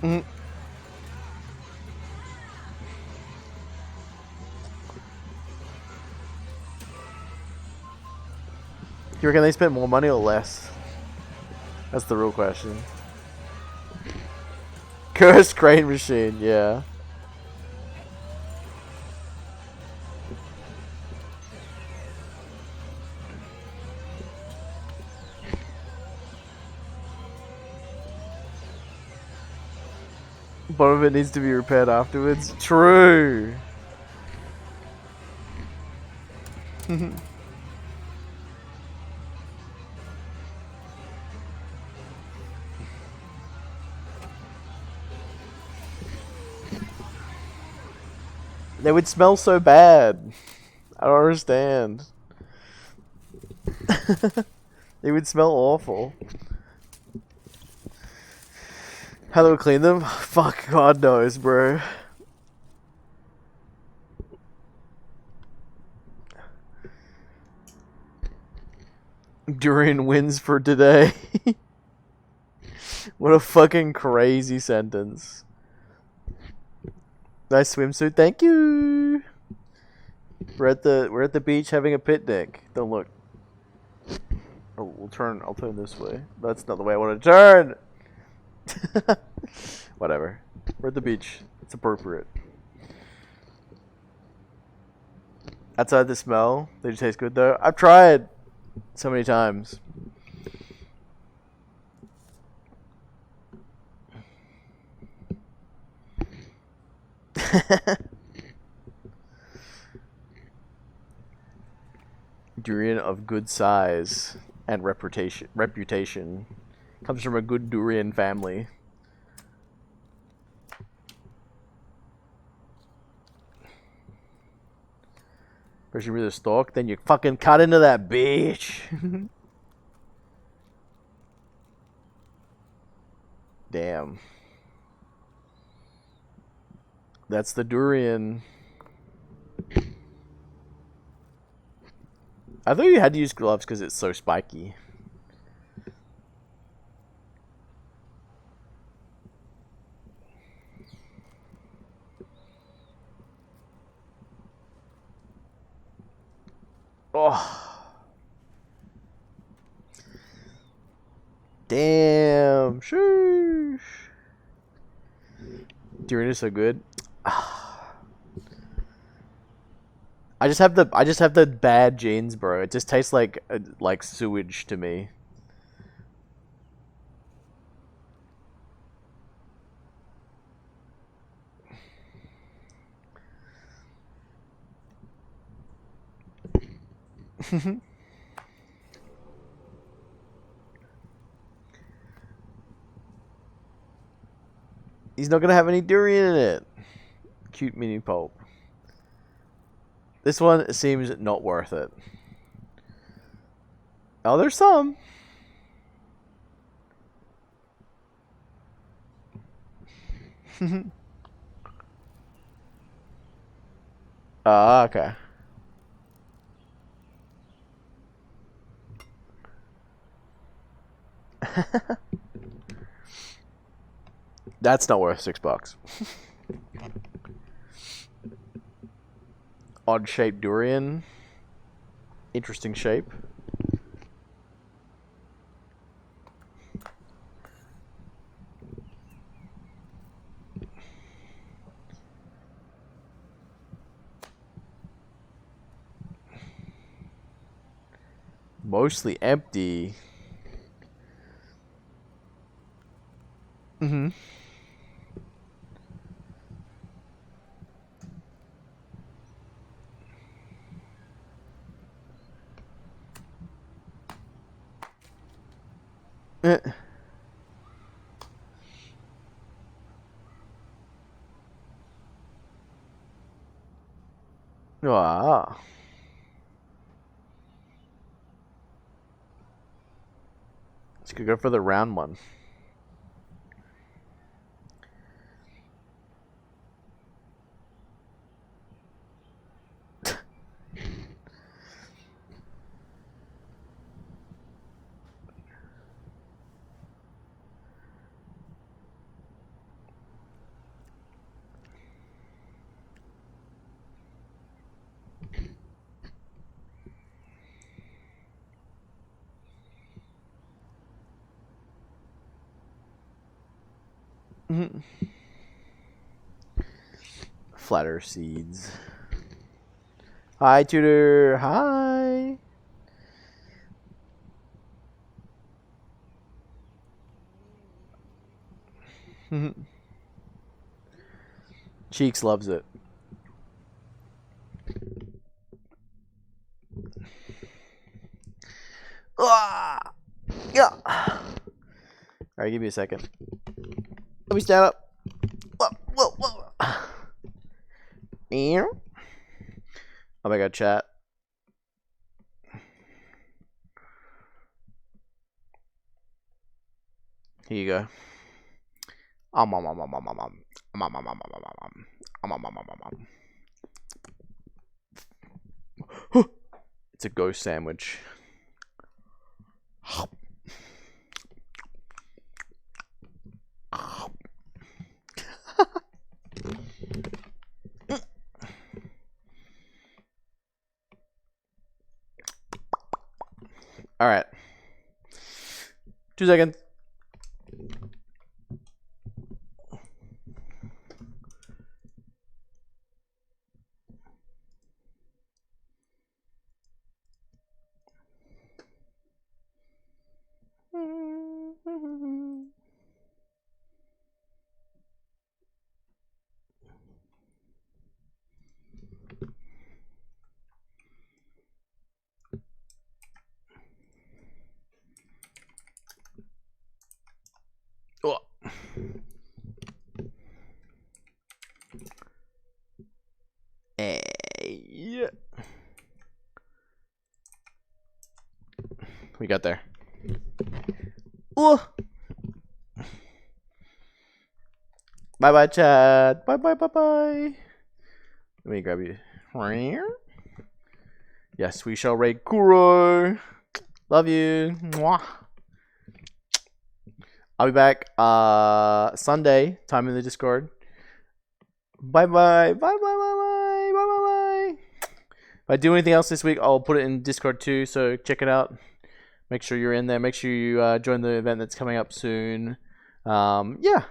Mm. You reckon they spent more money or less? That's the real question. Cursed crane machine, yeah. Bottom of it needs to be repaired afterwards. True. They would smell so bad. I don't understand. They would smell awful. How do we clean them? Fuck, God knows, bro. Durian wins for today. What a fucking crazy sentence. Nice swimsuit, thank you. We're at the beach having a picnic. Don't look. Oh, I'll turn this way. That's not the way I want to turn. Whatever. We're at the beach. It's appropriate. Outside the smell, they just taste good though. I've tried so many times. Durian of good size and reputation comes from a good durian family. Brushing through the stalk, then you fucking cut into that bitch. Damn. That's the durian. I thought you had to use gloves because it's so spiky. Oh. Damn. Sheesh. Durian is so good. I just have the bad genes, bro. It just tastes like sewage to me. He's not gonna have any durian in it. Cute mini pulp. This one seems not worth it. Oh, there's some. Okay. That's not worth $6. Odd shaped durian. Interesting shape. Mostly empty. Mm-hmm. Ah. She could go for the round one. Flatter seeds. Hi, Tutor. Hi. Cheeks loves it. Ah! Yeah. All right, give me a second. Let me stand up. Whoa. Oh my god, chat. Here you go. It's a ghost sandwich. All right. 2 seconds. Oh. Yeah. We got there. Oh. Bye bye, chat. Bye. Let me grab you. Yes, we shall raid Kuro. Love you. Mwah. I'll be back Sunday. Time in the Discord. Bye. If I do anything else this week, I'll put it in Discord too. So check it out. Make sure you're in there. Make sure you join the event that's coming up soon. Yeah.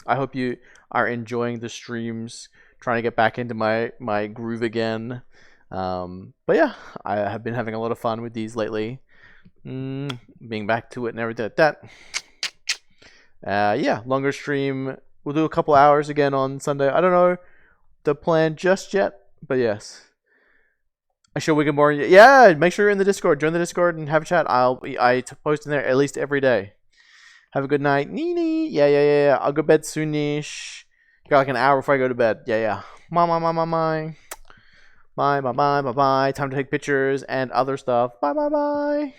I hope you are enjoying the streams. Trying to get back into my groove again. But yeah, I have been having a lot of fun with these lately. Being back to it and everything like that. Yeah, longer stream. We'll do a couple hours again on Sunday. I don't know the plan just yet, but yes. I show Wicked more. Yeah, make sure you're in the Discord. Join the Discord and have a chat. I post in there at least every day. Have a good night. Nini. Yeah. I'll go to bed soonish. Got like an hour before I go to bed. Yeah. My. Bye. Time to take pictures and other stuff. Bye.